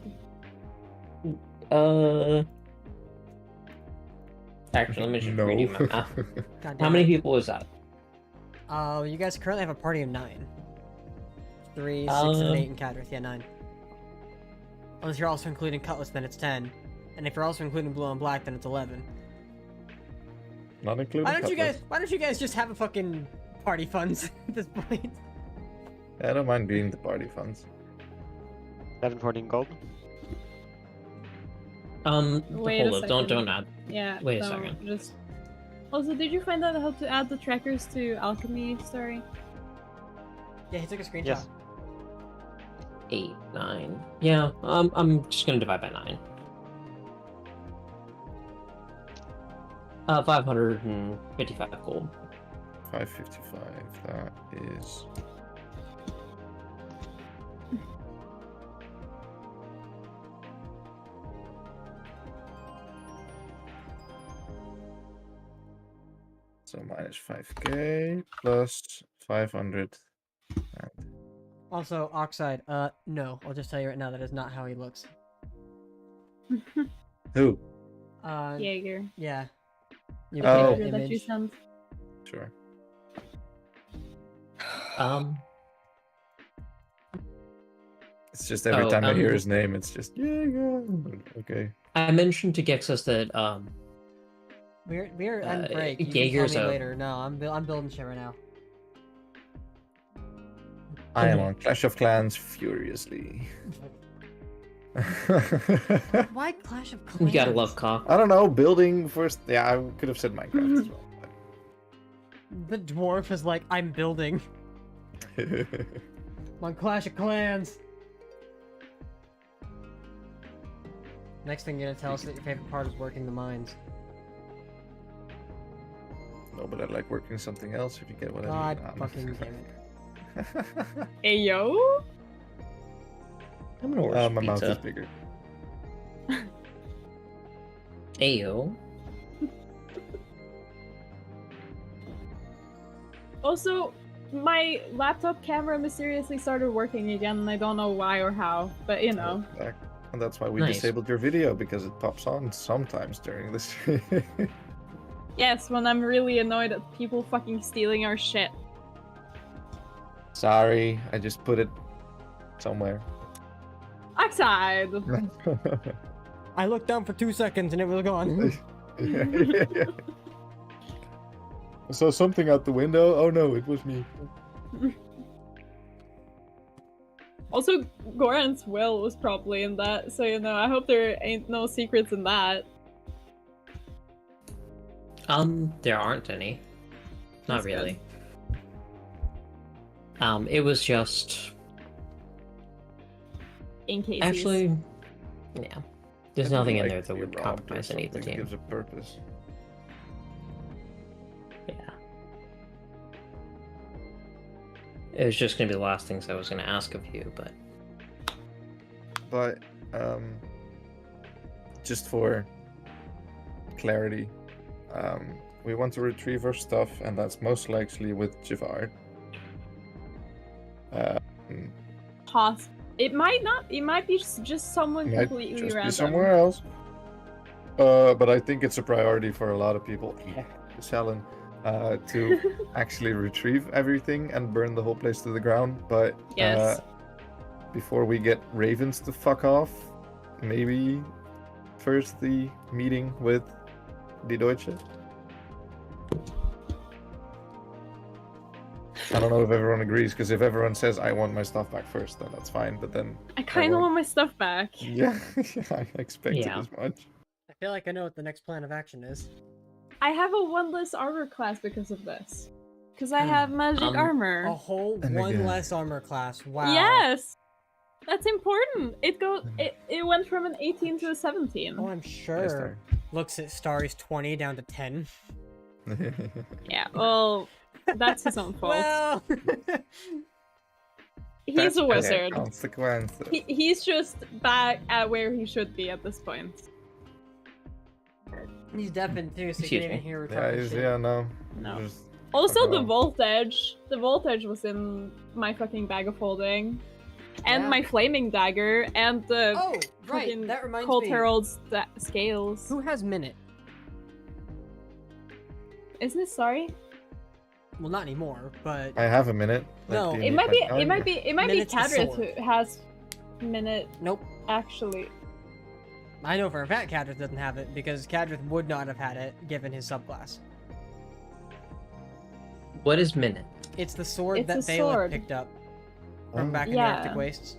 gold. Actually, let me just No. read you my math. God How damn many it. people is that? You guys currently have a party of 9. 3, 6, Um, 7, 8, and Kadrith. Yeah, 9. Unless you're also including Cutlass, then it's 10. And if you're also including Blue and Black, then it's 11. Not including Why don't you Cutlass. guys just have a fucking party funds at this point? I don't mind being the party funds. 714 gold. Wait a hold up, don't second. add. Yeah. Wait a no, second. Just. Also, did you find out how to add the trackers to alchemy? Sorry. Yeah, he took a screenshot. Yes. 8, 9. Yeah, I'm just gonna divide by 9. 555 gold. 555, that is... So minus 5k plus 500. And Also, Oxide, no. I'll just tell you right now that is not how he looks. who? Jaeger. Yeah. The Oh. picture that you sent. Sure. It's just every Oh, time I hear his name, it's just, yeah. Okay. I mentioned to Gexus that We're on break. You can Jaeger's tell me out. later. No, I'm building shit right now. I am on Clash of Clans furiously. Why Clash of Clans? You gotta love cock. I don't know, building first. Yeah, I could have said Minecraft as well. The dwarf is like, I'm building. But... I'm on Clash of Clans. Next thing you're gonna tell us that your favorite part is working the mines. No, but I like working something else if you get what God I mean. fucking damn it. Hey yo. I'm gonna order My mouth is pizza. bigger. Ayo. Also, my laptop camera mysteriously started working again, and I don't know why or how, but you know. And that's why we Nice. disabled your video, because it pops on sometimes during this. Yes, when I'm really annoyed at people fucking stealing our shit. Sorry, I just put it somewhere. Outside! I looked down for 2 seconds and it was gone. I saw something out the window. Oh no, it was me. Also, Goran's will was probably in that, so you know, I hope there ain't no secrets in that. There aren't any. Not That's really. It was just In case. actually, yeah. There's I nothing in like there to that be would robbed or compromise any of the something. It team. gives a purpose. Yeah. It was just gonna be the last things I was gonna ask of you, but But just for clarity, we want to retrieve our stuff, and that's most likely with Javard. It might not. It might be just someone Might completely just random. be somewhere else. But I think it's a priority for a lot of people, Helen, to actually retrieve everything and burn the whole place to the ground. But Yes. before we get Ravens to fuck off, maybe first the meeting with Die Deutsche. I don't know if everyone agrees, because if everyone says I want my stuff back first, then that's fine. But then I kind of won't. want my stuff back. yeah, I expected Yeah. as much. I feel like I know what the next plan of action is. I have a one less armor class because of this. Because I have magic Um, armor. A whole And one again. less armor class. Wow. Yes! That's important. It went from an 18 to a 17. Oh, I'm sure. Looks at Starry's 20 down to 10. Yeah, well, that's his own fault. Well, He's a wizard. Consequences. He's just back at where he should be at this point. he's deafened too, so he Excuse can't even me. hear Yeah, retarded shit. yeah, no. No. Just Also, fuck the off. voltage. The voltage was in my fucking bag of holding. And Yeah. my flaming dagger, and the Oh, right. fucking That reminds Cold me. Herald's scales. Who has Minute? Isn't it sorry? Well, not anymore, but I have a minute. No. do you It need might my be. time? It might be. It might be Minute's the Cadrith sword. who has minute. nope. Actually, I know for a fact Cadrith doesn't have it because Cadrith would not have had it given his subclass. what is minute? It's the sword It's that a Vela sword. picked up from Oh. back in the Yeah. Arctic Wastes.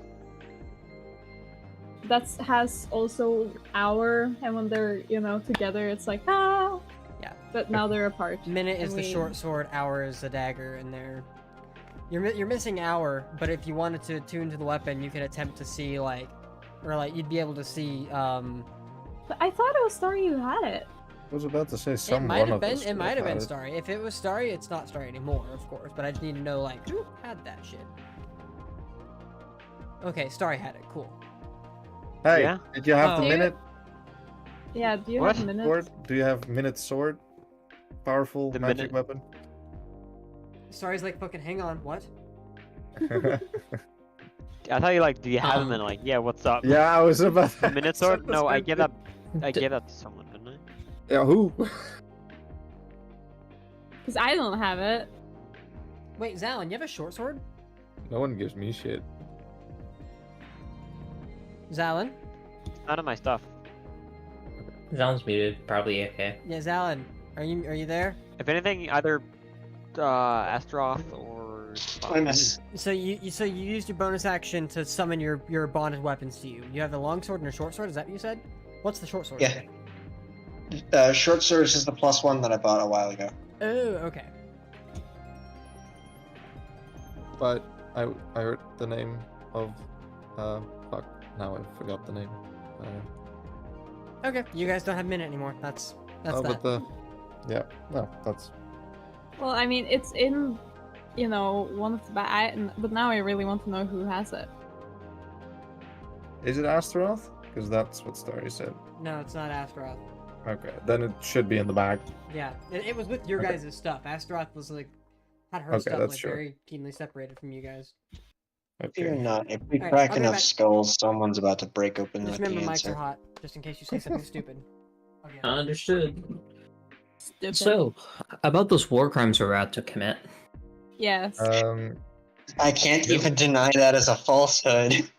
that has also hour, and when they're together, it's like ah. Yeah. But now they're apart. Minute is and the we- short sword, Hour is the dagger, and they're... You're missing Hour, but if you wanted to tune to the weapon, you could attempt to see, like... Or, like, you'd be able to see, But I thought it was Starry who had it. I was about to say It some might one have of been. us It would might have been had it. Starry. If it was Starry, it's not Starry anymore, of course. But I just need to know, like, who had that shit. Okay, Starry had it. Cool. Hey, Yeah? did you have Oh. the minute Yeah. Do you What? have minutes? sword? Do you have minute sword? Powerful The magic minute- weapon? Starry's like, fucking, hang on, what? I thought you like, do you have him? Um, And like, yeah, what's up? yeah, I was about The minute sword? No, I gave that. I D- gave that to someone, didn't I? Yeah, who? Because I don't have it. Wait, Zalin, you have a short sword? No one gives me shit. Zalin? None of my stuff. Sounds muted. Probably okay. Yeah, Zalin. Are you there? If anything, either Astaroth or I miss. So you used your bonus action to summon your bonded weapons to you. You have the longsword and a short sword. Is that what you said? What's the short sword? Yeah. Short sword is the +1 that I bought a while ago. Oh, okay. But I heard the name of fuck. Now I forgot the name. Okay, you guys don't have minute anymore. That's oh, that. but yeah, no, that's Well, I mean, it's in, one of the but now I really want to know who has it. is it Astaroth? Because that's what Starry said. No, it's not Astaroth. Okay, then it should be in the bag. Yeah, it was with your Okay. guys' stuff. Astaroth was had her Okay, stuff that's true. very keenly separated from you guys. Fear Okay. not. If we Alright, crack I'll be enough back. skulls, someone's about to break open Just the remember, mics are answer. hot, just in case you say something stupid. Okay. Understood. Stupid. So, about those war crimes we're about to commit. Yes. I can't even deny that as a falsehood.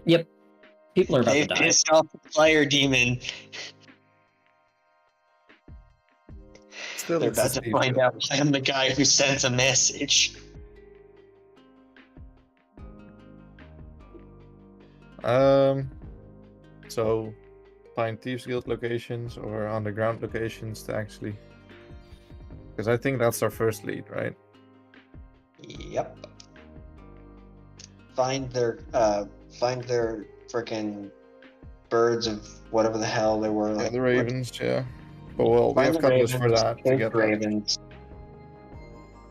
Yep. People are about They to die. pissed off the fire demon. Still, They're it's a about to Steve find joke. out I am the guy who sends a message. So find Thieves Guild locations or underground locations to actually. Because I think that's our first lead, right? Yep. Find their frickin' birds of whatever the hell they were. Yeah, Like the Ravens, yeah. But well, we Find have the catalysts for Ravens, that to kill get the that. Ravens.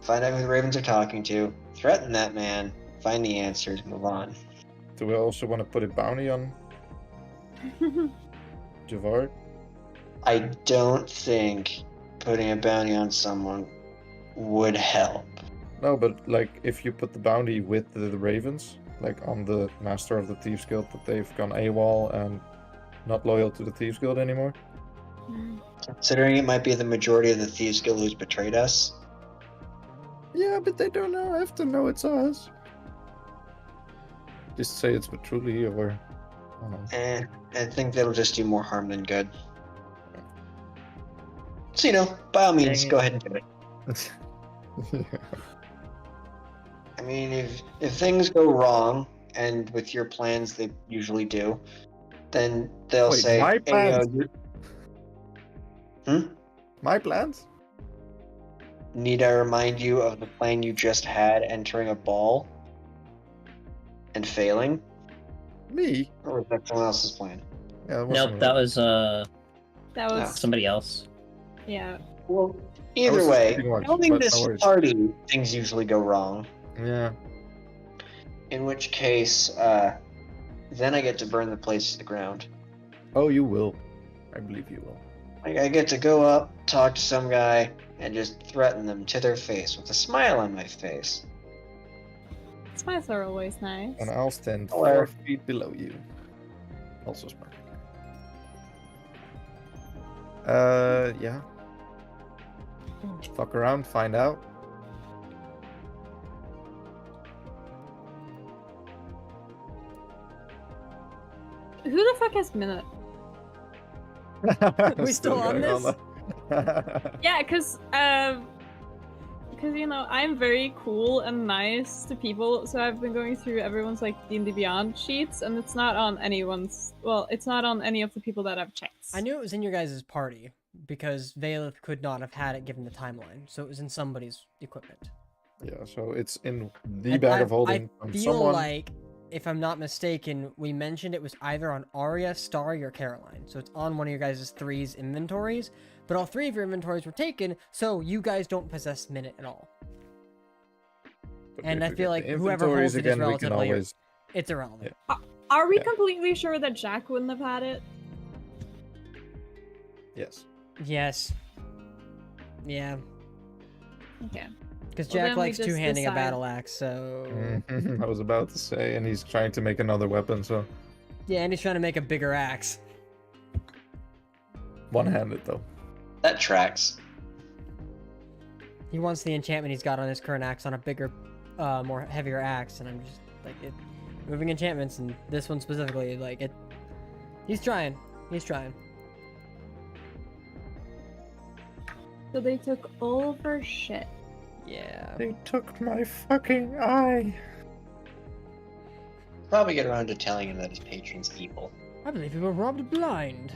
Find out who the Ravens are talking to. Threaten that man. Find the answers. Move on. Do we also want to put a bounty on Javard? I don't think putting a bounty on someone would help. No, but like if you put the bounty with the Ravens, like on the Master of the Thieves Guild, that they've gone AWOL and not loyal to the Thieves Guild anymore. Considering it might be the majority of the Thieves Guild who's betrayed us. Yeah, but they don't know. Have to know it's us. Just say it's Patrouille or I don't know. I think that'll just do more harm than good. So, by all means, Dang it. go ahead and do it. Yeah. I mean, if things go wrong, and with your plans they usually do, then they'll Wait, say, my "Hey, plans? My plans? need I remind you of the plan you just had entering a ball and failing? Me? Or was that someone else's plan?" Yeah, that Nope, wasn't that right. was That was somebody else. yeah. Well, was either just way, keeping watch, building but no this worries. party, things usually go wrong. Yeah. In which case, then I get to burn the place to the ground. Oh, you will. I believe you will. I get to go up, talk to some guy, and just threaten them to their face with a smile on my face. Smiles are always nice. And I'll stand Hello. 4 feet below you. Also smart. Yeah. Fuck around, find out. Who the fuck has Minute? We still on going this? Yeah, because I'm very cool and nice to people, so I've been going through everyone's like D&D Beyond sheets, and it's not on anyone's. Well, it's not on any of the people that I've checked. I knew it was in your guys' party because Valeth could not have had it given the timeline, so it was in somebody's equipment. Yeah, so it's in the And bag of holding I from feel someone. like, if I'm not mistaken, we mentioned it was either on Arya, Starry, or Caroline. So it's on one of your guys' three's inventories, but all three of your inventories were taken, so you guys don't possess Minute at all. But and if I we feel get like the whoever inventories holds it is again, we can relatively- always. It's irrelevant. Are we Yeah. completely sure that Jack wouldn't have had it? Yes. Yes. Yeah. Okay. Because Well, Jack then we likes just two-handing a decide. battle axe, so... I was about to say, and he's trying to make another weapon, so Yeah, and he's trying to make a bigger axe. one-handed though. That tracks. He wants the enchantment he's got on his current axe on a bigger, more heavier axe, and I'm just like, moving enchantments, and this one specifically, like, it... He's trying. He's trying. So they took all of her shit. Yeah. They took my fucking eye. Probably get around to telling him that his patron's evil. I believe we were robbed blind.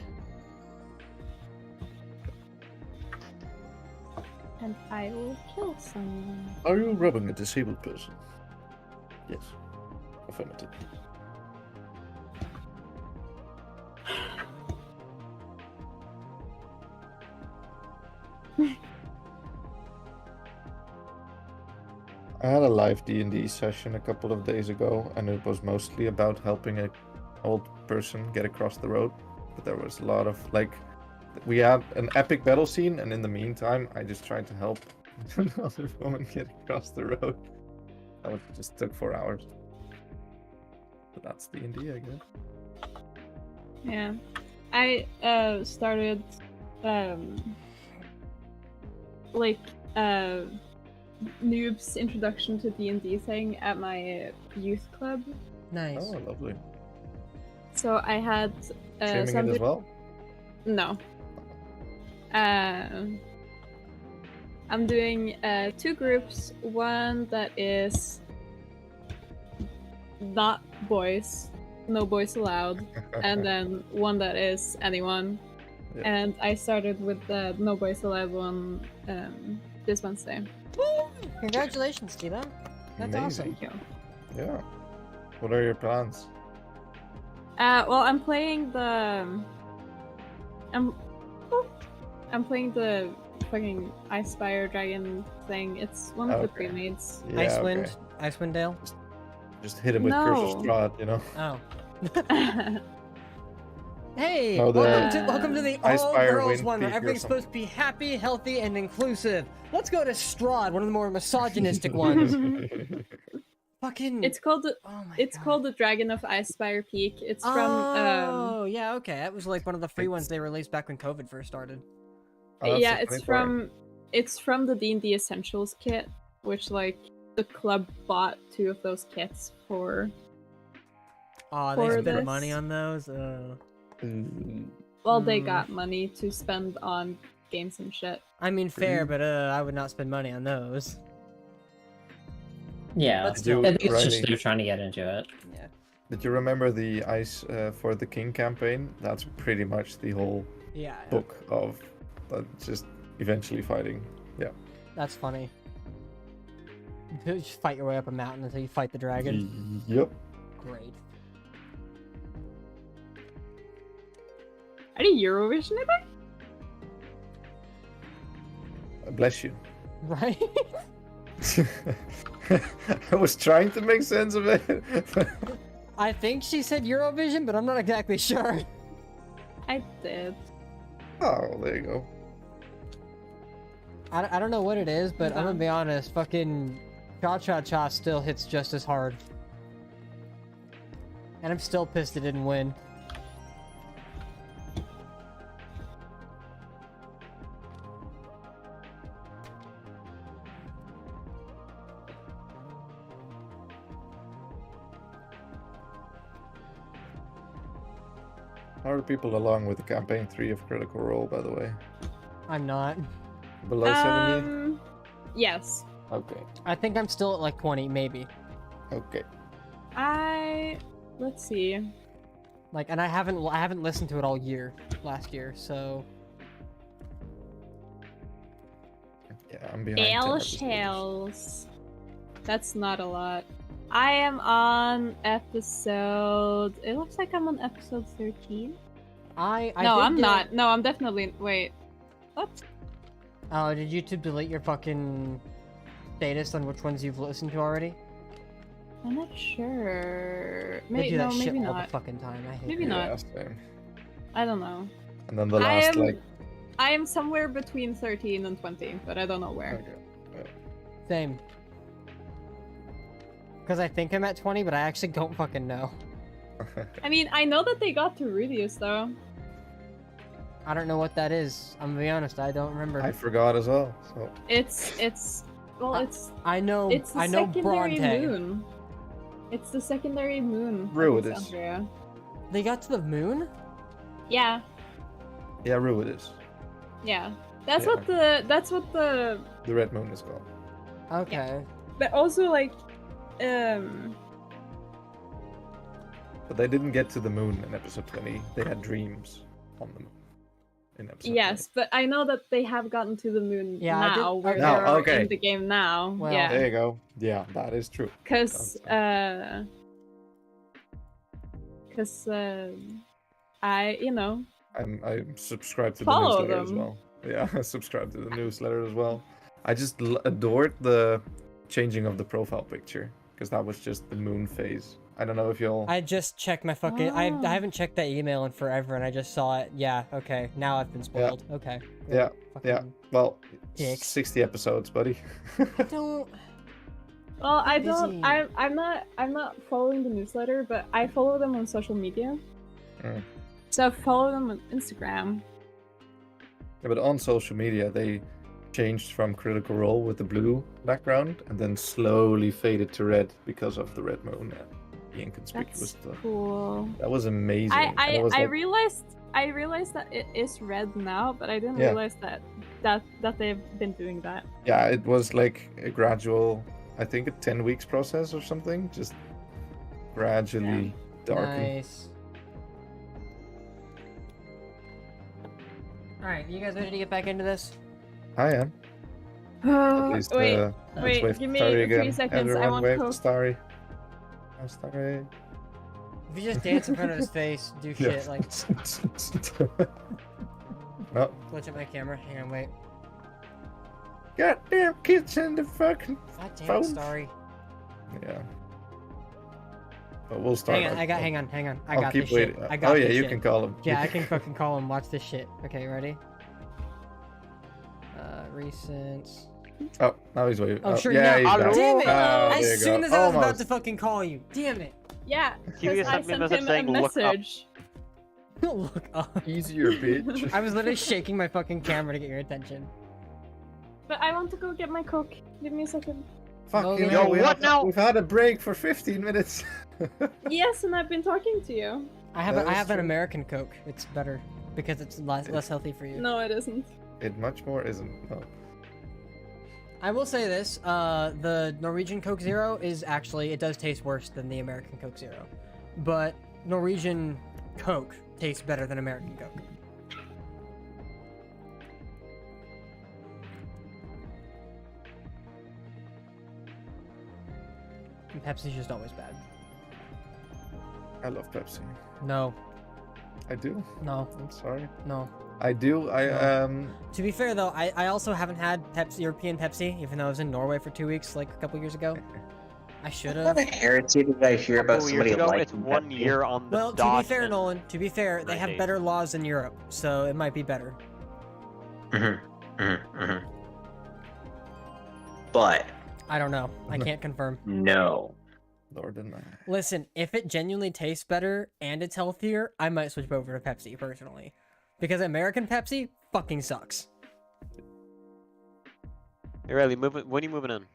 And I will kill someone. Are you robbing a disabled person? Yes. Affirmative. I had a live D&D session a couple of days ago, and it was mostly about helping an old person get across the road. But there was a lot of, like, we had an epic battle scene, and in the meantime, I just tried to help another woman get across the road. That just took 4 hours. But that's D&D, I guess. Yeah. I started noob's introduction to D&D thing at my youth club. Nice. Oh, lovely. So I had Streaming it as well? No. I'm doing 2 groups. One that is not boys, no boys allowed, and then one that is anyone. Yeah. And I started with the no boys allowed one this Wednesday. Woo! Congratulations, Tila. That's Amazing. awesome. Thank you. Yeah. What are your plans? Well, I'm playing the. I'm playing the fucking Ice Spire Dragon thing. It's one of the Okay. pre-mades. Yeah, Icewind, okay. Icewind Dale. Just hit him with Curse of No. Strahd, you know? Oh. Hey, No, the welcome to the Ice Spire all-girls Wind one where Peak or everything's something. supposed to be happy, healthy, and inclusive. Let's go to Strahd, one of the more misogynistic ones. Fucking. It's called the. Oh my It's God. called the Dragon of Ice Spire Peak. It's from Oh, yeah, okay. That was like one of the free ones they released back when COVID first started. Oh, that's yeah, the it's 24. from the D&D Essentials kit, which like the club bought 2 of those kits for. Oh, For they spent this. money on those. Well, they Hmm. got money to spend on games and shit. I mean, fair, but I would not spend money on those. Yeah, But still. I think it's just Riley, they're trying to get into it. Yeah. did you remember the Ice for the King campaign? That's pretty much the whole Yeah. book of just eventually fighting. Yeah. That's funny. You just fight your way up a mountain until you fight the dragon. Yep. Great. Are you Eurovision it? Bless you. Right? I was trying to make sense of it. I think she said Eurovision, but I'm not exactly sure. I did. Oh, there you go. I don't know what it is, but I'm gonna be honest, fucking Cha-Cha-Cha still hits just as hard. And I'm still pissed it didn't win. How are people along with the campaign 3 of Critical Role, by the way? I'm not. Below 70? Yes. Okay. I think I'm still at like 20, maybe. Okay. Let's see. Like, and I haven't listened to it all year, last year, so. Yeah, I'm behind 10 Ale episodes. shells. That's not a lot. I am on episode. It looks like I'm on episode 13. I No, did I'm get- not. No, I'm definitely. Wait. What? Oh, did YouTube delete your fucking status on which ones you've listened to already? I'm not sure. They Maybe do no, that shit maybe all not. the fucking time. I hate Maybe it. not. Yeah, same. I don't know. And then the last, I am somewhere between 13 and 20, but I don't know where. Okay. Same. Because I think I'm at 20, but I actually don't fucking know. I mean, I know that they got to Rudius though. I don't know what that is. I'm gonna be honest, I don't remember. I forgot as well. So It's well, I know. it's the I know secondary Bronte. moon. It's the secondary moon. of Ruidus. Alexandria. They got to the moon? Yeah, yeah, Rue it is. yeah. That's Yeah. what the The red moon is called. Okay. but also like But they didn't get to the moon in episode 20. They had dreams on the moon in episode yes, but I know that they have gotten to the moon Yeah, I did- now, where okay. they Now, are okay. in the game now. Well, 20. yeah, There you go. Yeah, that is true. because I'm subscribed to the Follow newsletter as them. well. Yeah, I subscribed to the newsletter as well. I just adored the changing of the profile picture because that was just the moon phase. I don't know if you'll. I just checked my fucking. I Oh. haven't checked that email in forever, and I just saw it. Yeah. Okay. Now I've been spoiled. Okay. Yeah, yeah. Fucking- Well, Dicks. 60 episodes, buddy. I don't. well, I Busy. don't. I'm not following the newsletter, but I follow them on social media. Mm. So I follow them on Instagram. Yeah, but on social media, they changed from Critical Role with the blue background and then slowly faded to red because of the red moon and the inconspicuous That's stuff. cool. That was amazing. And I it was like- realized that it is red now, but I didn't Yeah. realize that they've been doing that. Yeah, it was like a gradual, I think a 10 weeks process or something, just gradually darken. Nice. All right, you guys ready to get back into this? I am. At least, Wait, let's wait, wave give me Starry 3 again. seconds. Everyone I want wave Coke. Starry. Oh, Starry. If you just dance in front of his face, do shit like No. glitch at my camera. Hang on, wait. Goddamn kids in the fucking. God damn it, Phone. Starry. Yeah. But we'll start. Hang on, our- hang on, hang on. I I'll got keep this waiting. shit. I got Oh yeah, this you shit. can call him. Yeah, I can fucking call him. Watch this shit. Okay, ready? Recent. Oh, now he's waving. Oh, sure. Yeah, no. he's back. Damn it! Oh, there you As soon go. as I was about Almost. to fucking call you. Damn it. Yeah, He because I sent me a sent message him a saying, "Look up." message. Look up. Easier, bitch. I was literally shaking my fucking camera to get your attention. But I want to go get my Coke. Give me a second. Fucking Yo, hell, what now? We've had a break for 15 minutes. Yes, and I've been talking to you. I have That I is have an true. American Coke. It's better because it's less healthy for you. No, it isn't. It much more isn't. No. I will say this: the Norwegian Coke Zero is actually it does taste worse than the American Coke Zero, but Norwegian Coke tastes better than American Coke. And Pepsi's just always bad. I love Pepsi. No, I do. no, I'm sorry. no. I do. To be fair though, I also haven't had European Pepsi, even though I was in Norway for 2 weeks, like a couple years ago. I should What have. kind of heresy did I hear about Couple years somebody ago, liking it's 1 Pepsi? year on the Well, to dot. be fair, and- Nolan, to be fair, they have Right. better laws in Europe, so it might be better. But I don't know. I can't confirm. no. Lord and I. Listen, if it genuinely tastes better and it's healthier, I might switch over to Pepsi personally, because American Pepsi fucking sucks. Hey, Riley, when are you moving in?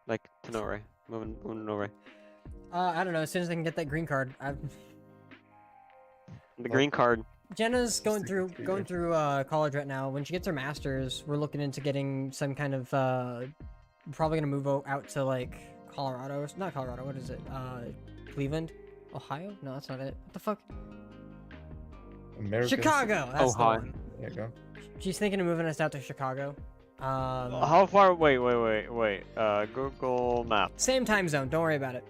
Like to Norway? Moving to Norway. I don't know. As soon as I can get that green card, The green card. Jenna's going Stick through it to going you. through college right now. When she gets her master's, we're looking into getting some kind of probably gonna move out to like Colorado. Not Colorado. What is it? Cleveland, Ohio? No, that's not it. What the fuck? American. Chicago. That's the Ohio. one. There you go. She's thinking of moving us out to Chicago. How far? Wait. Google Maps. Same time zone. Don't worry about it.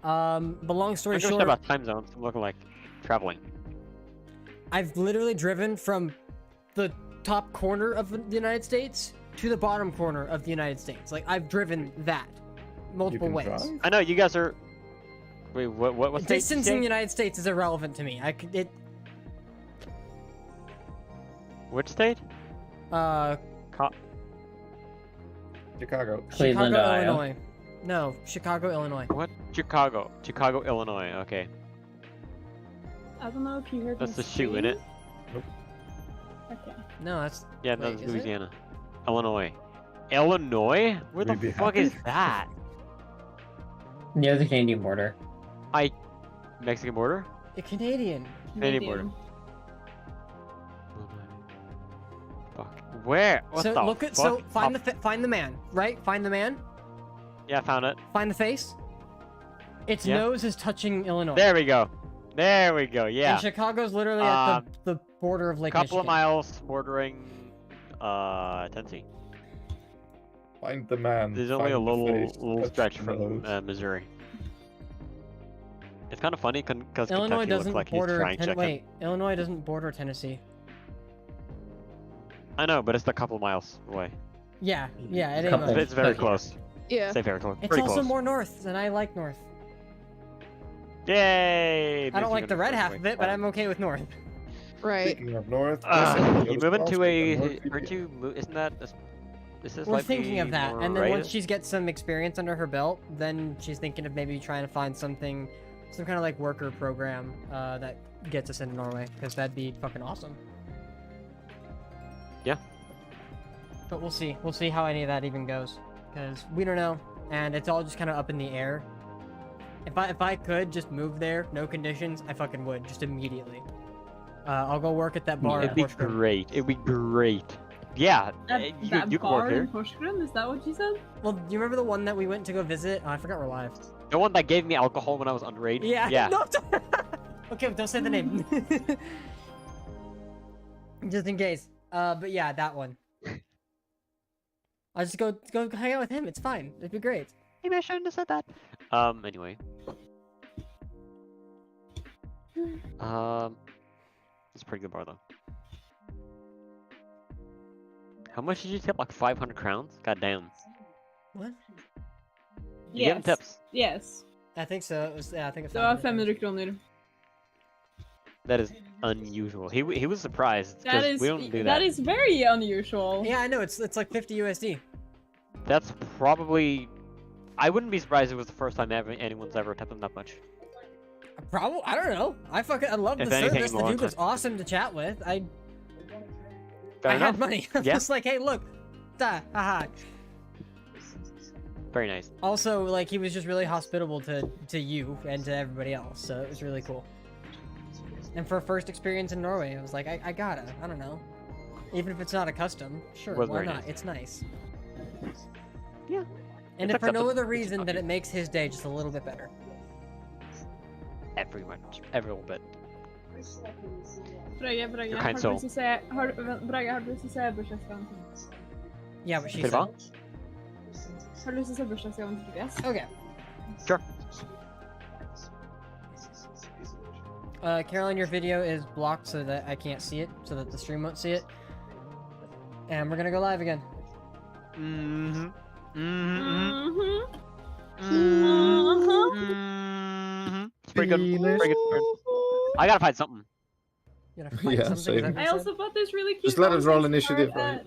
But long story I'm just short, about time zones. I'm looking like traveling. I've literally driven from the top corner of the United States to the bottom corner of the United States. Like I've driven that You multiple can ways. drive? I know you guys are. Wait, what state did you Distance in the say? United States is irrelevant to me. Which state? Chicago. Cleveland, Chicago, Ohio. Illinois. No, Chicago, Illinois. What? Chicago, Illinois. Okay, I don't know if you heard that's me the shoe in it. say- Okay. No, that's Yeah, no, Wait, it's is it? Louisiana. Illinois. Illinois? Where the We'd be fuck happy. is that? Near the Canadian border. Mexican border? a Canadian. Canadian border. Canadian. Fuck. Where? What so the look at fuck? so find the man, right? Find the man. Yeah, I found it. Find the face. Its Yeah. nose is touching Illinois. There we go. There we go. Yeah. And Chicago's literally at the border of Lake Couple of Michigan. miles bordering Tennessee. Find the man. There's only a find the little face, little touch stretch the from nose. Missouri. It's kind of funny because Illinois Kentucky looks doesn't like he's border. trying chicken. Wait, Illinois doesn't border Tennessee. I know, but it's a couple miles away. Yeah, yeah, it ain't Couple- much. It's very yeah. close. Yeah. Say very close. It's Pretty also close. more north, and I like north. Yay! I don't like the red half of it, but I'm okay with north. Right. Speaking of north, You move into a. Aren't you? Isn't that? This is We're thinking of that, and then right? once she's get some experience under her belt, then she's thinking of maybe trying to find something, some kind of like worker program that gets us into Norway, because that'd be fucking awesome. Yeah. But we'll see. We'll see how any of that even goes, because we don't know, and it's all just kind of up in the air. If I could just move there, no conditions, I fucking would, just immediately. I'll go work at that bar. It'd in be Porsgrunn. great. It'd be great. Yeah. You That can bar work in here. Porsgrunn, is that what you said? Well, do you remember the one that we went to go visit? Oh, I forgot we're live. The one that gave me alcohol when I was underage. Yeah. Yeah. No, okay, don't say the name. Just in case. But yeah, that one. I'll just go hang out with him. It's fine. It'd be great. Maybe I shouldn't have said that. Anyway. It's a pretty good bar though. How much did you tip? Like 500 crowns? God damn. What? You gave him tips. Yes. I think so. It was, yeah, I think it's. Det var 500 kronor. That is unusual. He was surprised That because is, we don't do that is very unusual. Yeah, I know. It's like 50 USD. That's probably. I wouldn't be surprised if it was the first time anyone's ever tipped him that much. Probably. I don't know. I love If the anything, service. The in a dude long was awesome to chat with. I Fair enough. had money. I'm Yeah. just like, hey, look. Da, haha. Very nice. Also, like, he was just really hospitable to you and to everybody else, so it was really cool. And for a first experience in Norway, I was like, I gotta. I don't know. Even if it's not a custom, sure, Was why very not? nice. It's nice. Yeah. And It's if for no acceptable. other It's reason, not that you. it makes his day just a little bit better. Every little bit. Brage, You're har kind du soul. lyst til å se Brage, har du lyst til å se bursdagsgaven til Yeah, but she Til said. hva? Har du lyst til å se bursdagsgaven til Tobias? Okay. Sure. Caroline, your video is blocked so that I can't see it, so that the stream won't see it. And we're gonna go live again. Mm-hmm. Mm-hmm. Mm-hmm. It's pretty good. Pretty good. I gotta find something. You gotta find Yeah, something, is same. that what you I said? also bought this really cute Just let us roll nonsense initiative, card right?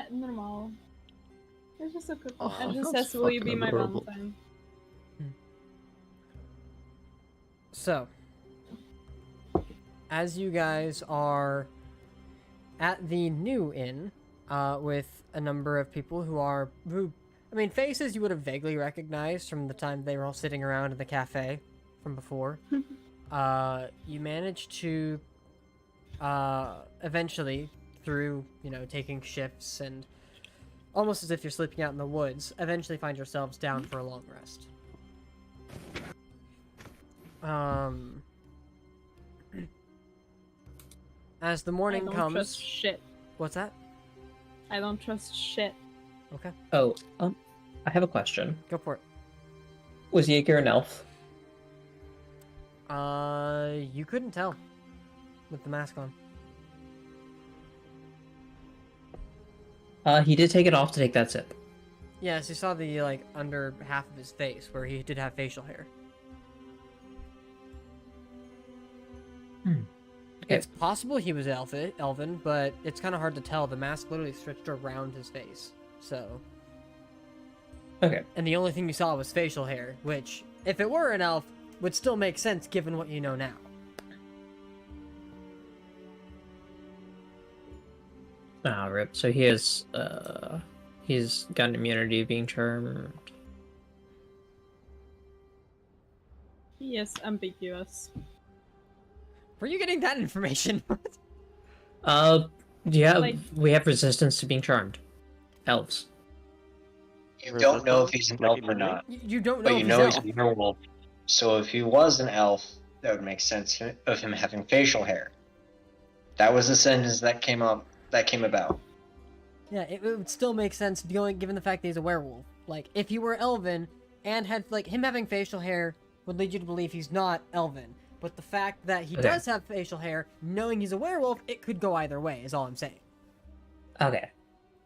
at Normal. It's just so cool. Oh, And it just that's says, will you be fucking my adorable. Valentine? So, as you guys are at the new inn, with a number of people who, I mean, faces you would have vaguely recognized from the time they were all sitting around in the cafe from before. You managed to, eventually, through, taking shifts and almost as if you're sleeping out in the woods, eventually find yourselves down for a long rest. As the morning I don't comes, trust shit. what's that? I don't trust shit. Okay, Oh, I have a question. go for it. Was Jaeger an elf? You couldn't tell with the mask on. He did take it off to take that sip. Yes, you saw the under half of his face where he did have facial hair. Okay. It's possible he was elven, but it's kind of hard to tell. The mask literally stretched around his face, so. Okay. And the only thing you saw was facial hair, which, if it were an elf, would still make sense given what you know now. Ah, rip. So he's got an immunity of being charmed. He is ambiguous. Were you getting that information? Yeah, Like- we have resistance to being charmed. Elves. You don't know if Resistance? he's an Like elf or immunity? not, You don't but know you if know he's he's elf. a werewolf. So if he was an elf, that would make sense of him having facial hair. That was the sentence that came about. Yeah, it would still make sense given the fact that he's a werewolf. Like, if he were elven and had, like, him having facial hair would lead you to believe he's not elven. But the fact that he Okay. does have facial hair, knowing he's a werewolf, it could go either way, is all I'm saying. Okay.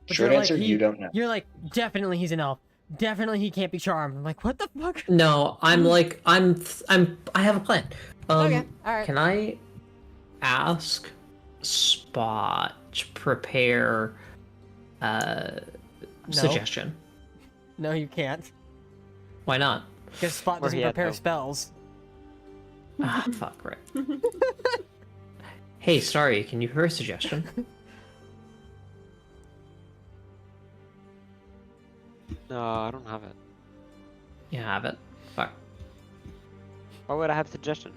But Short you're answer, like, you don't know. You're like, definitely he's an elf. Definitely he can't be charmed. I'm like, what the fuck? No, I have a plan. Okay, alright. Can I ask Spot to prepare suggestion? No, you can't. Why not? Because Spot Or doesn't he had prepare no- spells. Ah, fuck, right. Hey, sorry, can you hear a suggestion? No, I don't have it. You have it. Fuck. Why would I have suggestion?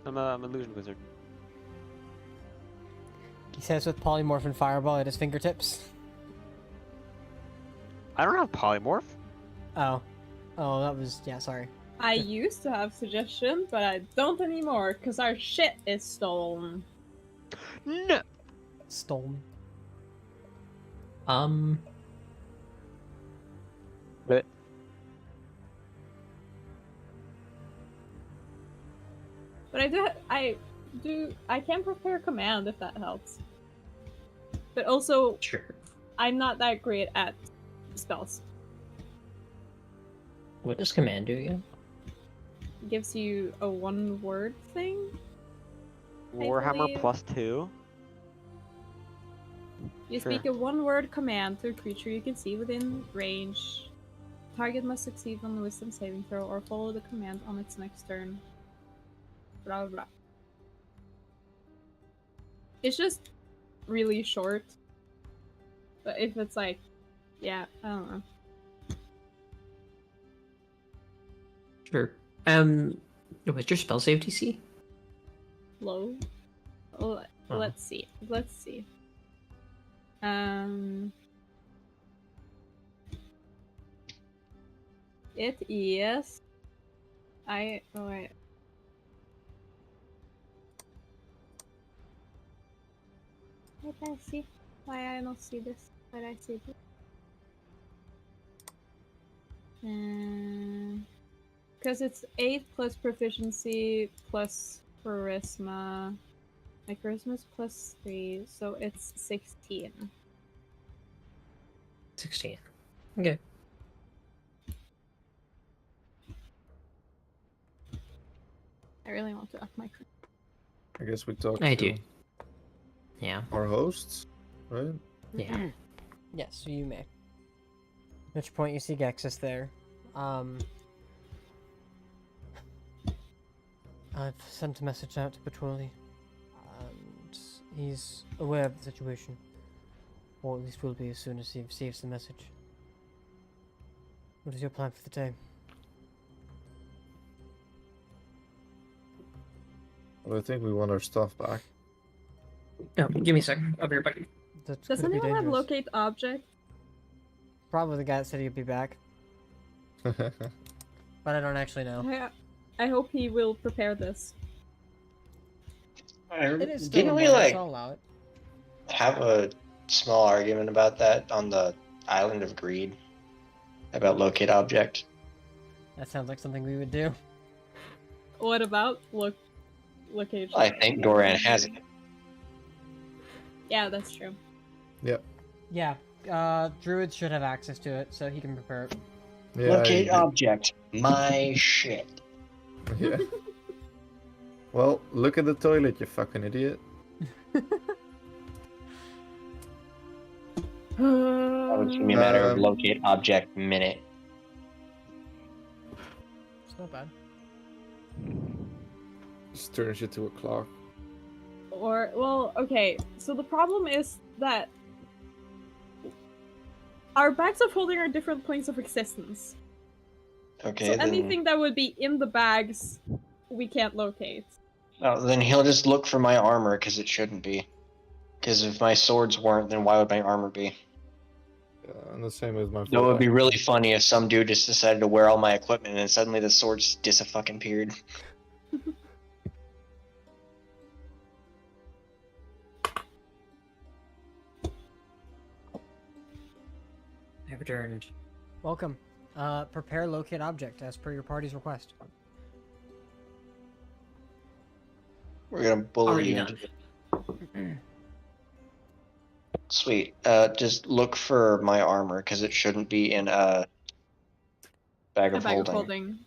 I'm an illusion wizard. He says with polymorph and fireball at his fingertips. I don't have polymorph. Oh. Oh, that was... Yeah, sorry. I used to have suggestion, but I don't anymore because our shit is stolen. No. Stolen. But But I can prepare command if that helps. But also, Sure. I'm not that great at spells. What does command do again? It gives you a one-word thing. Warhammer believe- +2. You Sure. speak a one-word command to a creature you can see within range. Target must succeed on the wisdom saving throw or follow the command on its next turn. Blah blah blah. It's just really short. But if it's like, yeah, I don't know. Sure. What's your spell save DC? Low. Oh, let's see. Let's see. It is. Oh wait. Why did I see? Why I not see this? Why did I see this? Because it's 8 plus proficiency plus charisma. My charisma's +3, so it's 16. 16. Okay. I really want to up my charisma. I guess we talk I to do. Yeah. our hosts, right? Yeah. Yes, you may. At which point you see Gexus there. I've sent a message out to Patrolli, and he's aware of the situation. Or at least will be as soon as he receives the message. What is your plan for the day? Well, I think we want our stuff back. Oh, give me a second. I'll be right back. That's Does gonna be anyone have dangerous. locate object? Probably the guy that said he'd be back, but I don't actually know. I hope he will prepare this. It is still Didn't we important, like so I'll allow it. have a small argument about that on the Island of Greed? About locate object? That sounds like something we would do. What about location? I think Doran has it. Yeah, that's true. Yeah, Druid should have access to it, so he can prepare it. Yeah, Locate I- object. My shit. Yeah. Well, look at the toilet, you fucking idiot. That would give me a matter of Um, locate object minute. It's not bad. Just turns you to a clock. Or, well, okay, so the problem is that our bags of holding are different planes of existence. Okay, So then. anything that would be in the bags, we can't locate. Oh, then he'll just look for my armor because it shouldn't be. Because if my swords weren't, then why would my armor be? And the same with my. That would be really funny if some dude just decided to wear all my equipment and suddenly the swords disappeared. I returned. Welcome. Prepare locate object as per your party's request. We're gonna bully Already you done. into Sweet. Just look for my armor because it shouldn't be in a bag A of bag holding. of holding.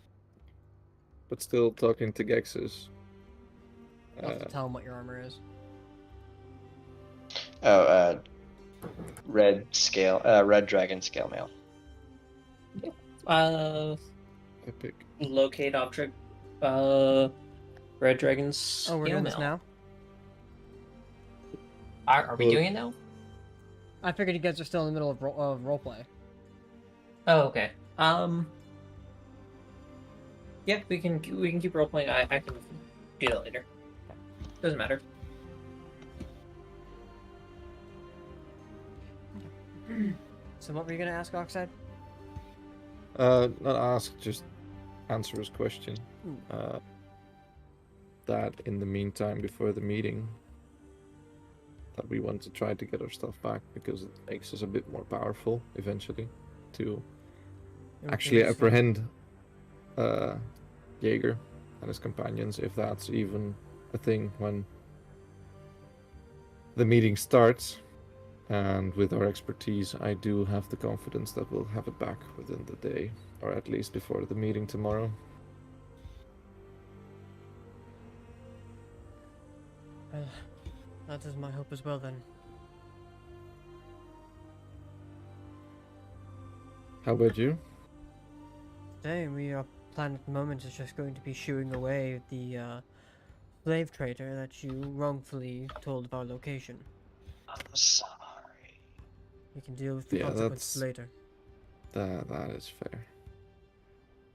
But still talking to Gexus. I'll have to tell him what your armor is. Oh, red dragon scale mail. Epic. Locate object. Red dragons. Oh, we're doing this now? Are we doing it now? I figured you guys are still in the middle of roleplay. Oh, okay. Yeah, we can keep role playing. I can do that later. Doesn't matter. So what were you gonna ask, Oxide? Not ask, just answer his question. That in the meantime, before the meeting, that we want to try to get our stuff back because it makes us a bit more powerful eventually to actually apprehend Jaeger and his companions, if that's even a thing when the meeting starts. And with our expertise, I do have the confidence that we'll have it back within the day, or at least before the meeting tomorrow. That is my hope as well, then. How about you? Today, our plan at the moment is just going to be shooing away the slave trader that you wrongfully told of our location. I'm sorry. We can deal with the consequences later. That is fair.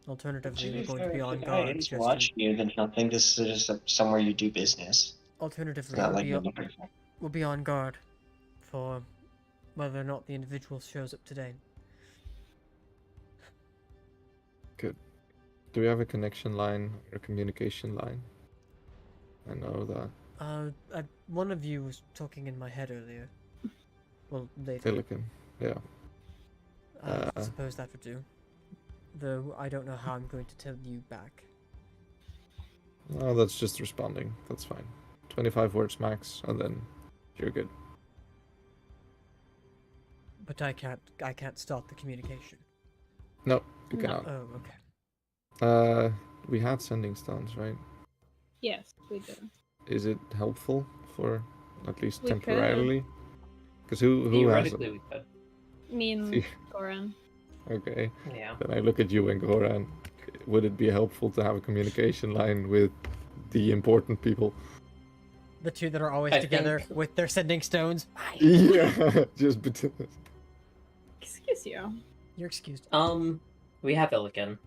Alternatively, we're going to be on I guard. didn't just watch you, then nothing. This is just somewhere you do business. Alternatively, Not like you're looking for. we'll be on guard for whether or not the individual shows up today. Good. Do we have a connection line or communication line? I know that. One of you was talking in my head earlier. Well, later. Silicon, yeah. I suppose that would do. Though I don't know how I'm going to tell you back. No, that's just responding. That's fine. 25 words max, and then you're good. But I can't start the communication. No, you No. cannot. Oh, okay. We had sending stones, right? Yes, we do. Is it helpful for at least We could. temporarily? Because who has Theoretically, it? we could. Me and See. Goran. Okay. Yeah. Then I look at you and Goran. Would it be helpful to have a communication line with the important people? The two that are always I together think- with their sending stones. Yeah, just Excuse you. You're excused. We have Illican.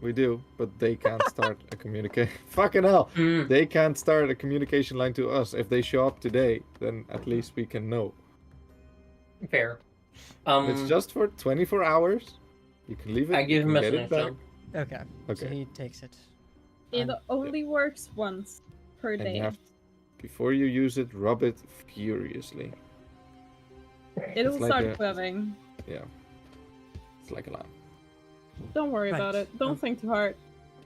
we do, but they can't start a communication. Fucking hell! They can't start a communication line to us. If they show up today, then at least we can know. Fair. It's just for 24 hours. You can leave it. I you give can him a get it sending back. stone. Okay. So Okay. he takes it. It I'm- only works once per And day. you have, before you use it, rub it furiously. It'll it's like start a- glowing. Yeah. It's like a lamp. Don't worry about Right. it. Don't think too hard.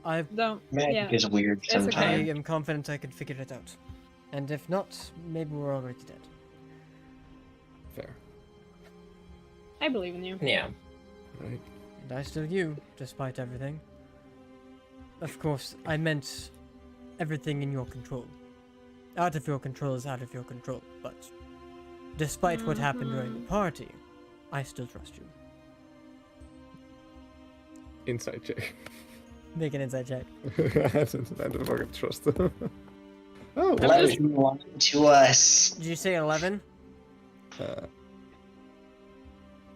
I've Don't. Magic Yeah. is weird It's okay. I sometimes. am confident I can figure it out. And if not, maybe we're already dead. Fair. I believe in you. Yeah. Right. And I still you, despite everything. Of course, I meant everything in your control. Out of your control is out of your control, but despite what happened during the party, I still trust you. Inside check. Make an inside check. I don't fucking trust them. Oh, I'm Let just- him lie to us. Did you say 11?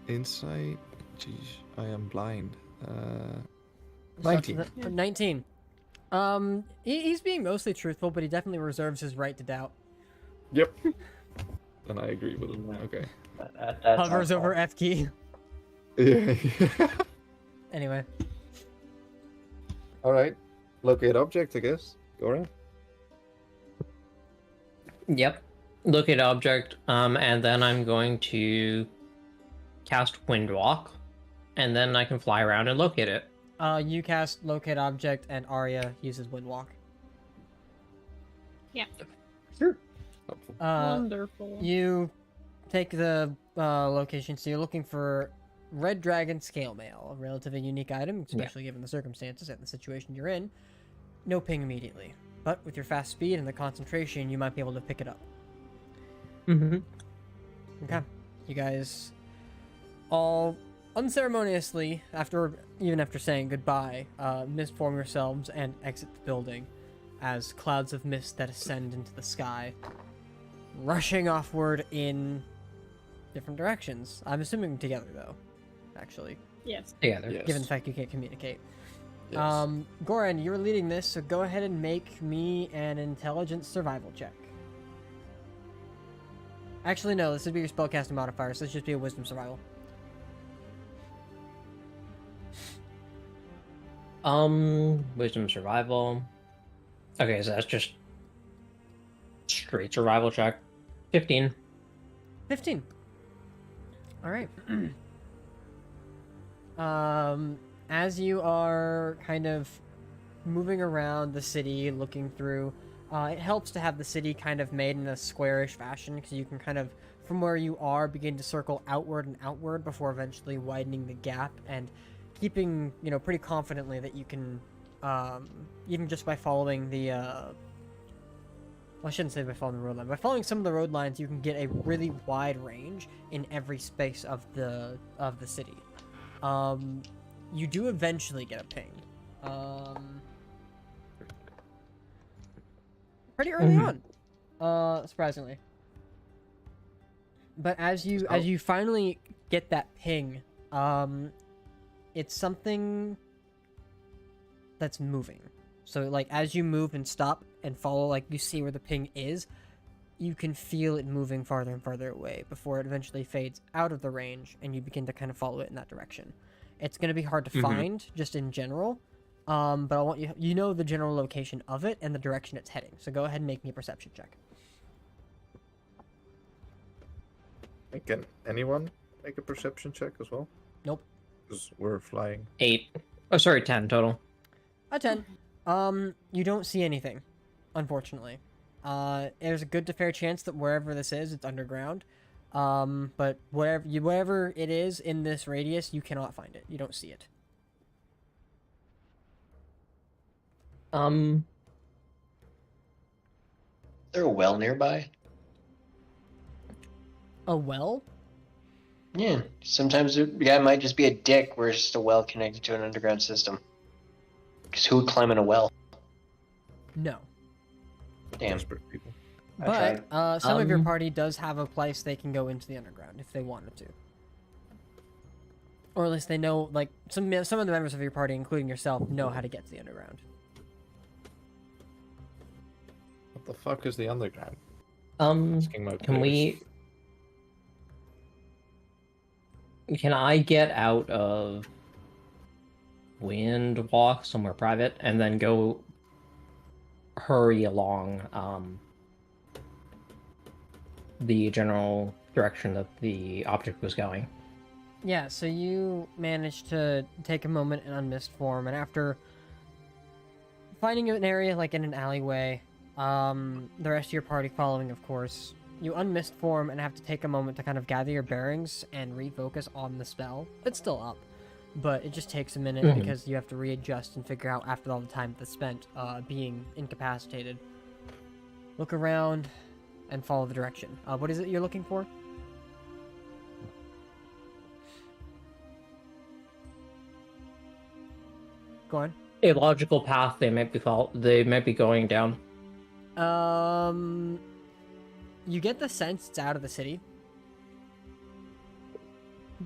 Insight. Jeez, I am blind. So 19. 19. He's being mostly truthful, but he definitely reserves his right to doubt. Yep. then I agree with it. Yeah. Okay. That's Hovers our over fault. F key. Yeah. Anyway. All right. Locate object, I guess. Go ahead. Yep. Locate object, and then I'm going to cast Windwalk, and then I can fly around and locate it. You cast locate object, and Arya uses windwalk. Sure. Helpful. Wonderful. You take the location, so you're looking for red dragon scale mail, a relatively unique item, especially given the circumstances and the situation you're in. No ping immediately, but with your fast speed and the concentration, you might be able to pick it up. Mm-hmm. Okay. You guys all unceremoniously, even after saying goodbye, misform yourselves and exit the building as clouds of mist that ascend into the sky, rushing offward in different directions. I'm assuming together, though, actually, Yes. Together. Yes. given the fact you can't communicate. Yes. Goran, you're leading this, so go ahead and make me an intelligence survival check. Actually, no, this would be your spellcasting modifier, so let's just be a wisdom survival. Wisdom survival. Okay, so that's just straight survival check. 15. 15. All right. As you are kind of moving around the city, looking through, it helps to have the city kind of made in a squarish fashion, because you can kind of, from where you are, begin to circle outward and outward before eventually widening the gap and keeping, pretty confidently that you can, even just by following the, well, I shouldn't say by following the road line. By following some of the road lines, you can get a really wide range in every space of the city. You do eventually get a ping. Pretty early on, surprisingly. But as you finally get that ping, it's something that's moving. So like as you move and stop and follow, like you see where the ping is, you can feel it moving farther and farther away before it eventually fades out of the range and you begin to kind of follow it in that direction. It's going to be hard to find just in general, but I want you know the general location of it and the direction it's heading. So go ahead and make me a perception check. Can anyone make a perception check as well? Nope. Because we're flying. 8. Oh, sorry, 10 total. A 10. You don't see anything, unfortunately. There's a good to fair chance that wherever this is, it's underground. But wherever it is in this radius, you cannot find it. You don't see it. Is there a well nearby? A well? Yeah. Sometimes the guy might just be a dick where it's just a well connected to an underground system. Because who would climb in a well? No. Damn. Desperate people. I But tried. some of your party does have a place they can go into the underground if they wanted to. Or at least they know, like, some of the members of your party, including yourself, know how to get to the underground. What the fuck is the underground? Can players. Can I get out of Windwalk somewhere private and then go hurry along the general direction that the object was going? Yeah, so you managed to take a moment in unmissed form, and after finding an area like in an alleyway, the rest of your party following, of course, you unmissed form and have to take a moment to kind of gather your bearings and refocus on the spell. It's still up, but it just takes a minute because you have to readjust and figure out after all the time that's spent being incapacitated. Look around and follow the direction. What is it you're looking for? Go on. A logical path they might be going down. You get the sense it's out of the city.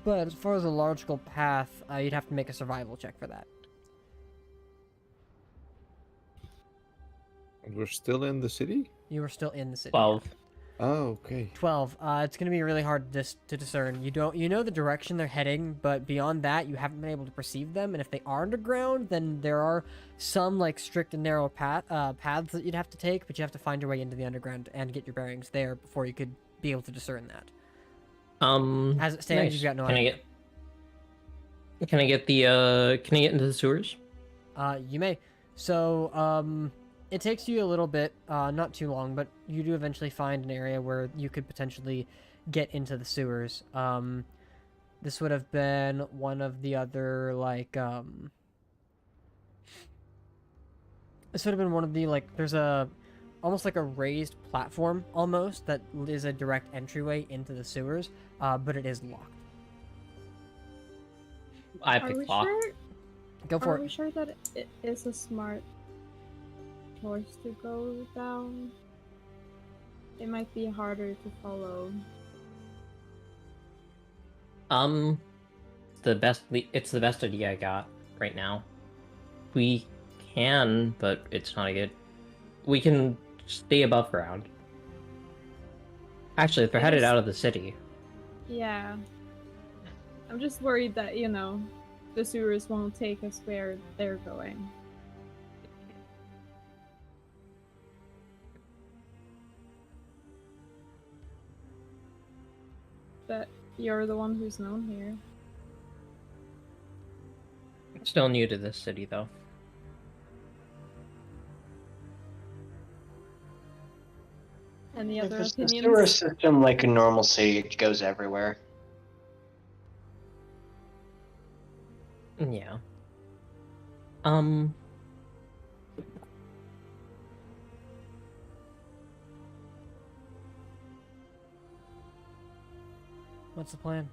But as far as a logical path, you'd have to make a survival check for that. And we're still in the city? You were still in the city. 12. Oh, okay. 12. It's gonna be really hard to discern. You know the direction they're heading, but beyond that, you haven't been able to perceive them. And if they are underground, then there are some like strict and narrow paths that you'd have to take, but you have to find your way into the underground and get your bearings there before you could be able to discern that. As it stands, Nice. you've got no Can idea. Can I get into the sewers? You may. So, it takes you a little bit, not too long, but you do eventually find an area where you could potentially get into the sewers. This would have been one of the other, like, this would have been one of the, like, there's almost like a raised platform, almost, that is a direct entryway into the sewers, but it is locked. I Are we pick lock. sure? Go for Are it. we sure that it is a smart choice to go down? It might be harder to follow. It's the best idea I got right now. We can, but it's not a good. We can stay above ground. Actually, if they're I headed just- out of the city, Yeah. I'm just worried that, the sewers won't take us where they're going. But you're the one who's known here. still new to this city though. Any If other it's the opinions? sewer system like a normal city, it goes everywhere. Yeah. What's the plan?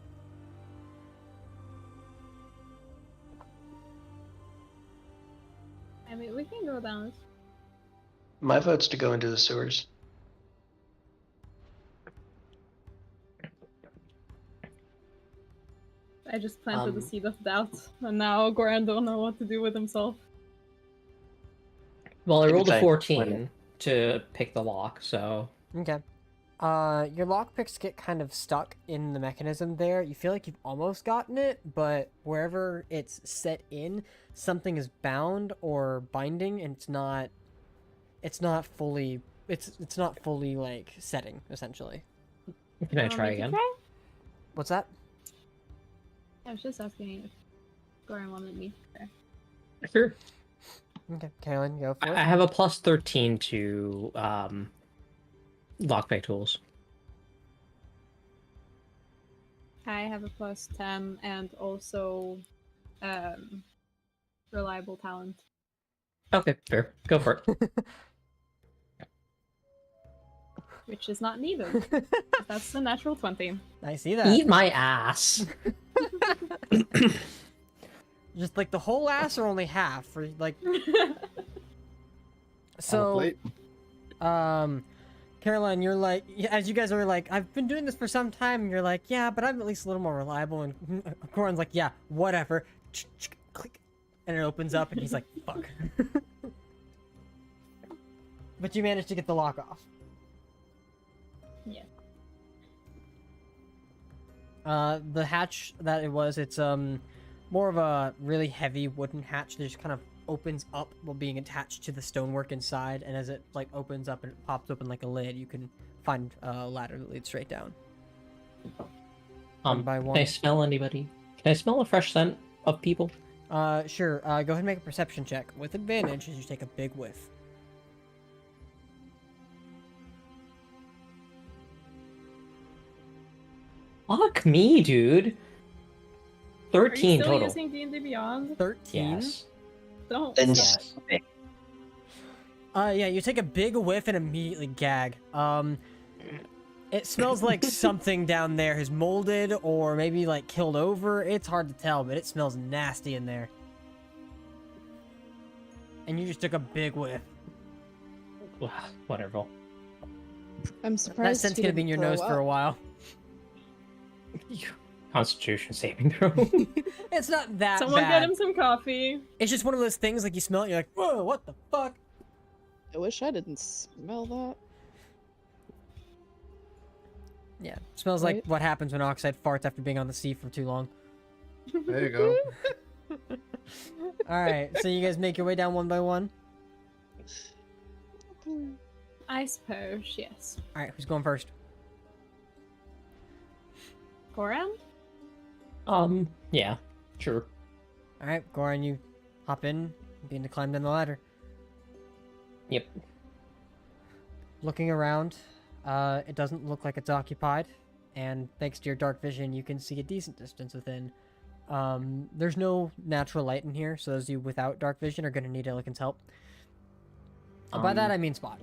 I mean, we can go down. My vote's to go into the sewers. I just planted the Um, seed of doubt, and now Goran don't know what to do with himself. Well, I Maybe rolled a try- 14 to pick the lock, so Okay. Your lockpicks get kind of stuck in the mechanism there. You feel like you've almost gotten it, but wherever it's set in, something is bound or binding, and it's not fully like setting, essentially. can I Want try me to again? try? What's that? I was just asking if Goran wanted me to try. Sure. Okay, Kaylin, go for it. I have a plus 13 to lockpick tools. I have a plus 10 and also reliable talent. Okay, fair. Go for it. Which is not needed. That's the natural 20. I see that. Eat my ass. Just like the whole ass or only half, or like On a so. plate. Caroline, you're like, as you guys are like, I've been doing this for some time, and you're like, yeah, but I'm at least a little more reliable. And Corin's like, yeah, whatever. Click, and it opens up, and he's like, fuck. But you managed to get the lock off. Yeah. The hatch that it was, it's more of a really heavy wooden hatch that just kind of opens up while being attached to the stonework inside, and as it like opens up and it pops open like a lid, you can find a ladder that leads straight down. One by Can one. I smell anybody? Can I smell a fresh scent of people? Sure. Go ahead and make a perception check with advantage as you take a big whiff. Fuck me, dude. Are you 13 still total. using D&D Beyond? 13. Yes. Don't. Then stop. Yes. Yeah, you take a big whiff and immediately gag. It smells like something down there has molded or maybe like killed over. It's hard to tell, but it smells nasty in there. And you just took a big whiff. Whatever. I'm That surprised scent's he gonna be in didn't your nose throw for a up. while. Constitution saving throw. It's not that Someone bad. get him some coffee. It's just one of those things like you smell it, you're like, whoa, what the fuck? I wish I didn't smell that. Yeah, smells like what happens when Oxide farts after being on the sea for too long. There you go. Alright, so you guys make your way down one by one? I suppose, yes. Alright, who's going first? Goran? Yeah, sure. Alright, Goran, you hop in, begin to climb down the ladder. Yep. Looking around, it doesn't look like it's occupied, and thanks to your dark vision, you can see a decent distance within. There's no natural light in here, so those of you without dark vision are going to need Illiken's help. By that, I mean spot.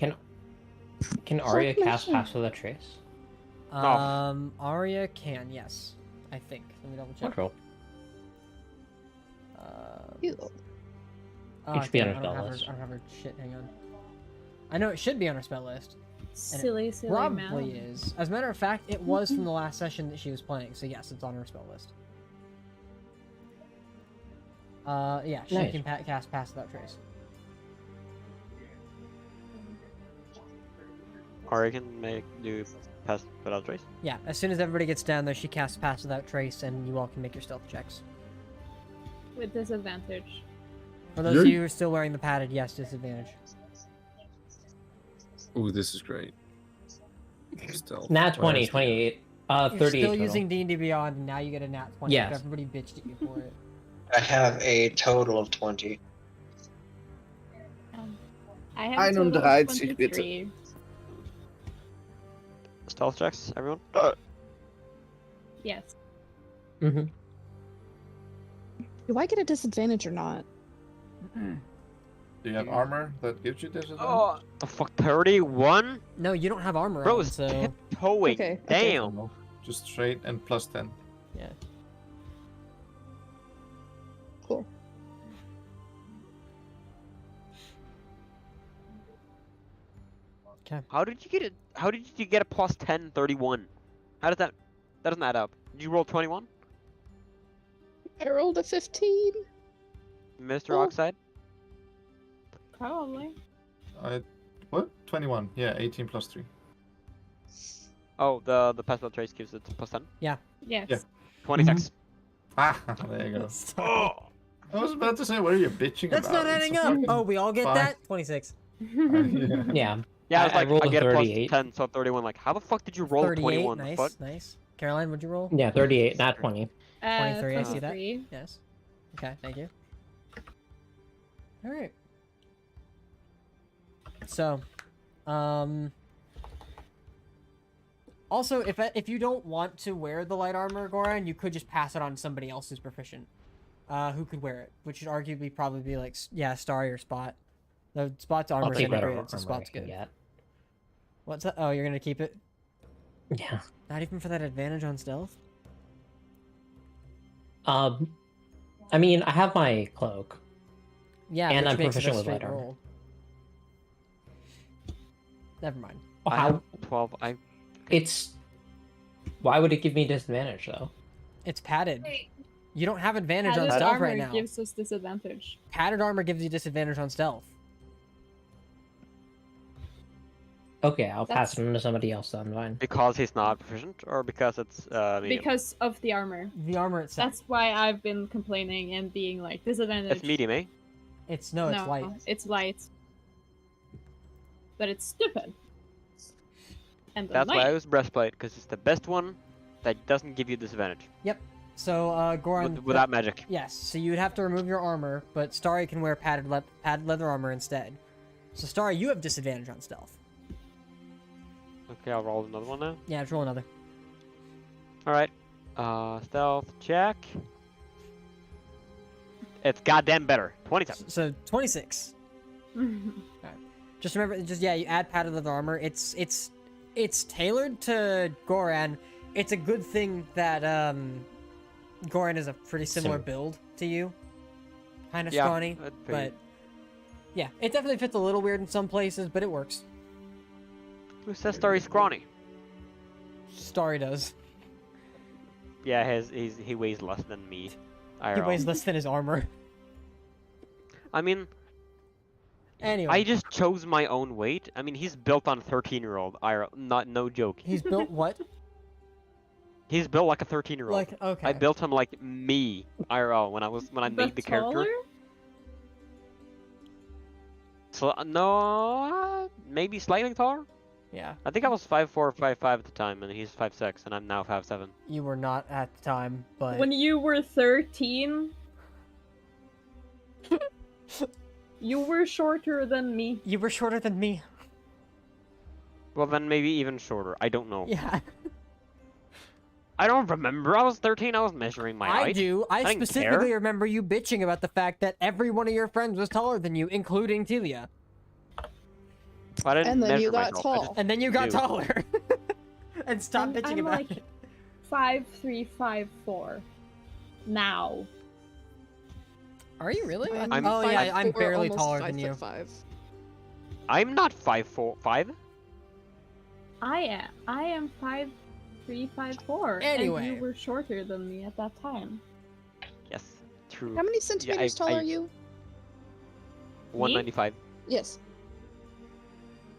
Can Arya cast Pass Without Trace? Arya can, yes. I think. Let me double check. What roll? Ew. Oh, It should be on damn, her I don't spell have list. I don't have her shit, hang on. I know it should be on her spell list. Silly Probably man. is. As a matter of fact, it was from the last session that she was playing, so yes, it's on her spell list. Yeah, she Nice. can cast Pass Without Trace. Or you can do Pass Without Trace. Yeah, as soon as everybody gets down there, she casts Pass Without Trace, and you all can make your stealth checks. With disadvantage. For those of you who are still wearing the padded, yes, disadvantage. Ooh, this is great. Stealth. Nat 20, Where's the- 28. You're 38 still total. using D&D Beyond, and now you get a nat 20. Yes. Everybody bitched at you for it. I have a total of 20. I have a total of 23. Stealth checks, everyone. Yes. Mm-hmm. Do I get a disadvantage or not? Do you have armor that gives you disadvantage? Oh, the fuck, 31? No, you don't have armor Bro, on, it's so... tiptoeing. Okay, okay. Damn. No, just straight and plus 10. Yeah. Cool. Okay. How did you get it? How did you get a plus 10, 31? How does that? That doesn't add up. Did you roll 21, I rolled a 15. Mr. Oh. Oxide? Probably. What? 21. Yeah, 18 plus 3. Oh, the Pass Without Trace gives it plus 10. Yes. Yeah. 26. Ah, there you go. Sorry. I was about to say, what are you bitching That's about? not It's adding up! fucking Oh, we all get fine. that? 26. Yeah. Yeah. Yeah, I was I like, rolled I a get a plus 38. 10, so 31. Like, how the fuck did you roll a 38, 21? nice, Fuck? nice. Caroline, what'd you roll? Yeah, 38, not 20. 23, I see that. 23. Yes. Okay, thank you. Alright. So, also, if you don't want to wear the light armor, Goran, you could just pass it on to somebody else who's proficient. Who could wear it, which should arguably probably be like, yeah, Starry or Spot. The Spot's I'll armor's take whatever integrated, so armor Spot's I can good. get. What's that? Oh, you're gonna keep it? Yeah. Not even for that advantage on stealth? I mean, I have my cloak. Yeah, And which I'm makes it a proficient with straight light armor. roll. Never mind. I How? have 12. It's. Why would it give me disadvantage though? It's padded. You don't have advantage on Padded stealth armor right now. gives us disadvantage. Padded armor gives you disadvantage on stealth. Okay, I'll pass That's- it on to somebody else then. Fine. Because he's not proficient, or because it's medium? Because of the armor. The armor itself. That's why I've been complaining and being like, disadvantage. It's medium, eh? It's no, it's light. It's light. But it's stupid. And That's why I annoying. use breastplate, because it's the best one that doesn't give you disadvantage So, Goran. without magic. Yes. So you would have to remove your armor, but Starry can wear padded leather armor instead. So Starry, you have disadvantage on stealth. Okay, I'll roll another one now. Yeah, roll another. All right. Stealth check. It's goddamn better. 27. So 26. Just remember, you add padded leather armor. It's tailored to Goran. It's a good thing that Goran is a pretty similar build to you. Kind of scrawny, but yeah, it definitely fits a little weird in some places, but it works. Who says Starry's scrawny? Starry does. Yeah, he weighs less than me. He IRL. weighs less than his armor. I mean, Anyway, I just chose my own weight. I mean, he's built on 13-year-old IRL. No joke. he's built what? He's built like a 13-year-old. Like, okay. I built him like me, IRL, when I made the character. So no, maybe slightly taller. Yeah. I think I was 5'4", or 5'5" at the time, and he's 5'6", and I'm now 5'7". You were not at the time, but When you were 13, you were shorter than me. you were shorter than me. Well, then maybe even shorter. I don't know. Yeah. I don't remember. I was 13. I was measuring my height. I do. I didn't specifically care. remember you bitching about the fact that every one of your friends was taller than you, including Telia. I didn't And then you measure got myself. I tall. just And then you got knew. taller. And stop bitching I'm about like it. 5'3", 5'4". Now. Are you really? I'm oh yeah, I'm 5'4", barely almost taller than you. 5'5". I'm not 5'4", 5. I am 5'3", 5'4". Anyway. And you were shorter than me at that time. Yes, true. How many centimeters tall are you? 195. Yes.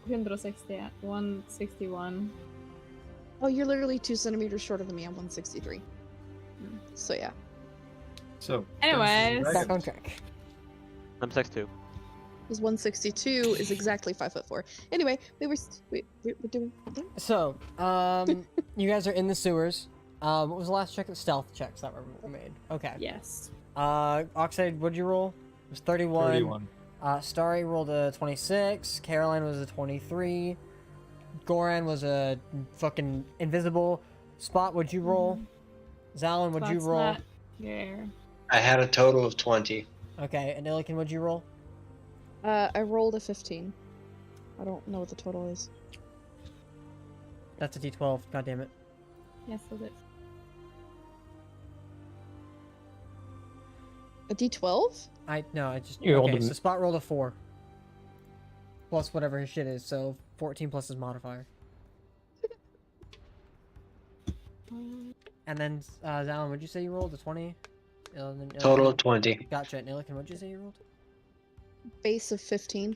160, 161. Oh, you're literally 2 centimeters shorter than me. I'm 163. So yeah. So. Anyways. Back on track. I'm 6'2". Because 162 is exactly 5'4". Anyway, we're doing. So, you guys are in the sewers. What was the last check? The stealth checks that were made. Okay. Yes. Oxide, what'd you roll? It was 31. 31. Starry rolled a 26. Caroline was a 23. Goran was a fucking invisible. Spot, what'd you roll? Zalin, what'd you Spot's roll? not here. I had a total of 20. Okay, and Illiken, what'd you roll? I rolled a 15. I don't know what the total is. That's a d12, god damn it. Yes, it is. A D12? No, I just... You rolled okay, a- so Spot rolled a 4. Plus whatever his shit is, so 14 plus his modifier. And then, Zalin, what'd you say you rolled? A 20? Total of 20. Gotcha. And Illiken, what'd you say you rolled? Base of 15.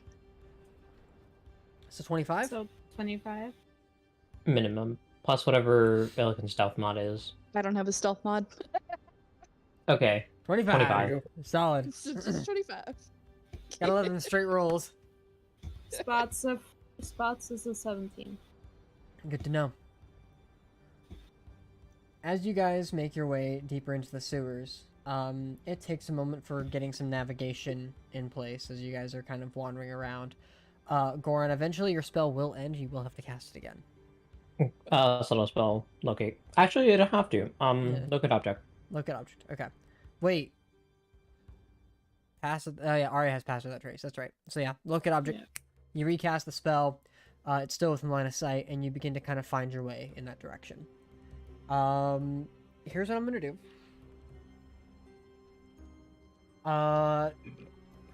So 25? So 25. Minimum. Plus whatever Pelican stealth mod is. I don't have a stealth mod. Okay. 25. 25. Solid. It's just 25. Gotta love them straight rolls. Spots is a 17. Good to know. As you guys make your way deeper into the sewers, it takes a moment for getting some navigation in place as you guys are kind of wandering around. Goran, eventually your spell will end. You will have to cast it again. Subtle spell. Locate. Actually, you don't have to. Yeah. Look at object. Look at object. Okay. Wait. Pass. Yeah, Arya has passed without trace. That's right. So yeah, look at object. Yeah. You recast the spell. It's still within line of sight, and you begin to kind of find your way in that direction. Here's what I'm gonna do.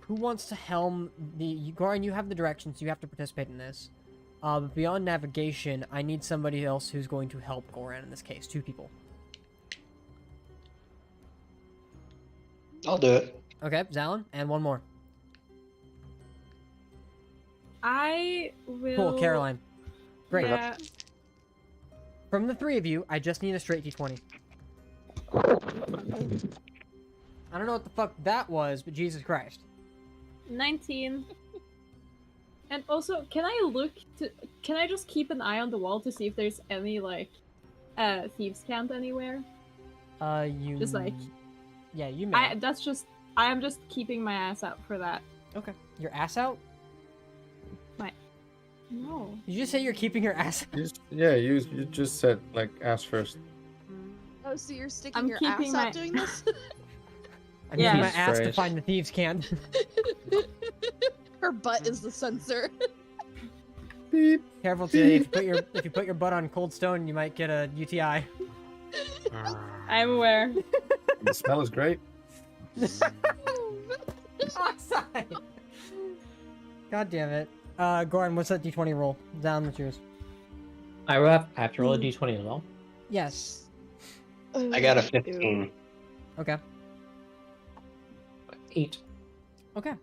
Who wants to helm the... Goran, you have the directions. You have to participate in this. But beyond navigation, I need somebody else who's going to help Goran in this case. 2 people. I'll do it. Okay, Zalin, and 1 more. I will. Cool, Caroline. Great. Yeah. From the 3 of you, I just need a straight d20. I don't know what the fuck that was, but Jesus Christ. 19. And also, can I just keep an eye on the wall to see if there's any, like, thieves' cant anywhere? You... Just like... Yeah, you may. I am just keeping my ass out for that. Okay. Your ass out? No. Did you just say you're keeping your ass out? You just said, like, ass first. Oh, so you're sticking I'm your ass keeping out my- doing this? I'm Yeah. using my ass to Christ. find the thieves' cant. Her butt is the sensor. Beep. Careful, Tilly. If you put your butt on cold stone, you might get a UTI. I'm aware. The smell is great. Oxide! God damn it. Goran, what's that d20 roll? Down with yours. I have to roll a d20 as well. Yes. I got a 15. Okay. 8. Okay.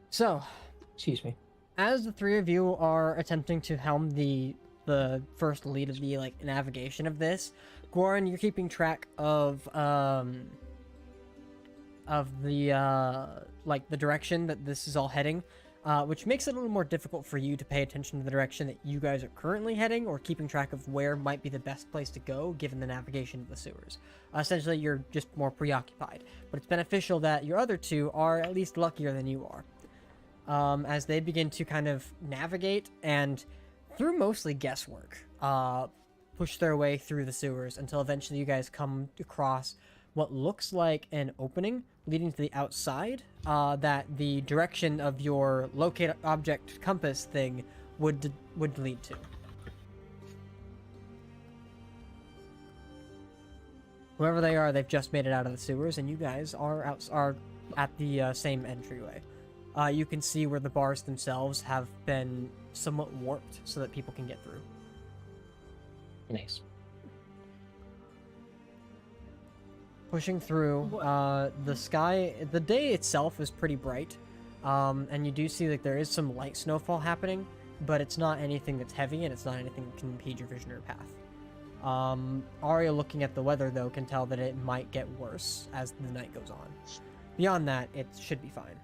So, Excuse me. as the 3 of you are attempting to helm the the first lead of the like navigation of this. Goran, you're keeping track of the like the direction that this is all heading, which makes it a little more difficult for you to pay attention to the direction that you guys are currently heading, or keeping track of where might be the best place to go given the navigation of the sewers. Essentially, you're just more preoccupied, but it's beneficial that your other two are at least luckier than you are. As they begin to kind of navigate and, through mostly guesswork, push their way through the sewers until eventually you guys come across what looks like an opening leading to the outside, that the direction of your locate object compass thing would lead to. Whoever they are, they've just made it out of the sewers, and you guys are at the same entryway. You can see where the bars themselves have been somewhat warped so that people can get through. Nice. Pushing through, the sky, the day itself is pretty bright, and you do see like there is some light snowfall happening, but it's not anything that's heavy, and it's not anything that can impede your vision or path. Arya, looking at the weather though, can tell that it might get worse as the night goes on. Beyond that, it should be fine.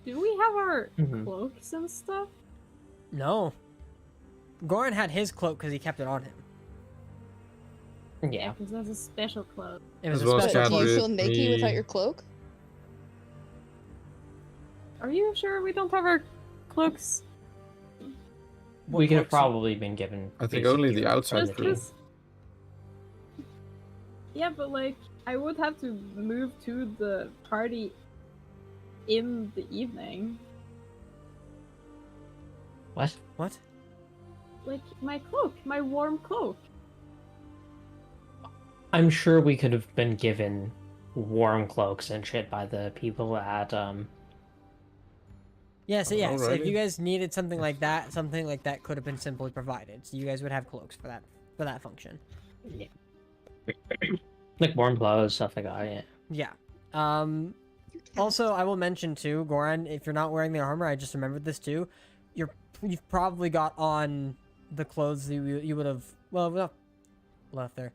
Do we have our cloaks and stuff? No. Goran had his cloak because he kept it on him. Yeah. Because that's a special cloak. It was As a well as special But do you cloak. feel naked without your cloak? Are you sure we don't have our cloaks? We could have cloaks? probably been given. I think basic only the gear outside from crew. team. Just- Yeah, but like, I would have to move to the party in the evening. What? What? Like, my cloak, my warm cloak. I'm sure we could have been given warm cloaks and shit by the people at Yeah, so yes, if Alrighty. you guys needed something like that could have been simply provided. So you guys would have cloaks for that function. yeah. Like warm clothes, stuff like that. Yeah. Yeah. Also, I will mention too, Goran, if you're not wearing the armor, I just remembered this too. You've probably got on the clothes that you would have. Well, not left there.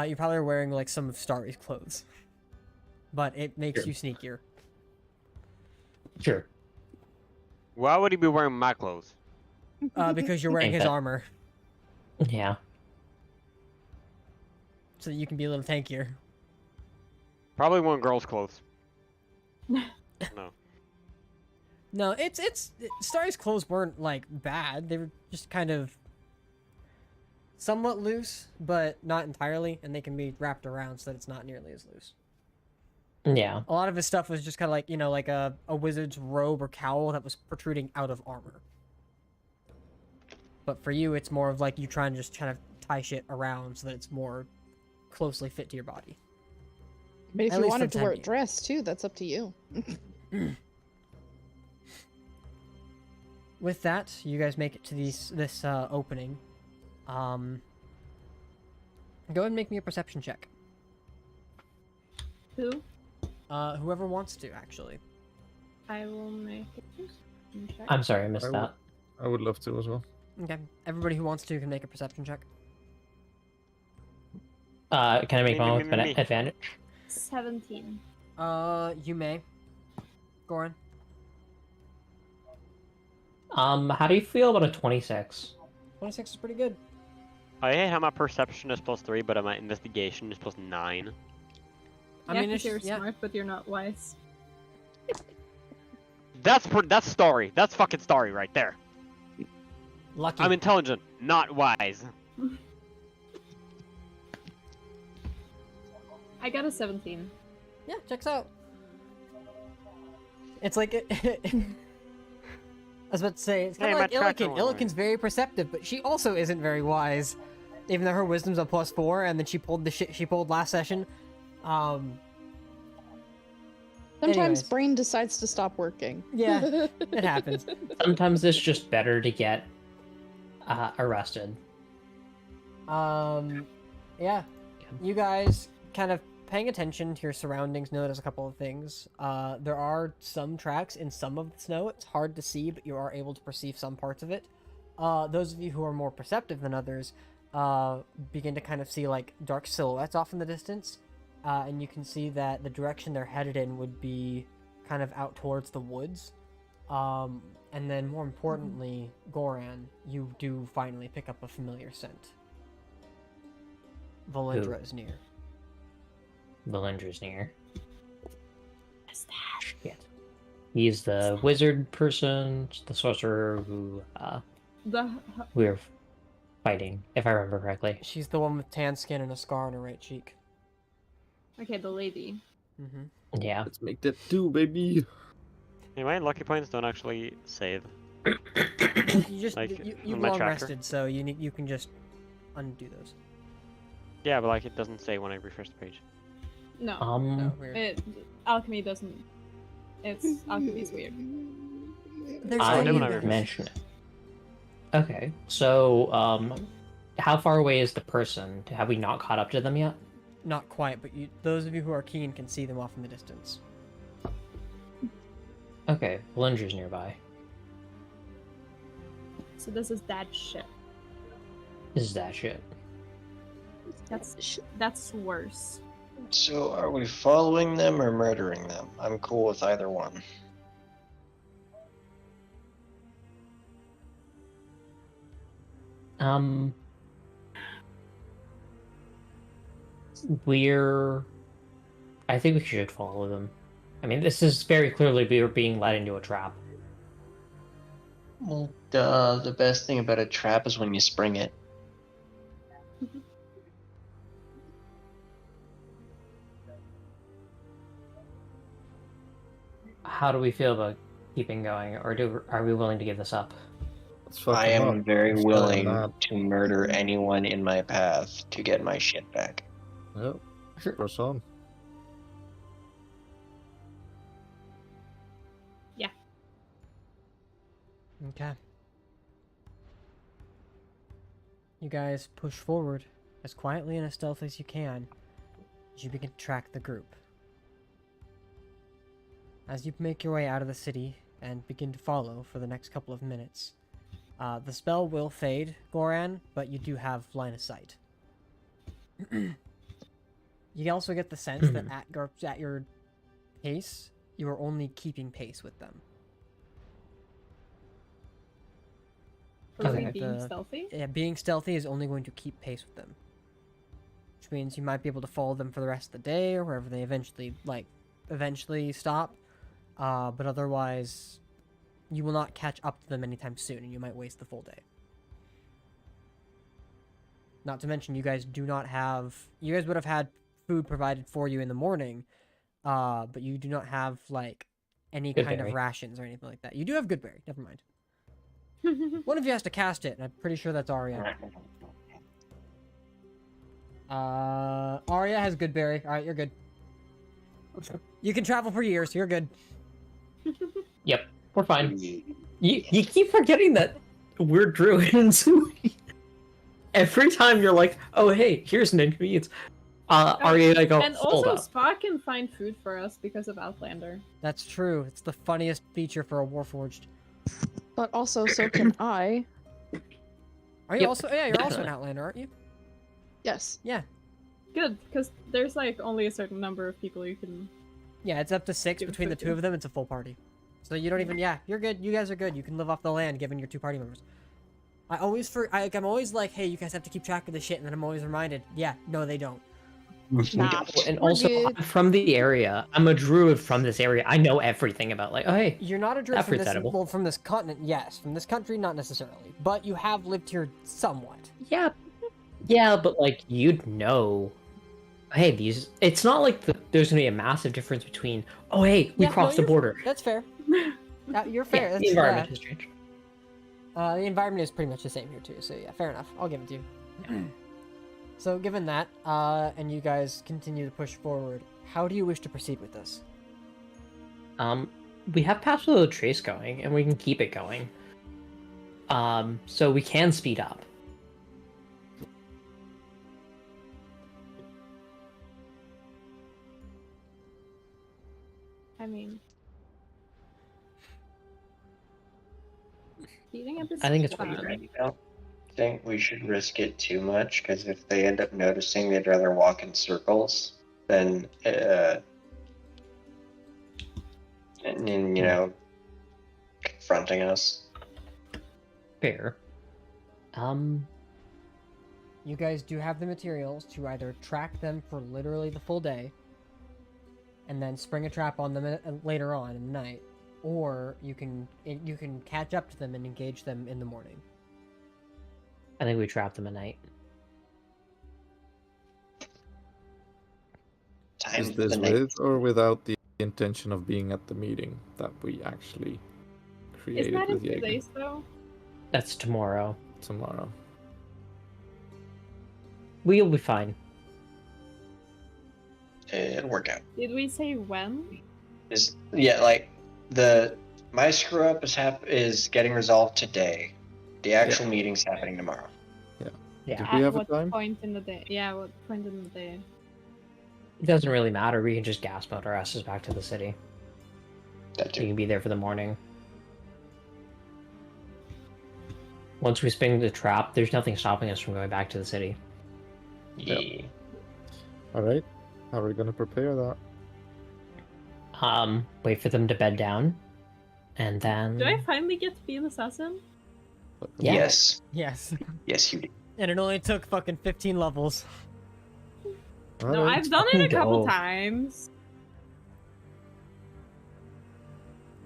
You probably are wearing like some of Starry's clothes, but it makes Sure. you sneakier. Sure. Why would he be wearing my clothes? Because you're wearing Ain't his that- armor, Yeah. so that you can be a little tankier. Probably wearing girls' clothes. No. No, Starry's clothes weren't like bad. They were just kind of somewhat loose, but not entirely, and they can be wrapped around so that it's not nearly as loose. Yeah. A lot of his stuff was just kind of like, like a wizard's robe or cowl that was protruding out of armor. But for you, it's more of like you trying to just kind of tie shit around so that it's more closely fit to your body. But if At you least wanted for to wear a Tendy. dress too, that's up to you. With that, you guys make it to this opening. Go ahead and make me a perception check. Who? Whoever wants to, actually. I will make it. Check. I'm sorry, I missed I that. I would love to as well. Okay. Everybody who wants to can make a perception check. Can I make Me, one me, with me, an me. advantage? 17. You may. Goran. How do you feel about a 26? 26 is pretty good. I hate how my perception is +3, but my investigation is +9. I Yeah, mean, 'cause it's you're yeah. smart, but you're not wise. That's story. That's fucking story right there. Lucky. I'm intelligent, not wise. I got a 17. Yeah, checks out. It's like I was about to say, it's kind Hey, of like my tractor Illiken. went away. Illiken's very perceptive, but she also isn't very wise. Even though her wisdom's a +4, and then she pulled the shit she pulled last session. Sometimes Anyways. brain decides to stop working. Yeah, it happens. Sometimes it's just better to get arrested. Yeah. You guys kind of paying attention to your surroundings notice a couple of things. There are some tracks in some of the snow. It's hard to see, but you are able to perceive some parts of it. those of you who are more perceptive than others begin to kind of see like dark silhouettes off in the distance, and you can see that the direction they're headed in would be kind of out towards the woods. And then more importantly, Goran, you do finally pick up a familiar scent. Valindra is near. Valendra's near. Shit. He's the wizard person, the sorcerer who we're fighting, if I remember correctly. She's the one with tan skin and a scar on her right cheek. Okay, the lady. Mm-hmm. Yeah. Let's make that 2, baby. Anyway, lucky points don't actually save. You just Like, you on my long tracker? rested, so you can just undo those. Yeah, but like it doesn't say when I refresh the page. No. Oh, weird. Alchemy doesn't. Alchemy's weird. There's I only never one. remember. mention it. Okay, so how far away is the person? Have we not caught up to them yet? Not quite, but those of you who are keen can see them off in the distance. Okay, Valendra's nearby. So this is that shit. This is that shit. That's worse. So, are we following them or murdering them? I'm cool with either one. I think we should follow them. I mean, this is very clearly we were being led into a trap. Well, the best thing about a trap is when you spring it. How do we feel about keeping going, or are we willing to give this up? Let's fuck I him am up. very Let's tell him willing that. to murder anyone in my path to get my shit back. Yep. Press on. Okay. You guys push forward as quietly and as stealthily as you can as you begin to track the group. As you make your way out of the city and begin to follow for the next couple of minutes, the spell will fade, Goran, but you do have line of sight. You also get the sense that at your pace, you are only keeping pace with them. Are we Okay. being stealthy? Yeah, being stealthy is only going to keep pace with them. Which means you might be able to follow them for the rest of the day or wherever they eventually stop. But otherwise, you will not catch up to them anytime soon and you might waste the full day. Not to mention you guys would have had food provided for you in the morning, but you do not have any kind of Goodberry. rations or anything like that. You do have Goodberry, never mind. One of you has to cast it, and I'm pretty sure that's Arya. Arya has Goodberry. Alright, you're good. You can travel for years, you're good. Yep, we're fine. You keep forgetting that we're druids. Every time you're like, oh hey, here's an inconvenience. Arya, I go, And hold also, up. Spa can find food for us because of Outlander. That's true. It's the funniest feature for a Warforged. But also, so can I. Are you Yep, also? Yeah, you're also an definitely. Outlander, aren't you? Yes. Yeah. Good, because there's only a certain number of people you can. Yeah, it's up to 6 Give between the food two to. of them. It's a full party. So you don't even. Yeah, you're good. You guys are good. You can live off the land given your 2 party members. I'm always like, hey, you guys have to keep track of this shit, and then I'm always reminded. Yeah, no, they don't. Nah. And We're also, good. I'm from the area. I'm a druid from this area. I know everything about oh hey, You're not a druid That from fruit's this. edible. Well, from this continent, yes. From this country, not necessarily. But you have lived here somewhat. yeah, but you'd know. Hey, it's not like there's gonna be a massive difference between. Oh hey, we Yeah, no, crossed the you're- border. That's fair. You're fair. Yeah, That's, the environment has changed. The environment is pretty much the same here too, so yeah, fair enough. I'll give it to you. So given that, and you guys continue to push forward, how do you wish to proceed with this? We have Paso Trace going, and we can keep it going. So we can speed up. I mean, Feeding a bit I think it's fun. what you're I don't think we should risk it too much, because if they end up noticing, they'd rather walk in circles than, and you know, confronting us. fair. You guys do have the materials to either track them for literally the full day and then spring a trap on them later on in the night, or you can catch up to them and engage them in the morning. I think we trap them at night. Time Is for this the night. with or without the intention of being at the meeting that we actually Is created that in with 2 Jaeger days though? That's tomorrow. tomorrow? We'll be fine. It'll work out. Did we say when? Like my screw up is getting resolved today. The actual meeting's happening tomorrow. Yeah. Do we have a what time? point in the day? Yeah, what point in the day? It doesn't really matter. We can just gas boat our asses back to the city. That You too. can be there for the morning. Once we spring the trap, there's nothing stopping us from going back to the city. Yeah. All right. How are we gonna prepare that? Wait for them to bed down, and then. Do I finally get to be an assassin? Yeah. Yes. Yes. Yes, you do. And it only took fucking 15 levels. All No, right. I've done it a couple Go. times.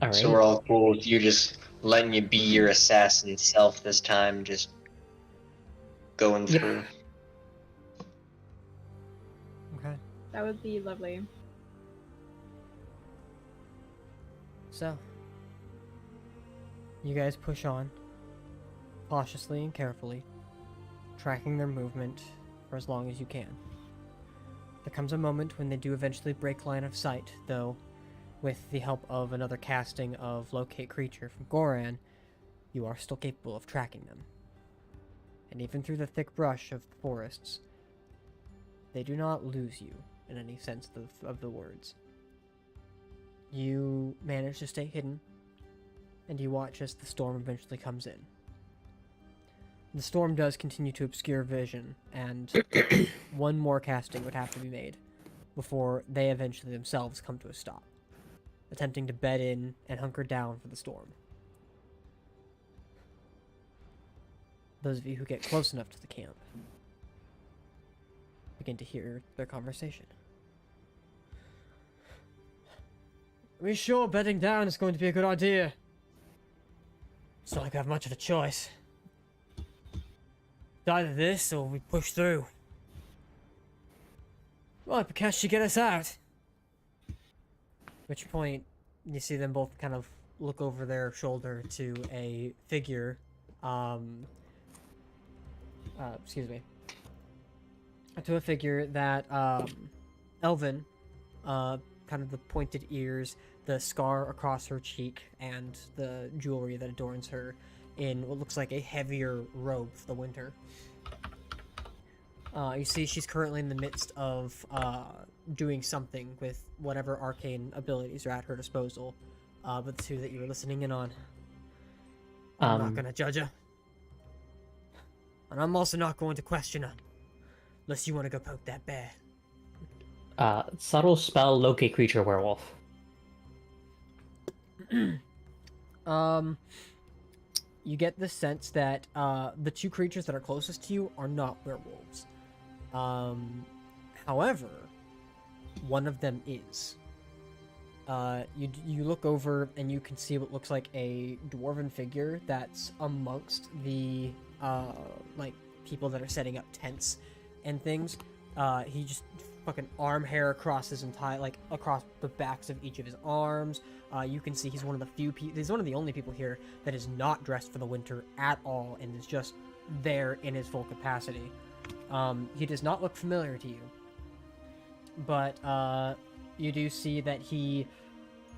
All right. So we're all cool with you just letting you be your assassin self this time, just going Yep. through. Okay. That would be lovely. So, you guys push on, cautiously and carefully, tracking their movement for as long as you can. There comes a moment when they do eventually break line of sight, though, with the help of another casting of Locate Creature from Goran, you are still capable of tracking them. And even through the thick brush of the forests, they do not lose you in any sense of the words. You manage to stay hidden, and you watch as the storm eventually comes in. The storm does continue to obscure vision, and one more casting would have to be made before they eventually themselves come to a stop, attempting to bed in and hunker down for the storm. Those of you who get close enough to the camp begin to hear their conversation. Are we sure bedding down is going to be a good idea? It's not like we have much of a choice. It's either this or we push through. Right, but can't she get us out? At which point, you see them both kind of look over their shoulder to a figure, excuse me. To a figure that, Elvin, kind of the pointed ears, the scar across her cheek, and the jewelry that adorns her in what looks like a heavier robe for the winter. You see she's currently in the midst of doing something with whatever arcane abilities are at her disposal, but the two that you were listening in on. I'm not gonna judge her. And I'm also not going to question her, unless you want to go poke that bear. Subtle spell, locate creature, werewolf. You get the sense that the two creatures that are closest to you are not werewolves. However, one of them is. You look over and you can see what looks like a dwarven figure that's amongst the like people that are setting up tents and things. He just fucking arm hair across his entire, like across the backs of each of his arms. You can see he's one of the few people, he's one of the only people here that is not dressed for the winter at all and is just there in his full capacity. He does not look familiar to you, but you do see that he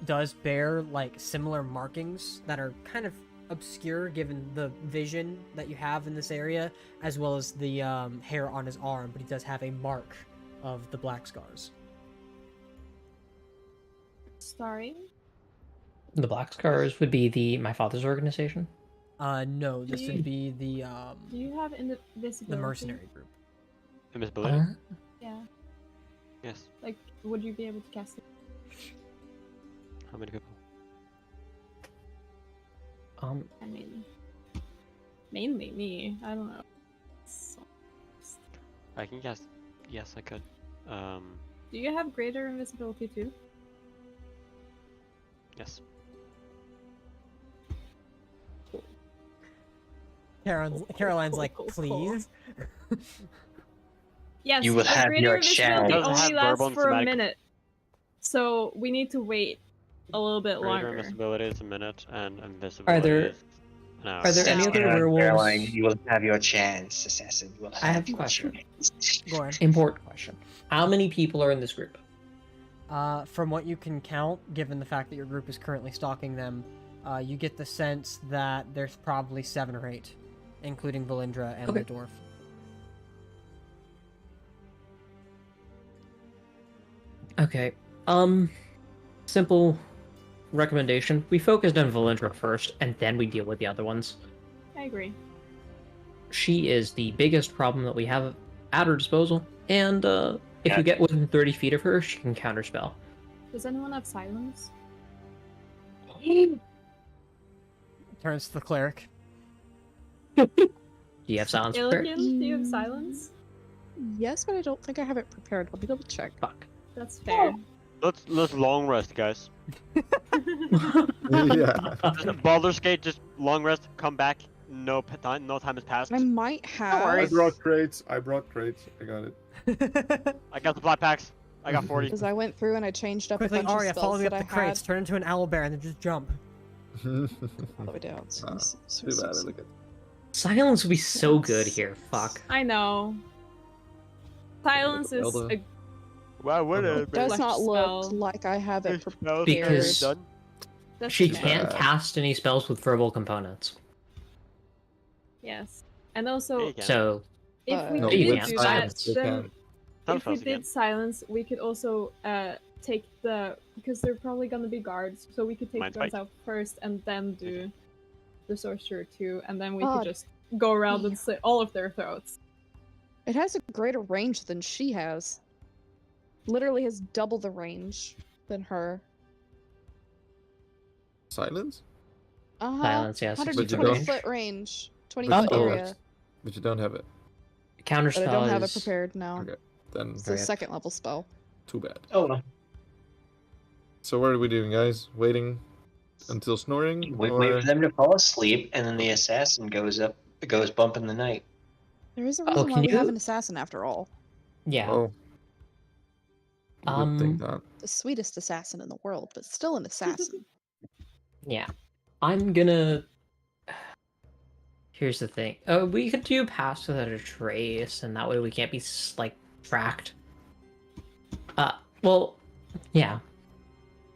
does bear like similar markings that are kind of obscure given the vision that you have in this area, as well as the hair on his arm, but he does have a mark of the black scars. Sorry. The Black Scars would be my father's organization. No, this would be the Do you have invisibility? mercenary group. Invisibility? Yeah. Yes. Like, would you be able to cast it? How many people? I mean, mainly me. I don't know. So- I can cast. Yes, I could. Do you have greater invisibility too? Yes. Caroline's like, Cool. please. Yes. You will but have greater your invisibility chance. only Have lasts verbal and for a thematic. minute, so we need to wait a little bit Greater longer. invisibility is a minute, and invisibility there- is an hour. Are there any Second other round, werewolves? Caroline, you will have your chance, assassin. You will I have a your question. chance. Go on. Important question. How many people are in this group? From what you can count, given the fact that your group is currently stalking them, you get the sense that there's probably 7 or 8, including Valindra and Okay. the dwarf. Okay. Simple recommendation. We focused on Valindra first, and then we deal with the other ones. I agree. She is the biggest problem that we have at her disposal, and if you get within 30 feet of her, she can counterspell. Does anyone have silence? Turns to the cleric. Do you have silence prepared? Illigan, do you have silence? Yes, but I don't think I have it prepared. Let me double check. Fuck. That's fair. Let's long rest, guys. Yeah. Just Baldur's Gate, just long rest, come back. No time has passed. I might have. I brought crates. I got it. I got supply packs. I got 40. Because I went through and I changed up Quickly, a bunch Arya, of follow spells me up that the I crates, had turn into an owlbear, and then just jump. all the way down. So, Ah, so- Too so- bad. so- Look at Silence would be so good here. Fuck. I know. Silence is Elder. a Why would Uh-huh. it? Does Flesh not look spell. like I have it prepared. Because- done. that's She fair. can't cast any spells with verbal components. Yes, and also Yeah, you can. So, if we No, you did can't. do Silence, that, you then can. Some if we spells you did can. silence, we could also take the because they're probably gonna be guards, so we could take Mind the guards fight. out first and then do the sorcerer too, and then we God. could just go around and slit all of their throats. It has a greater range than she has. Literally has double the range than her. Silence? Uh-huh. silence, yes. But you 120 don't- foot range. 20 But foot you don't- area. But you don't have it. Counterspell But I don't have it is- prepared now. Okay. Then It's a second level spell. too bad. Oh well. So what are we doing, guys? Waiting until snoring? Wait or... for them to fall asleep, and then the assassin goes bump in the night. There is a Oh, reason why can we have you- an assassin after all. Yeah. Oh. I would think that. The sweetest assassin in the world, but still an assassin. Yeah. I'm gonna. Here's the thing. We could do pass without a trace, and that way we can't be like tracked. Well, yeah.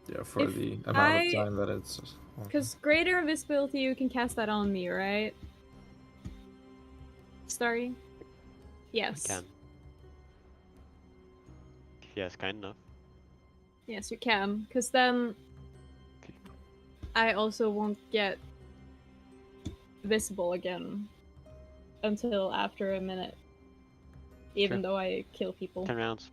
Yeah, for If the amount I- of time that it's. Because greater invisibility, you can cast that on me, right? Starry? Yes. I can. Yes, kind enough. Yes, you can. Because then I also won't get visible again until after a minute. Even Sure. though I kill people. 10 rounds.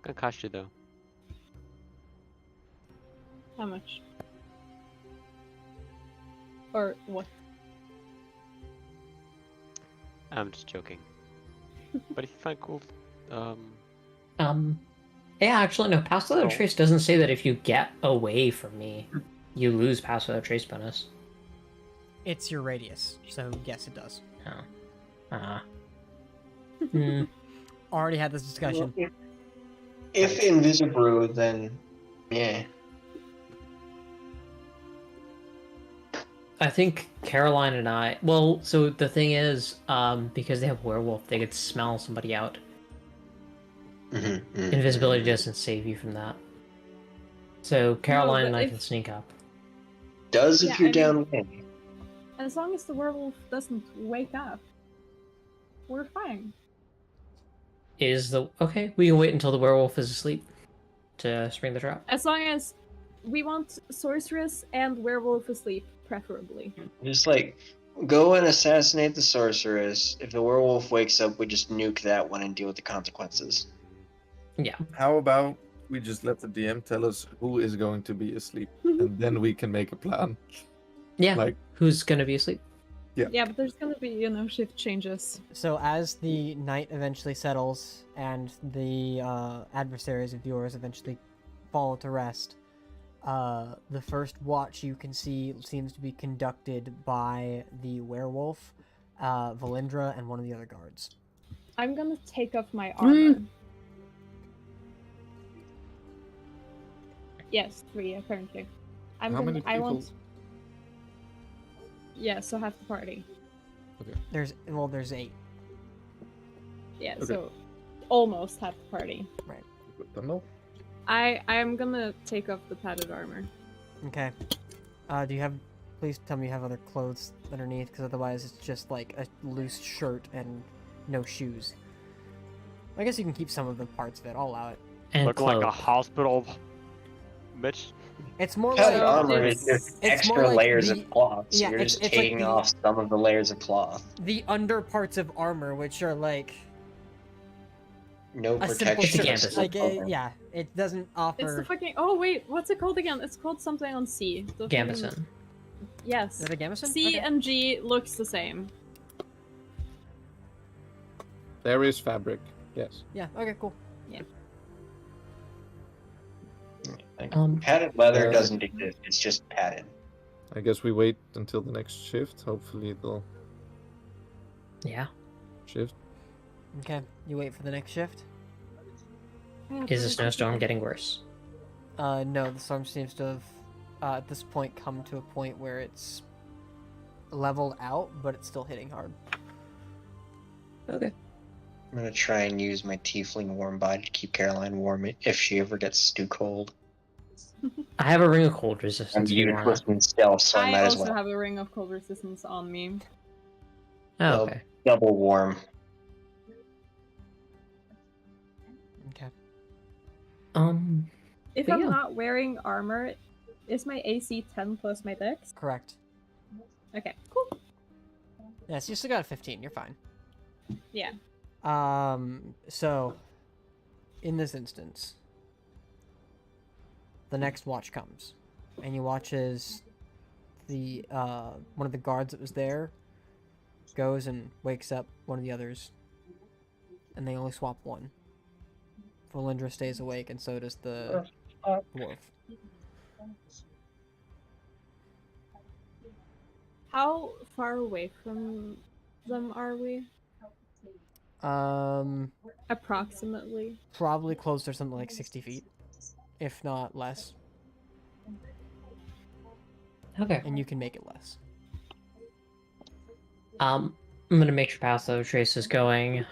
Gonna cost you though. How much? Or what? I'm just joking. But if you find cool, Yeah, actually, no. Pass without a So- trace doesn't say that if you get away from me, you lose pass without trace bonus. It's your radius, so yes, it does. Oh. Already had this discussion. Well, if invisible, then yeah. I think Caroline and I. Well, so the thing is, because they have werewolf, they could smell somebody out. Invisibility doesn't save you from that. So Caroline and but I if- can sneak up. Does Yeah, if you're I mean- downwind. As long as the werewolf doesn't wake up, we're fine. Okay? We can wait until the werewolf is asleep. to spring the trap? As long as we want sorceress and werewolf asleep, preferably. Just like go and assassinate the sorceress. If the werewolf wakes up, we just nuke that one and deal with the consequences. Yeah. How about we just let the DM tell us who is going to be asleep, and then we can make a plan. Yeah. Like, Who's gonna be asleep? Yeah, but there's gonna be, shift changes. So as the night eventually settles and the adversaries and viewers eventually fall to rest, the first watch you can see seems to be conducted by the werewolf, Valindra, and one of the other guards. I'm gonna take off my armor. Yes, 3 apparently. How many I people? want. Yeah, so half the party. There's 8. Yeah, Okay. so almost half the party. Good to know. I'm gonna take off the padded armor. Okay. Please tell me you have other clothes underneath, because otherwise it's just like a loose shirt and no shoes. I guess you can keep some of the parts of it. I'll allow it. And Look like a cloak. hospital, bitch. It's more Padded like armor is just it's more extra like layers the- of cloth. So yeah, you're it's- just it's like taking the- off some of the layers of cloth. the under parts of armor, which are like No a simple It's the protection. canvas. shirt. Like yeah, it doesn't It's offer. the fucking. Oh wait, what's it called again? It's called something on C. The fucking- Gambeson. Yes. Is it a gambeson? C Okay. and G looks the same. There is fabric. Yes. Yeah. Okay. Cool. Padded leather Uh, doesn't exist. It's just padded. I guess we wait until the next shift. Hopefully they'll Yeah. shift. Okay. You wait for the next shift. Is the snowstorm getting worse? No, the storm seems to have, at this point, come to a point where it's leveled out, but it's still hitting hard. Okay. I'm gonna try and use my tiefling warm body to keep Caroline warm if she ever gets too cold. I have a ring of cold I'm resistance if you want. useless in stealth, so I I might as also well. have a ring of cold resistance on me. Oh, okay. Double warm. Okay. If But I'm yeah. not wearing armor, is my AC 10 plus my dex? Correct. Okay, cool. Yes, you still got a 15. You're fine. Yeah. So, in this instance, the next watch comes, and you watch as the one of the guards that was there goes and wakes up one of the others, and they only swap one. Valindra stays awake, and so does the dwarf. How far away from them are we? Approximately. Probably closer to something like 60 feet, if not less, Okay. and you can make it less. I'm gonna make sure Pass Without Trace is going.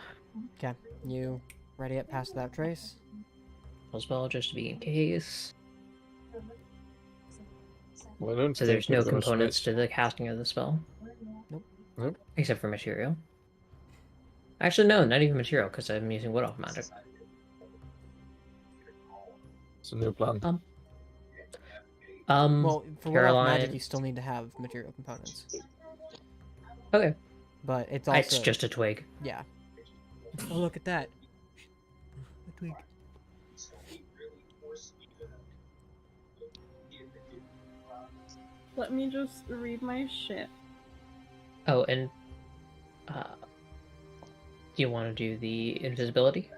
Okay, you ready at Pass Without Trace? As well, just to be in case. Well, I don't So think there's no we're gonna components switch. to the casting of the spell. Nope. Nope. Except for material. Actually, no, not even material, because I'm using wood off magic. It's a new plan. Well, for World of Magic, Caroline. you still need to have material components, Okay. but it's also It's just a twig. yeah. Oh, look at that! A twig. Let me just read my shit. Oh, and do you want to do the invisibility?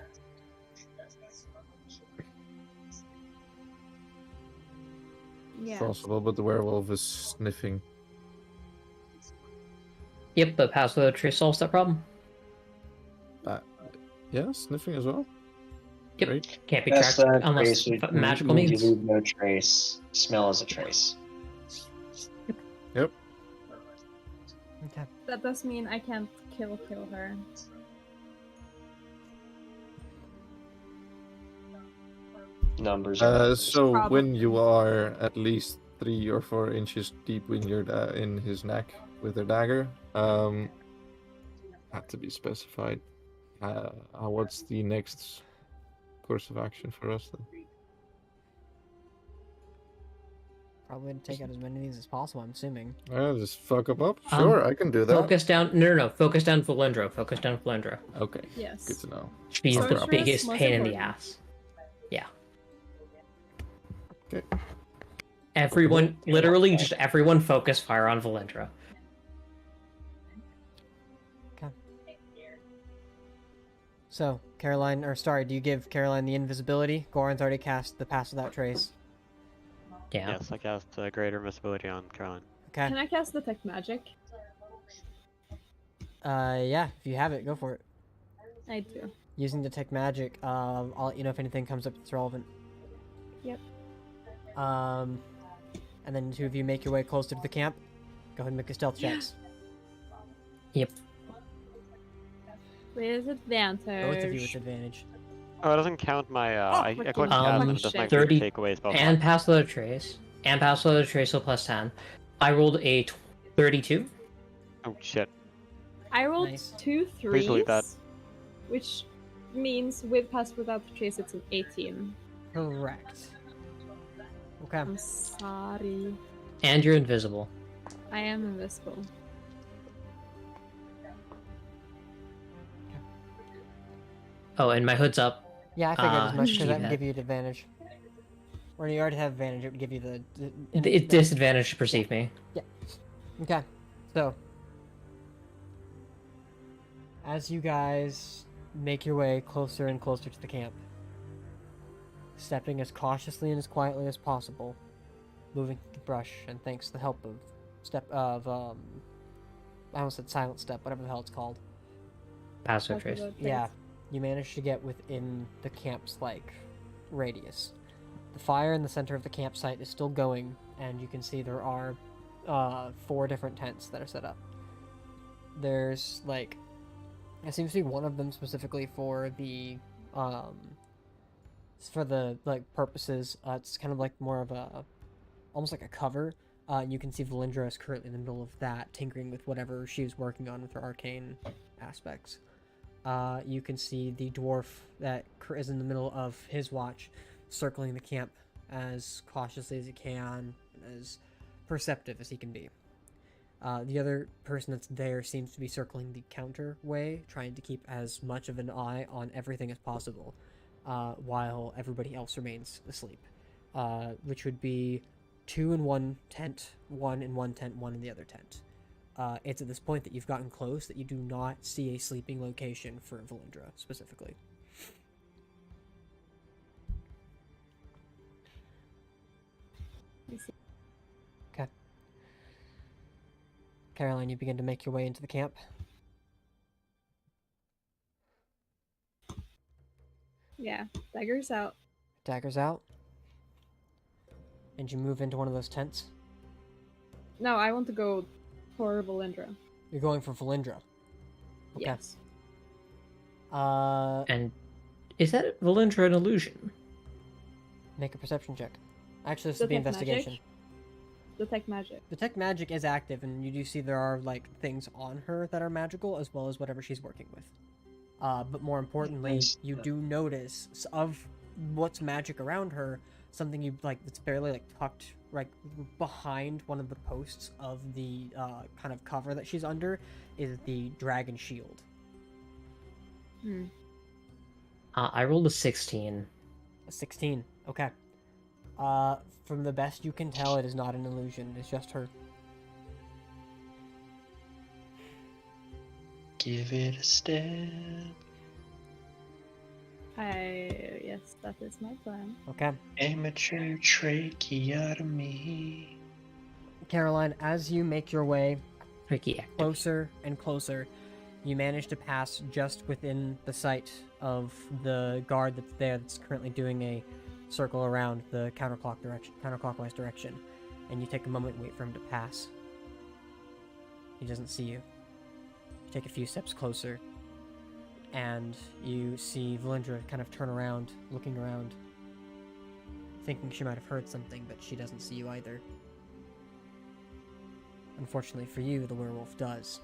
Yeah. Possible, but the werewolf is sniffing. Yep, but Pass Without Trace solves that problem. Yeah, sniffing as well. Yep. Great. Can't be That's tracked a unless trace. magical You means. leave no trace. Smell is a trace. Yep. Okay. That does mean I can't kill her. Numbers. So Probably. when you are at least 3 or 4 inches deep in your in his neck with a dagger, had to be specified. What's the next course of action for us then? Probably to take out as many of these as possible, I'm assuming. Just fuck them up. Sure, I can do that. Focus down. No. Focus down Valindra. Focus down Valindra. Okay. Yes. Good to know. She's Oh, the crap. biggest Most pain in the important. ass. Yeah. Okay. Everyone, literally, just everyone focus fire on Valindra. So, Caroline, do you give Caroline the invisibility? Goran's already cast the Pass Without Trace. Yeah. Yes, I cast greater invisibility on Caroline. Okay. Can I cast Detect Magic? Yeah, if you have it, go for it. I do. Using Detect Magic, I'll let you know if anything comes up that's relevant. Yep. And then the two of you make your way closer to the camp. Go ahead and make your stealth checks. Yep. With advantage. Both of you with advantage. Oh, it doesn't count my. I clicked cast and it doesn't actually 30 take away spell And slot. pass without a trace. And pass without a trace, so plus 10. I rolled a 32. Oh shit. I rolled Nice. 2 Please threes, delete that. which means with Pass Without the Trace it's an 18. Correct. Okay. I'm sorry. And you're invisible. I am invisible. Oh, and my hood's up. Yeah, I figured as much because Shiva. that would give you an advantage. Or you already have advantage, it would give you the... It's disadvantage to perceive me. Okay, so... As you guys make your way closer and closer to the camp, stepping as cautiously and as quietly as possible, moving through the brush, and thanks to the help of I almost said silent step, whatever the hell it's called. Pass without Pass trace. Without Trace. Yeah, you managed to get within the camp's, radius. The fire in the center of the campsite is still going, and you can see there are 4 different tents that are set up. There's, it seems to be one of them specifically for the, purposes, it's kind of like more of a, almost like a cover. And you can see Valindra is currently in the middle of that, tinkering with whatever she was working on with her arcane aspects. You can see the dwarf that is in the middle of his watch, circling the camp as cautiously as he can, as perceptive as he can be. The other person that's there seems to be circling the counter way, trying to keep as much of an eye on everything as possible, while everybody else remains asleep, which would be 2 in one tent, 1 in one tent, 1 in the other tent. It's at this point that you've gotten close that you do not see a sleeping location for Valindra, specifically. Okay. Caroline, you begin to make your way into the camp. Yeah, daggers out. Daggers out. And you move into one of those tents. No, I want to go for Valindra. You're going for Valindra. Okay. Yes. And is that Valindra an illusion? Make a perception check. Actually, this would be Detect investigation. magic? Detect magic. Detect magic is active, and you do see there are things on her that are magical, as well as whatever she's working with. But more importantly, Nice. you do notice of what's magic around her, something you that's barely tucked behind one of the posts of the kind of cover that she's under is the dragon shield. Hmm. I rolled a 16. A 16. Okay. From the best you can tell, it is not an illusion. It's just her. Give it a step. Yes, that is my plan. Okay. Amateur tracheotomy. Caroline, as you make your way Tricky active. closer and close, you manage to pass just within the sight of the guard that's there that's currently doing a circle around the counterclockwise direction. And you take a moment and wait for him to pass. He doesn't see you. You take a few steps closer, and you see Valindra kind of turn around, looking around, thinking she might have heard something, but she doesn't see you either. Unfortunately for you, the werewolf does.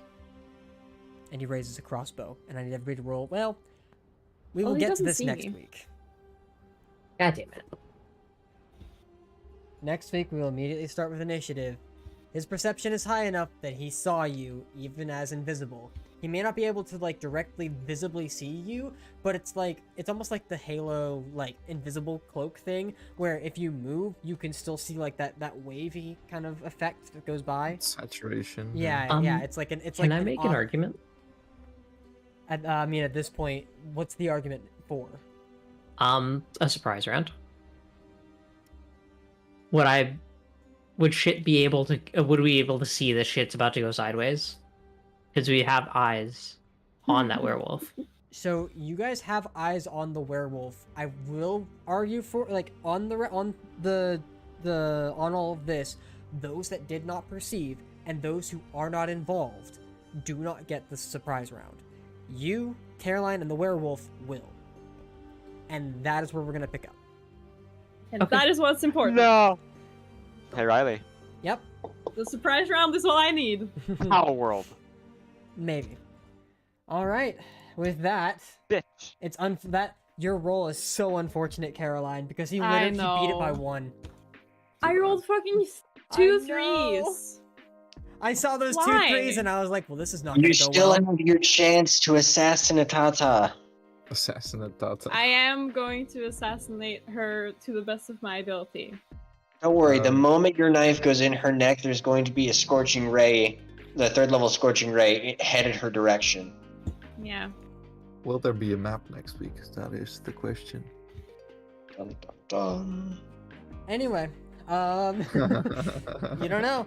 And he raises a crossbow, and I need everybody to roll. Well, we will he get to doesn't this see next me. week. God damn it. Next week, we will immediately start with initiative. His perception is high enough that he saw you, even as invisible. He may not be able to, like, directly visibly see you, but it's almost like the Halo, like, invisible cloak thing, where if you move, you can still see, like, that wavy kind of effect that goes by. Saturation. Yeah, it's like Can I make an argument? I mean, at this point, what's the argument for? A surprise round. Would shit be able to? Would we be able to see that shit's about to go sideways? Because we have eyes on that werewolf. So you guys have eyes on the werewolf. I will argue for, like, on all of this, those that did not perceive and those who are not involved do not get the surprise round. You, Caroline, and the werewolf will. And that is where we're gonna pick up. And Okay. that is what's important. No. Hey Riley. Yep, The surprise round is all I need. Our world. maybe. All right. With that, Bitch. that your roll is so unfortunate, Caroline, because he I literally beat it by know. 1. I rolled fucking I 2 know. 3s. I saw those 2 Why? 3s and I was like, well, this is not You gonna go still well. have your chance to assassinate Tata. Assassinate Tata. I am going to assassinate her to the best of my ability. Don't worry, the Um, moment your knife goes in her neck, there's going to be a scorching ray, the 3rd level scorching ray, headed her direction. Yeah. Will there be a map next week? That is the question. Dun, dun, dun. Anyway, you don't know.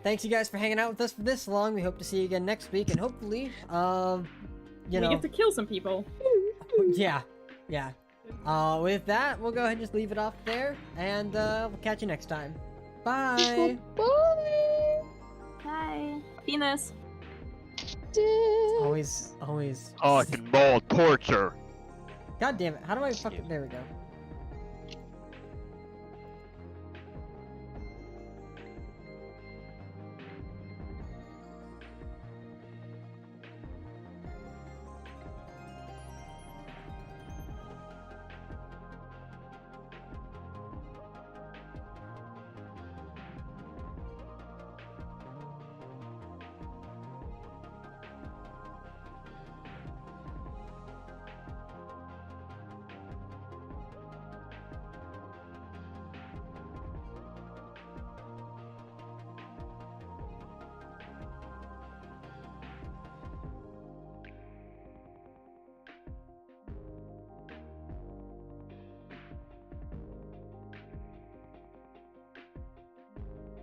Thanks you guys for hanging out with us for this long. We hope to see you again next week, and hopefully, you We know, get to kill some people. yeah. With that, we'll go ahead and just leave it off there, and we'll catch you next time. Bye. Bye. Bye. Penis. Always. Talking ball torture. God damn it! How do I fucking? There we go.